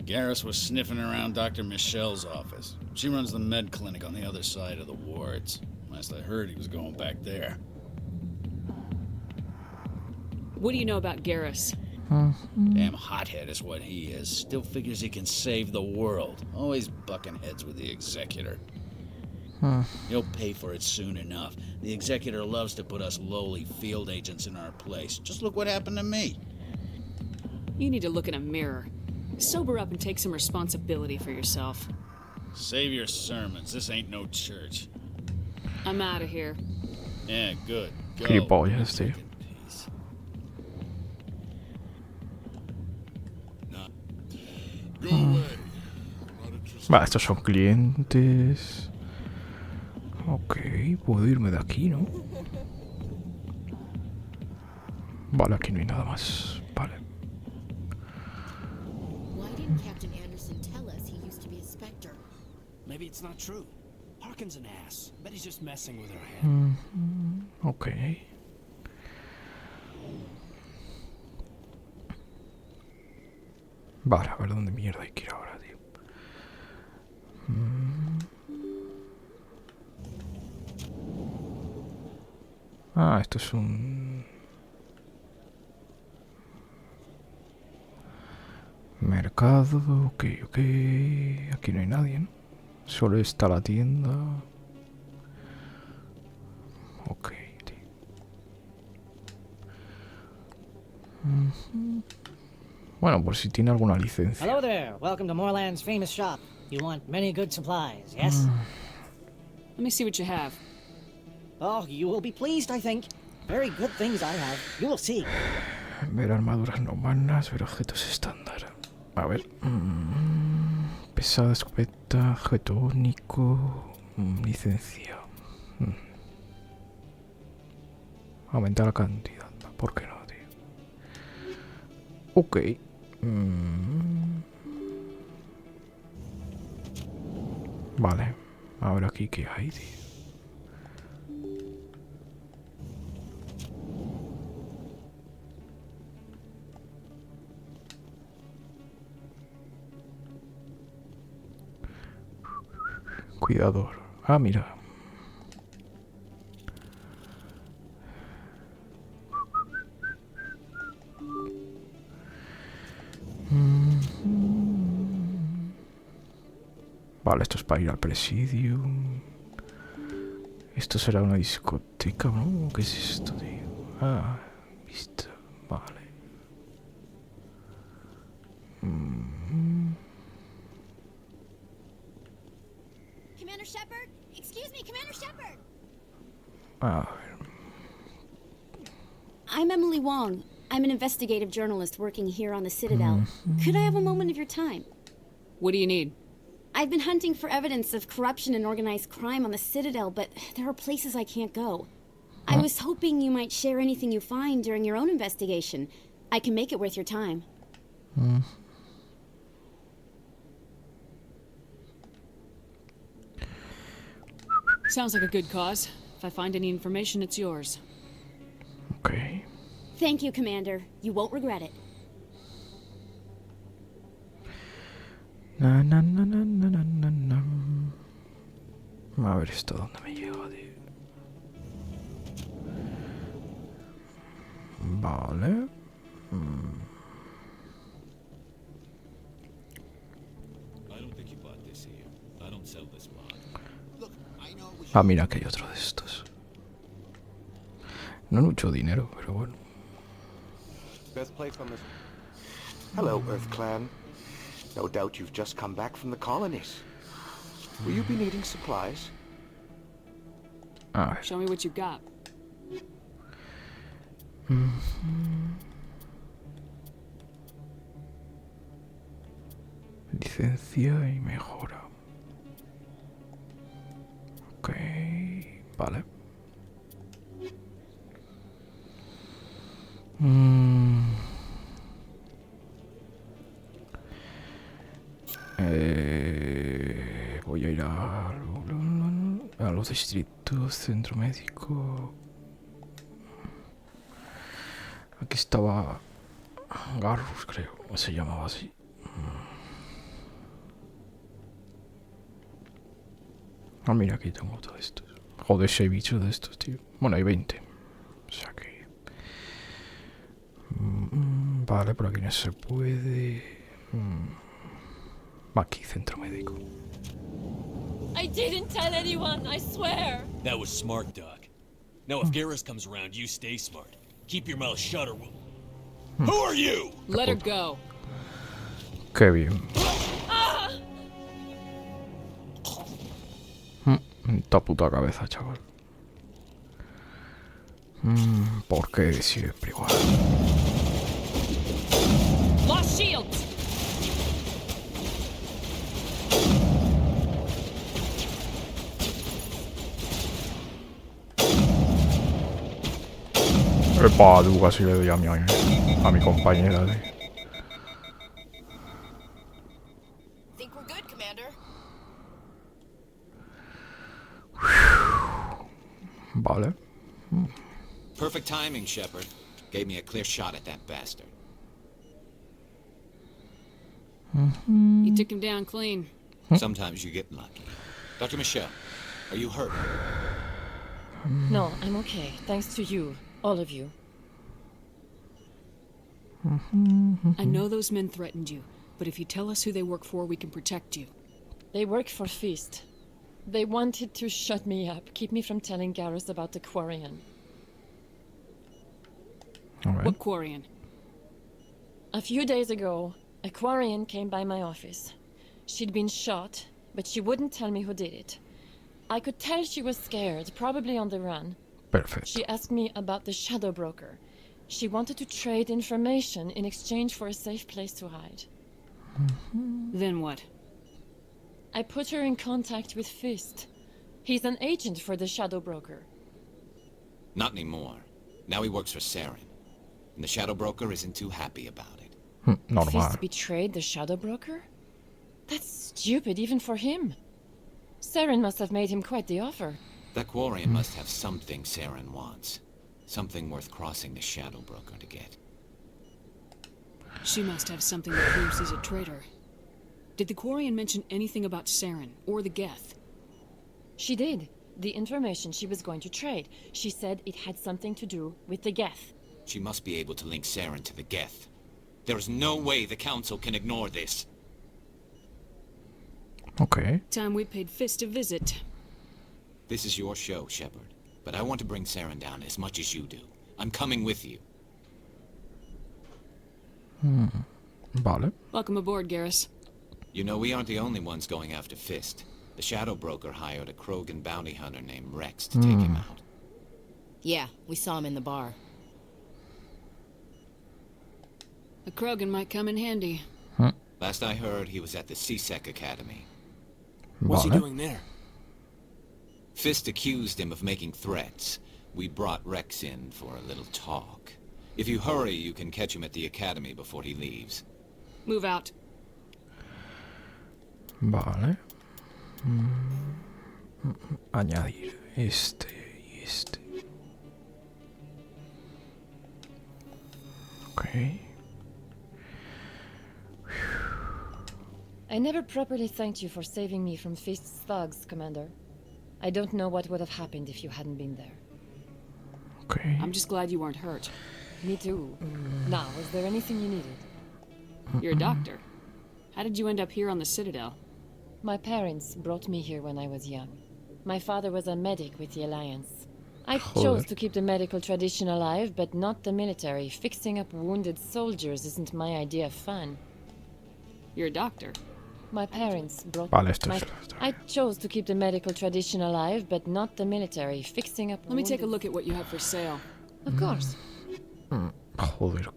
Garrus was sniffing around Dr. Michelle's office. She runs the med clinic on the other side of the wards. Last I heard, he was going back there. What do you know about Garrus? Damn hothead is what he is. Still figures he can save the world. Always bucking heads with the Executor. He'll pay for it soon enough. The Executor loves to put us lowly field agents in our place. Just look what happened to me. You need to look in a mirror. Sober up and take some responsibility for yourself. Save your sermons. This ain't no church. I'm out of here. Yeah, good. Go. Gilipollas, tío. Vale, estos son clientes. Ok, puedo irme de aquí, ¿no? Vale, aquí no hay nada más. Vale. Why didn't Captain Anderson tell us he used to be a Spectre? Maybe it's not true. Harkin's an ass. Bet he's just messing with her head. Ok. Vale, a ver dónde mierda hay que ir ahora, tío. Ah, esto es un... mercado, ok. Aquí no hay nadie, ¿no? Solo está la tienda. Ok, tío. Bueno, por si tiene alguna licencia. Hello there. Welcome to Moorland's famous shop. You want many good supplies, yes? Let me see what you have. Oh, you will be pleased, I think. Very good things I have. You will see. Ver armaduras no humanas, ver objetos estándar. A ver. Pesada, escopeta, objeto único. Licencia. Aumentar la cantidad. ¿Por qué no, tío? Ok. Vale. A ver aquí qué hay, tío. Cuidador. Ah, mira. Vale, esto es para ir al presidium. Esto será una discoteca, ¿no? ¿Qué es esto, tío? Ah, visto. Vale. Commander Shepard? Excuse me, Commander Shepard! A ver. I'm Emily Wong. I'm an investigative journalist working here on the Citadel. Could I have a moment of your time? What do you need? I've been hunting for evidence of corruption and organized crime on the Citadel, but there are places I can't go. I was hoping you might share anything you find during your own investigation. I can make it worth your time. Sounds like a good cause. If I find any information, it's yours. Okay. Thank you, Commander. You won't regret it. Na. A ver esto dónde me lleva, tío. Vale. Ah, mira que hay otro de estos. No mucho dinero, pero bueno. Best place on this. Hello, Earth Clan. No doubt you've just come back from the colonies. Will you be needing supplies? Show me what you got. Licencia y mejora. Ok, vale. Voy a ir a los distritos, centro médico. Aquí estaba Garrus, creo, se llamaba así. Ah, mira, aquí tengo todo esto. Joder, ese bicho de estos, tío. Bueno, hay 20. O sea que... vale, por aquí no se puede. Aquí, centro médico. I didn't tell anyone, I swear. That was smart, Doc. Now if Garrus comes around, you stay smart. Keep your mouth shut or we'll... Who are you? Let her go. Qué bien. Esta puta cabeza, chaval. ¿Por qué siempre igual? Lost shields. Epa, tú casi le doy a mi compañera, tío. Think we're good, Commander. Vale. Perfect timing, Shepard. Gave me a clear shot at that bastard. You took him down clean. Sometimes you get lucky. Dr. Michelle, are you hurt? No, I'm okay. Thanks to you. All of you. I know those men threatened you, but if you tell us who they work for, we can protect you. They work for Feast. They wanted to shut me up, keep me from telling Garrus about the Quarian. Alright. What Quarian? A few days ago, a Quarian came by my office. She'd been shot, but she wouldn't tell me who did it. I could tell she was scared, probably on the run. Perfect. She asked me about the Shadow Broker. She wanted to trade information in exchange for a safe place to hide. Then what? I put her in contact with Fist. He's an agent for the Shadow Broker. Not anymore. Now he works for Saren. And the Shadow Broker isn't too happy about it. Normal. Fist betrayed the Shadow Broker? That's stupid even for him. Saren must have made him quite the offer. That Quarian must have something Saren wants. Something worth crossing the Shadow Broker to get. She must have something that proves he's a traitor. Did the Quarian mention anything about Saren or the Geth? She did. The information she was going to trade. She said it had something to do with the Geth. She must be able to link Saren to the Geth. There's no way the Council can ignore this. Okay. Time we paid Fist a visit. This is your show, Shepard. But I want to bring Saren down as much as you do. I'm coming with you. Vale. Welcome aboard, Garrus. You know, we aren't the only ones going after Fist. The Shadow Broker hired a Krogan bounty hunter named Rex to take him out. Yeah, we saw him in the bar. A Krogan might come in handy. Last I heard, he was at the CSEC Academy. What's he doing there? Fist accused him of making threats. We brought Rex in for a little talk. If you hurry, you can catch him at the Academy before he leaves. Move out. Vale. Añadir este y este. Okay. I never properly thanked you for saving me from Fist's thugs, Commander. I don't know what would have happened if you hadn't been there. Okay. I'm just glad you weren't hurt. Me too. Now, is there anything you needed? You're a doctor. How did you end up here on the Citadel? My parents brought me here when I was young. My father was a medic with the Alliance. I chose to keep the medical tradition alive, but not the military. Fixing up wounded soldiers isn't my idea of fun. You're a doctor. My parents brought I chose to keep the medical tradition alive, but not the military. Fixing up Let me take a look at what you have for sale. Of course. Joder.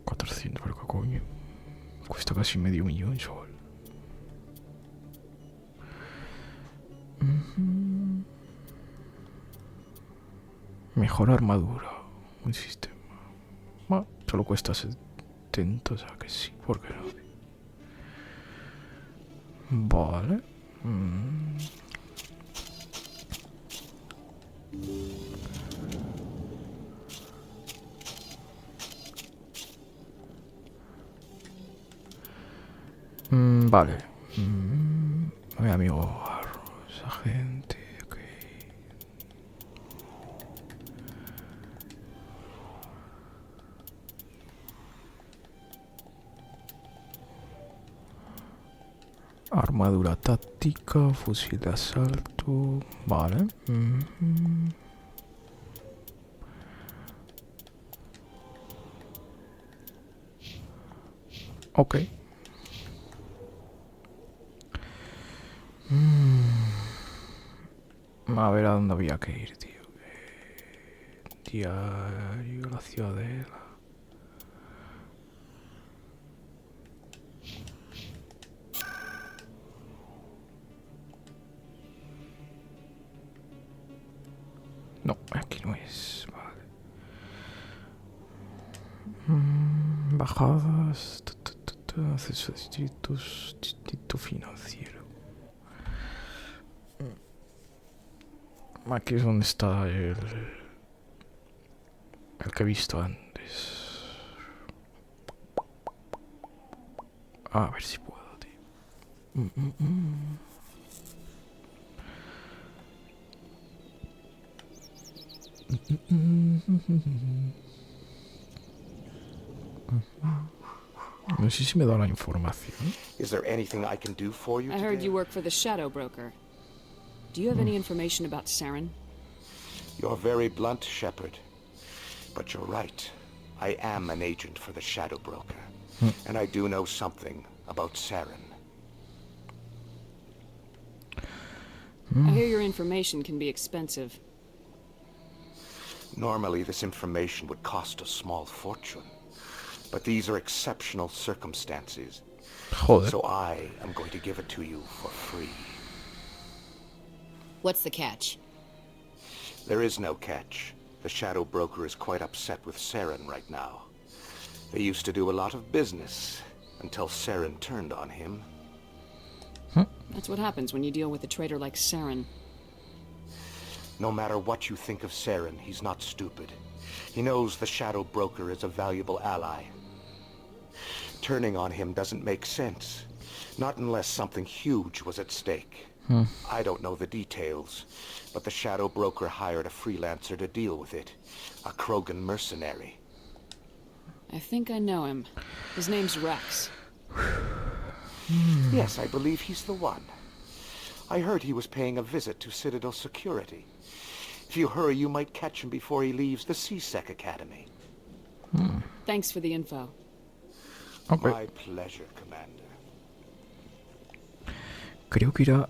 400, pero qué coño. Cuesta casi medio millón, sol. Mejor armadura. Un sistema. Bueno, solo cuesta 70, o sea que sí, ¿por qué no? Vale. Vale. Mi amigo esa gente. Ok. Armadura táctica, fusil de asalto. Vale. Ok. A ver a dónde había que ir, tío. Diario, la ciudadela. No, aquí no es. Vale. Bajadas. Acceso a distritos. Distrito financiero. Aquí es donde está el que he visto antes. A ver si puedo, tío. No sé si me da la información. Is there anything I can do for you I heard today? you work for the Shadow Broker. Do you have any information about Saren? You're very blunt, Shepard. But you're right. I am an agent for the Shadow Broker. And I do know something about Saren. I hear your information can be expensive. Normally, this information would cost a small fortune. But these are exceptional circumstances. Joder. So I am going to give it to you for free. What's the catch? There is no catch. The Shadow Broker is quite upset with Saren right now. They used to do a lot of business until Saren turned on him. That's what happens when you deal with a traitor like Saren. No matter what you think of Saren, he's not stupid. He knows the Shadow Broker is a valuable ally. Turning on him doesn't make sense. Not unless something huge was at stake. I don't know the details, but the Shadow Broker hired a freelancer to deal with it. A Krogan mercenary. I think I know him. His name's Rex. Yes, I believe he's the one. I heard he was paying a visit to Citadel security. If you hurry, you might catch him before he leaves the C-Sec Academy. Thanks for the info. Okay. My pleasure, Commander. Creo que era...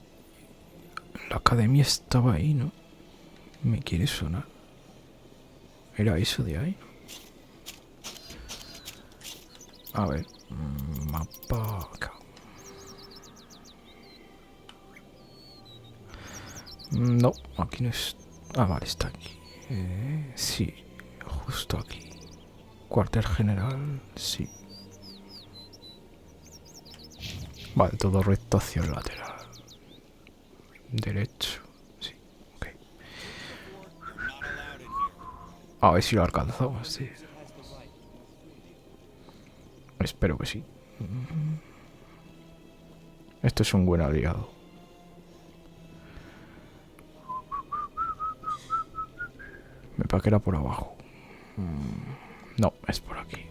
La academia estaba ahí, ¿no? Me quiere sonar. ¿Era eso de ahí? A ver. Mapa acá. No, aquí no es... Ah, vale, está aquí. Sí, justo aquí. Cuartel general, sí. Vale, todo recto hacia el lateral. Derecho, sí, ok. A ver si lo alcanzamos, sí. Espero que sí. Esto es un buen aliado. Me parece que era por abajo. No, es por aquí.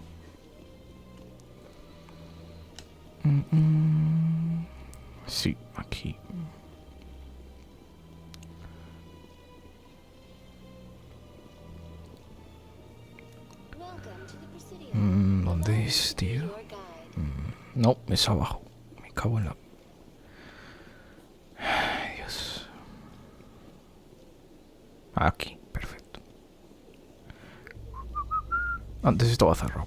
Sí, aquí. ¿Dónde es, tío? No, es abajo. Me cago en la... Ay, Dios. Aquí, perfecto. Antes estaba cerrado.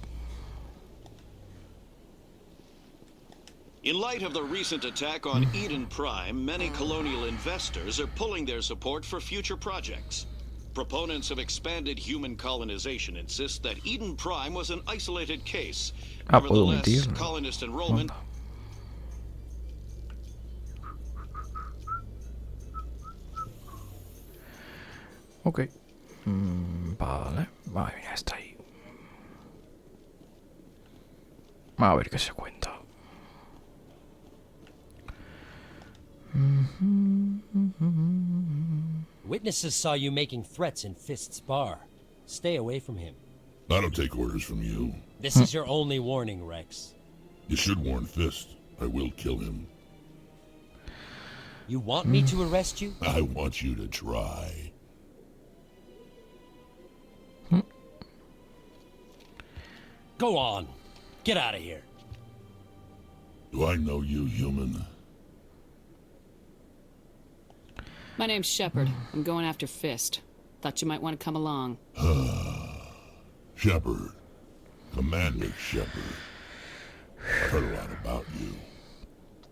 In light of the recent attack on Eden Prime, many colonial investors are pulling their support for future projects. Proponents of expanded human colonization insist that Eden Prime was an isolated case. Nevertheless, colonist enrollment... Ok. Vale. Vale, mira, está ahí. A ver qué se cuenta. Witnesses saw you making threats in Fist's bar. Stay away from him. I don't take orders from you. This is your only warning, Rex. You should warn Fist. I will kill him. You want me to arrest you? I want you to try. Go on. Get out of here. Do I know you, human? My name's Shepard. I'm going after Fist. Thought you might want to come along. Shepard. Commander Shepard. I've heard a lot about you.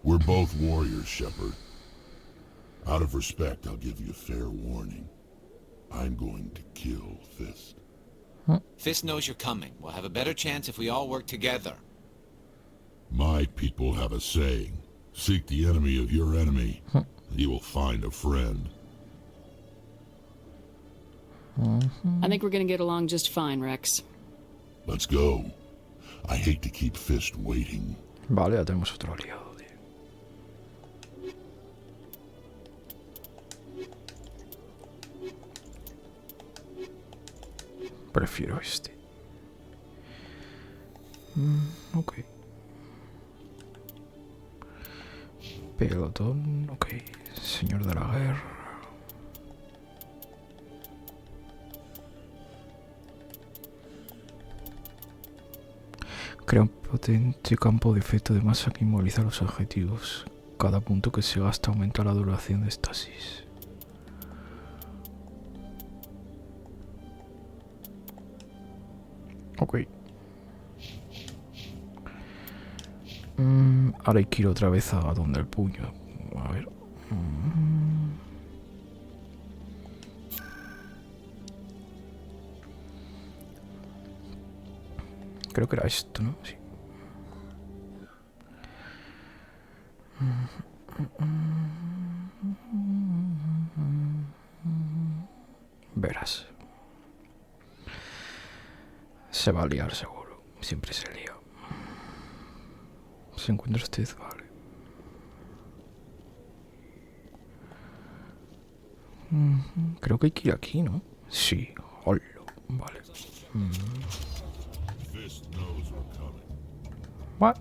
We're both warriors, Shepard. Out of respect, I'll give you a fair warning. I'm going to kill Fist. Fist knows you're coming. We'll have a better chance if we all work together. My people have a saying. Seek the enemy of your enemy. You will find a friend. I think we're gonna get along just fine, Rex. Let's go. I hate to keep Fist waiting. Vale, ya tenemos otro aliado, tío. Prefiero este. Ok. Pelotón, ok. Señor de la guerra. Crea un potente campo de efecto de masa que inmoviliza los objetivos. Cada punto que se gasta aumenta la duración de estasis. Ok. Ahora hay que ir otra vez a donde el puño. A ver. Creo que era esto, ¿no? Sí. Verás. Se va a liar seguro. Siempre se lía. ¿Se encuentra usted? Vale. Creo que hay que ir aquí, ¿no? Sí. Hola. Vale. What?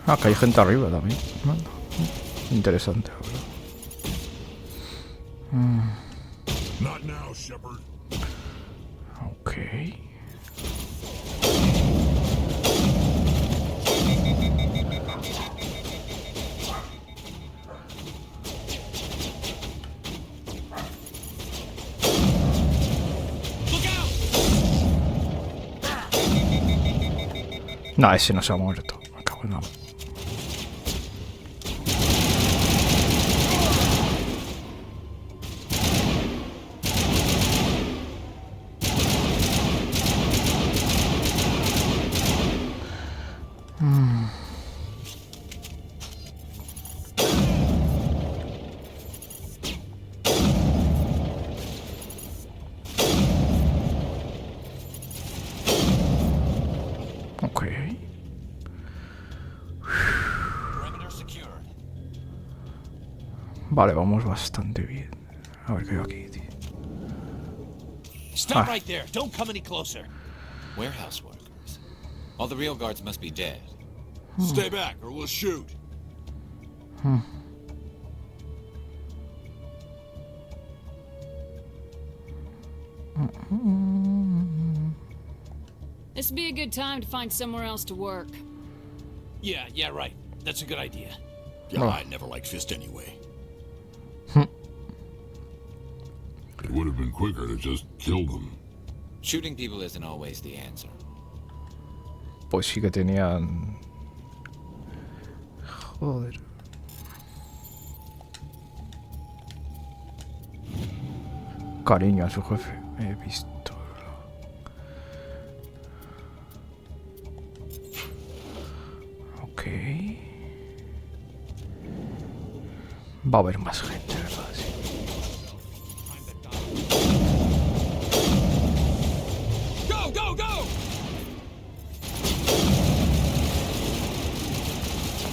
Ah, que hay gente arriba también. Interesante, la verdad. Not now, Shepard. Ok. No, ese no se ha muerto. Me cago en la... Ok. Vale, vamos bastante bien. A ver qué hay aquí, tío. Stop right there. Don't come any closer. Warehouse workers. All the real guards must be dead. Stay back or we'll shoot. This would be a good time to find somewhere else to work. Yeah, right. That's a good idea. Yeah, I never liked Fist anyway. It would have been quicker to just kill them. Shooting people isn't always the answer. Pues sí que tenían... Joder. Cariño a su jefe. He visto. Ok. Va a haber más gente, ¿verdad? Sí.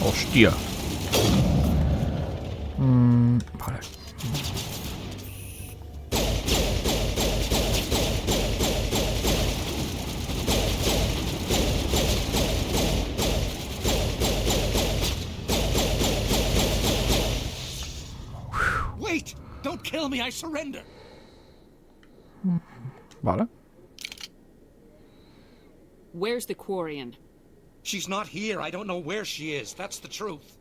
Hostia. Vale. Wait! Don't kill me, I surrender. Vale. Where's the Quarian? She's not here. I don't know where she is. That's the truth.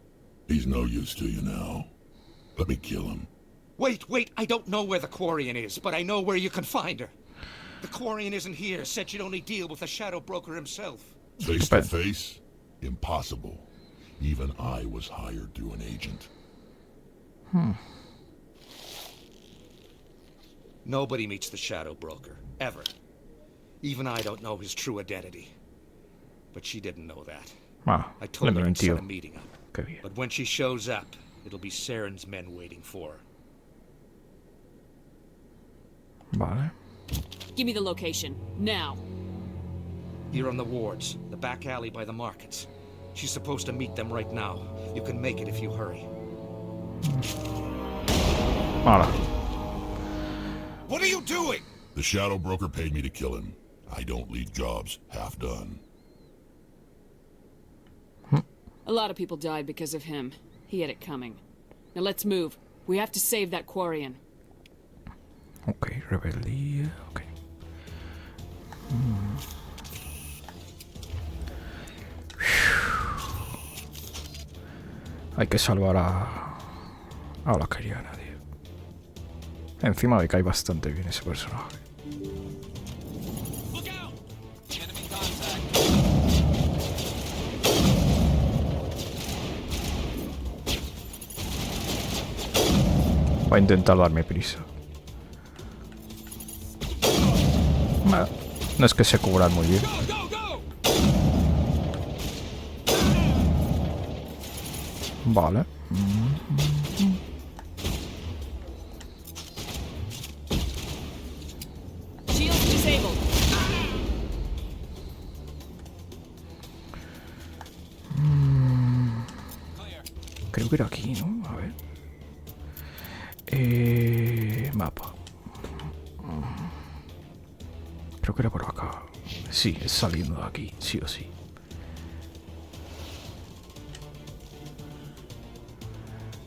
He's no use to you now. Let me kill him. Wait. I don't know where the Quarian is, but I know where you can find her. The Quarian isn't here. Said she'd only deal with the Shadow Broker himself. Face to face? Impossible. Even I was hired through an agent. Nobody meets the Shadow Broker. Ever. Even I don't know his true identity. But she didn't know that. I told her I'd set a meeting up. But when she shows up, it'll be Saren's men waiting for her. Vale. Give me the location, now. Here on the wards, the back alley by the markets. She's supposed to meet them right now. You can make it if you hurry. Hola. What are you doing? The shadow broker paid me to kill him. I don't leave jobs half done. A lot of people died because of him. He had it coming. Now let's move. We have to save that Quarian. Ok, rebeldía. Ok. Hay que salvar a la Keriana, tío. Encima me cae bastante bien ese personaje. Voy a intentar darme prisa. No es que se cubran muy bien. Vale. Creo que era aquí, ¿no? A ver. Mapa. Creo que era por acá. Sí, es saliendo de aquí, sí o sí.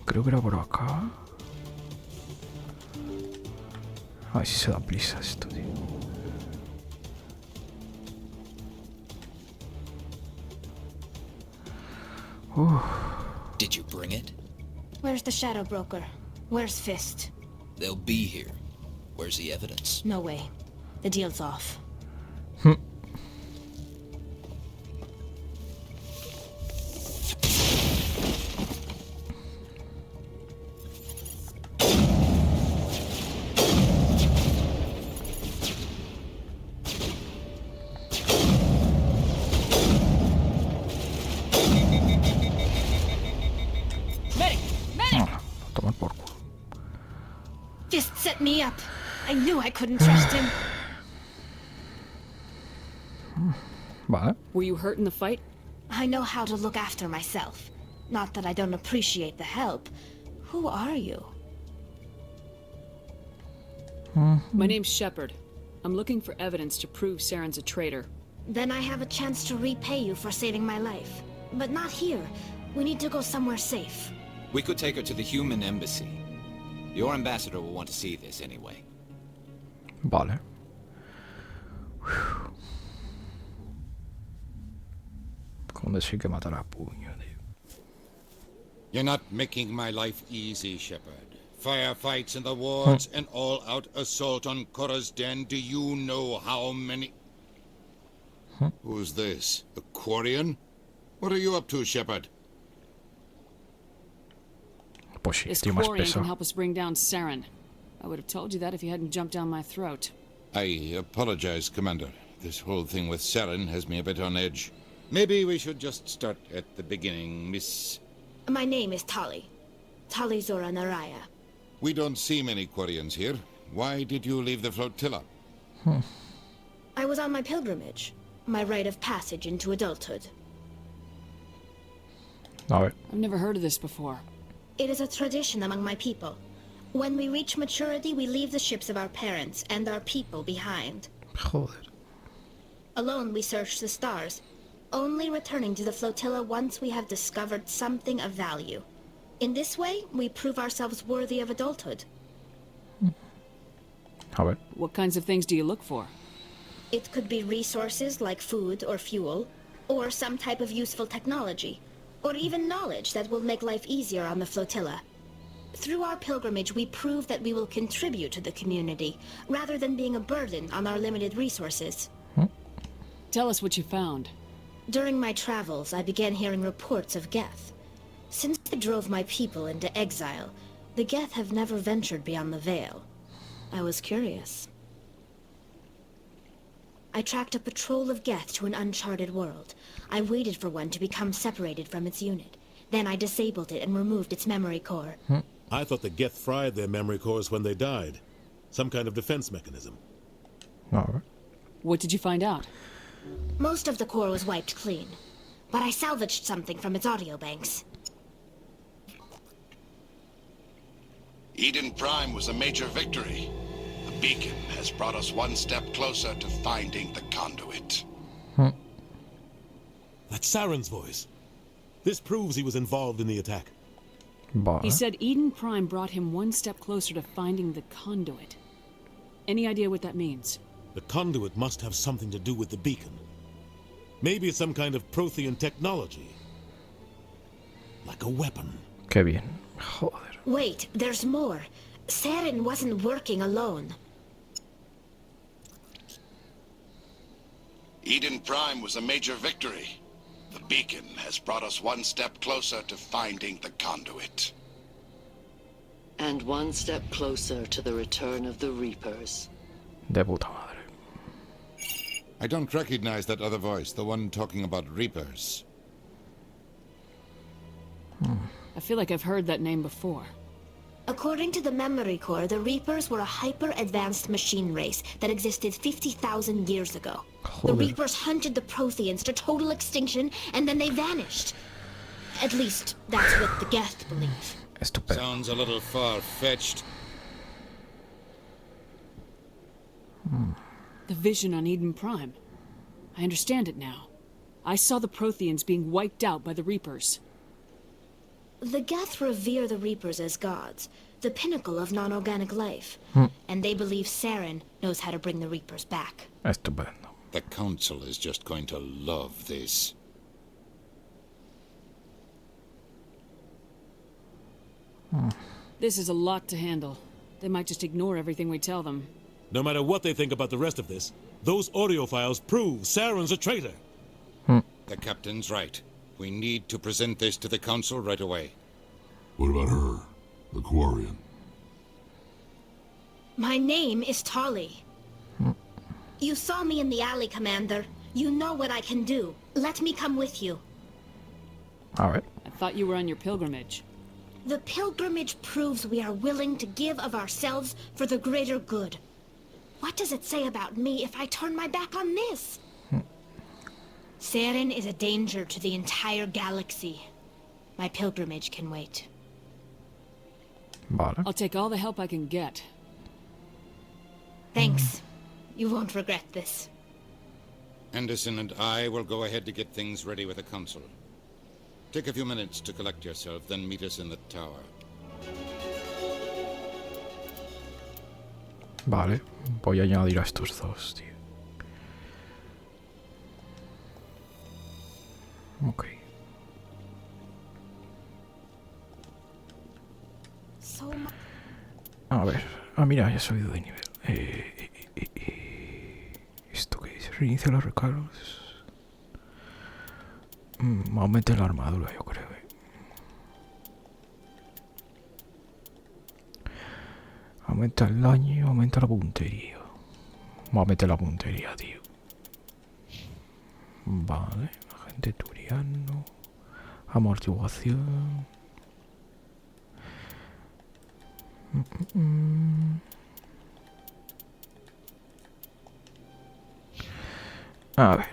Creo que era por acá. A ver si se da prisa esto, tío. Did you bring it? Where's the shadow broker? Where's Fist? They'll be here. Where's the evidence? No way. The deal's off. Fist set me up. I knew I couldn't trust him. Vale. Were you hurt in the fight? I know how to look after myself. Not that I don't appreciate the help. Who are you? My name's Shepard. I'm looking for evidence to prove Saren's a traitor. Then I have a chance to repay you for saving my life. But not here. We need to go somewhere safe. We could take her to the human embassy. Your ambassador will want to see this anyway. Vale. Como decir que matará a puño, tío. You're not making my life easy, Shepard. Firefights in the wards, an all-out assault on Korra's den. Do you know how many... Who's this? A Quarian? What are you up to, Shepard? Pues sí, This estoy más Quarian can pesado. help us bring down Saren. I would have told you that if you hadn't jumped down my throat. I apologize, Commander. This whole thing with Saren has me a bit on edge. Maybe we should just start at the beginning, Miss... My name is Tali. Tali Zora Naraya. We don't see many Quarians here. Why did you leave the flotilla? I was on my pilgrimage. My rite of passage into adulthood. I've never heard of this before. It is a tradition among my people. When we reach maturity, we leave the ships of our parents and our people behind. Joder. Alone, we search the stars, only returning to the flotilla once we have discovered something of value. In this way, we prove ourselves worthy of adulthood. A ver. What kinds of things do you look for? It could be resources like food or fuel, or some type of useful technology, or even knowledge that will make life easier on the flotilla. Through our pilgrimage, we prove that we will contribute to the community, rather than being a burden on our limited resources. Tell us what you found. During my travels, I began hearing reports of Geth. Since I drove my people into exile, the Geth have never ventured beyond the Veil. I was curious. I tracked a patrol of Geth to an uncharted world. I waited for one to become separated from its unit. Then I disabled it and removed its memory core. I thought the Geth fried their memory cores when they died. Some kind of defense mechanism. Alright. What did you find out? Most of the core was wiped clean, but I salvaged something from its audio banks. Eden Prime was a major victory. The beacon has brought us one step closer to finding the conduit. That's Saren's voice. This proves he was involved in the attack. He said Eden Prime brought him one step closer to finding the conduit. Any idea what that means? The conduit must have something to do with the beacon. Maybe it's some kind of Prothean technology. Like a weapon. Qué bien. Joder. Wait, there's more. Saren wasn't working alone. Eden Prime was a major victory. The beacon has brought us one step closer to finding the conduit. And one step closer to the return of the Reapers. De puta madre. I don't recognize that other voice, the one talking about Reapers. I feel like I've heard that name before. According to the memory core, the Reapers were a hyper-advanced machine race that existed 50,000 years ago. The Reapers hunted the Protheans to total extinction, and then they vanished. At least, that's what the Geth believe. Sounds a little far-fetched. The vision on Eden Prime. I understand it now. I saw the Protheans being wiped out by the Reapers. The Geth revere the Reapers as gods, the pinnacle of non-organic life. And they believe Saren knows how to bring the Reapers back. Estupendo. The Council is just going to love this. This is a lot to handle. They might just ignore everything we tell them. No matter what they think about the rest of this, those audio files prove Saren's a traitor. The captain's right. We need to present this to the Council right away. What about her, the Quarian? My name is Tali. You saw me in the alley, Commander. You know what I can do. Let me come with you. Alright. I thought you were on your pilgrimage. The pilgrimage proves we are willing to give of ourselves for the greater good. What does it say about me if I turn my back on this? Saren is a danger to the entire galaxy. My pilgrimage can wait. Vale. I'll take all the help I can get. Thanks. You won't regret this. Anderson and I will go ahead to get things ready with the Council. Take a few minutes to collect yourself, then meet us in the tower. Vale, voy a añadir a estos dos, tío. Ok. A ver. Ah, mira, ya he subido de nivel. ¿Esto qué es? Reinicia los recargos. Aumenta la armadura, yo creo. Aumenta el daño, aumenta la puntería. Aumenta la puntería, tío. Vale, agente turiano. Amortiguación. A ver,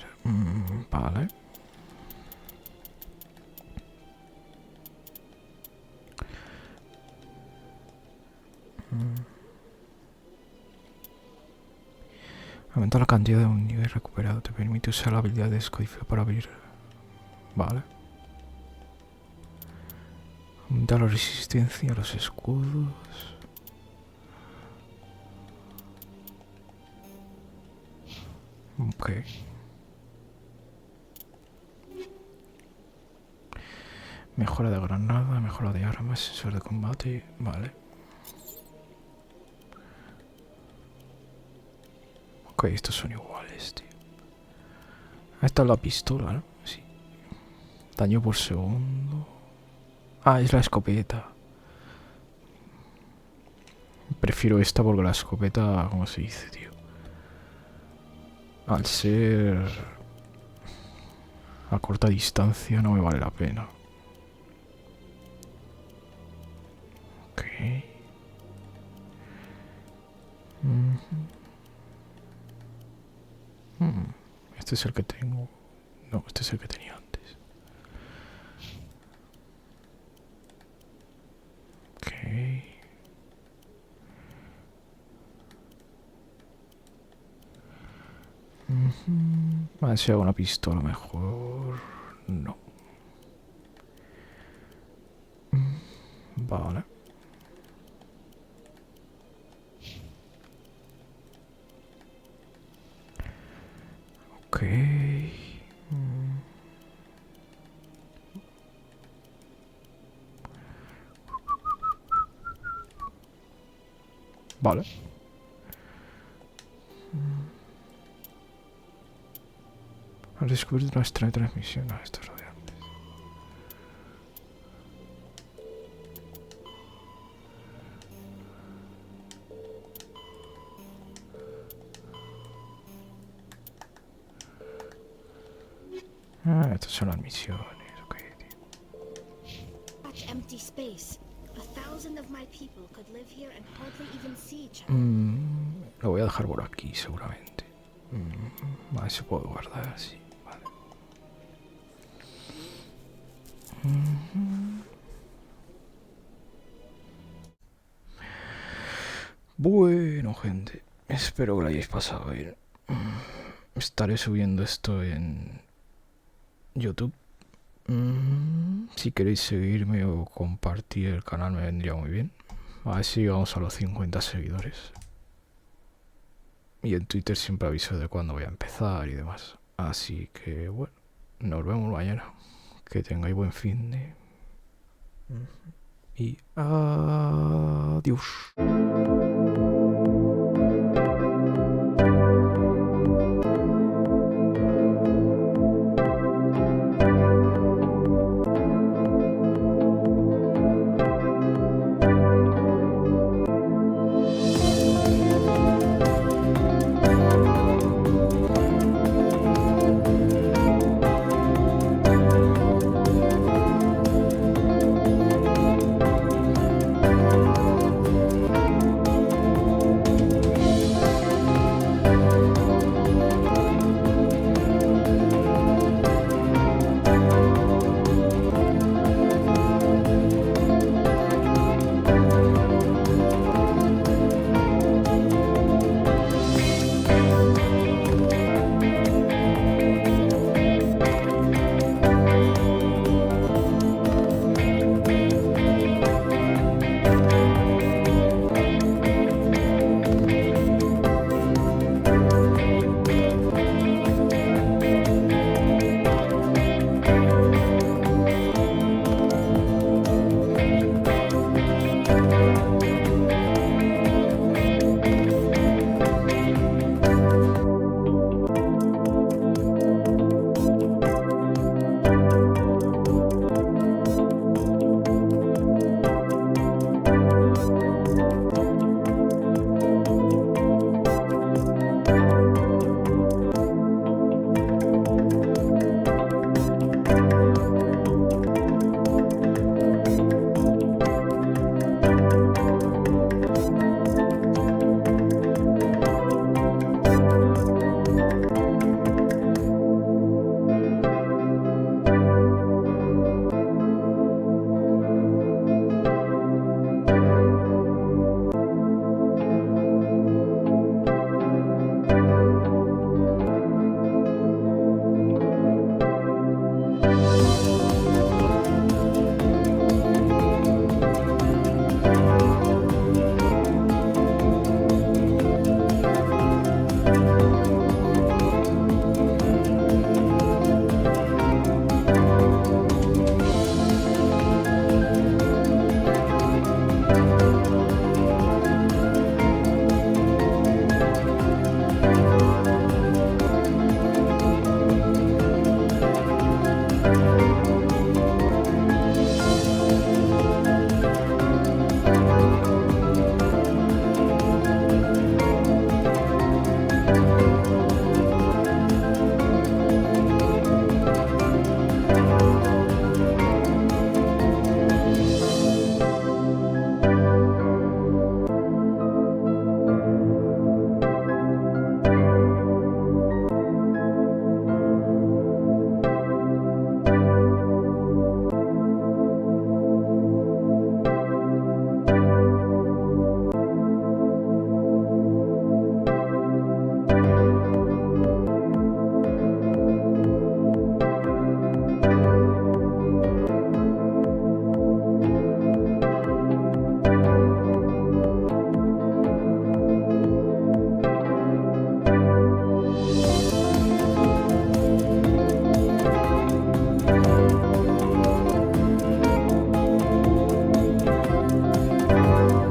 vale. Aumenta la cantidad de un nivel recuperado. Te permite usar la habilidad de descodificar para abrir. Vale. Aumenta la resistencia a los escudos. Ok. Mejora de granada, mejora de armas, sensor de combate. Vale. Ok, estos son iguales, tío. Esta es la pistola, ¿no? Sí. Daño por segundo. Ah, es la escopeta. Prefiero esta porque la escopeta, ¿cómo se dice, tío? Al ser a corta distancia no me vale la pena. Ok. Este es el que tengo. No, este es el que tenía antes. Ok. A ver si hago una pistola mejor. No. Vale. Ok. Vale. Al descubrir una extraña transmisión a estos radiantes. Ah, estas son las misiones. Ok, Such empty space. 1,000 of my people could live here and hardly even see each other. Lo voy a dejar por aquí seguramente. A ver si puedo guardar, sí. Vale. Bueno, gente, espero que lo hayáis pasado bien. Estaré subiendo esto en YouTube. Si queréis seguirme o compartir el canal me vendría muy bien. A ver si llegamos a los 50 seguidores. Y en Twitter siempre aviso de cuándo voy a empezar y demás. Así que bueno, nos vemos mañana. Que tengáis buen fin de... Y adiós. Chao.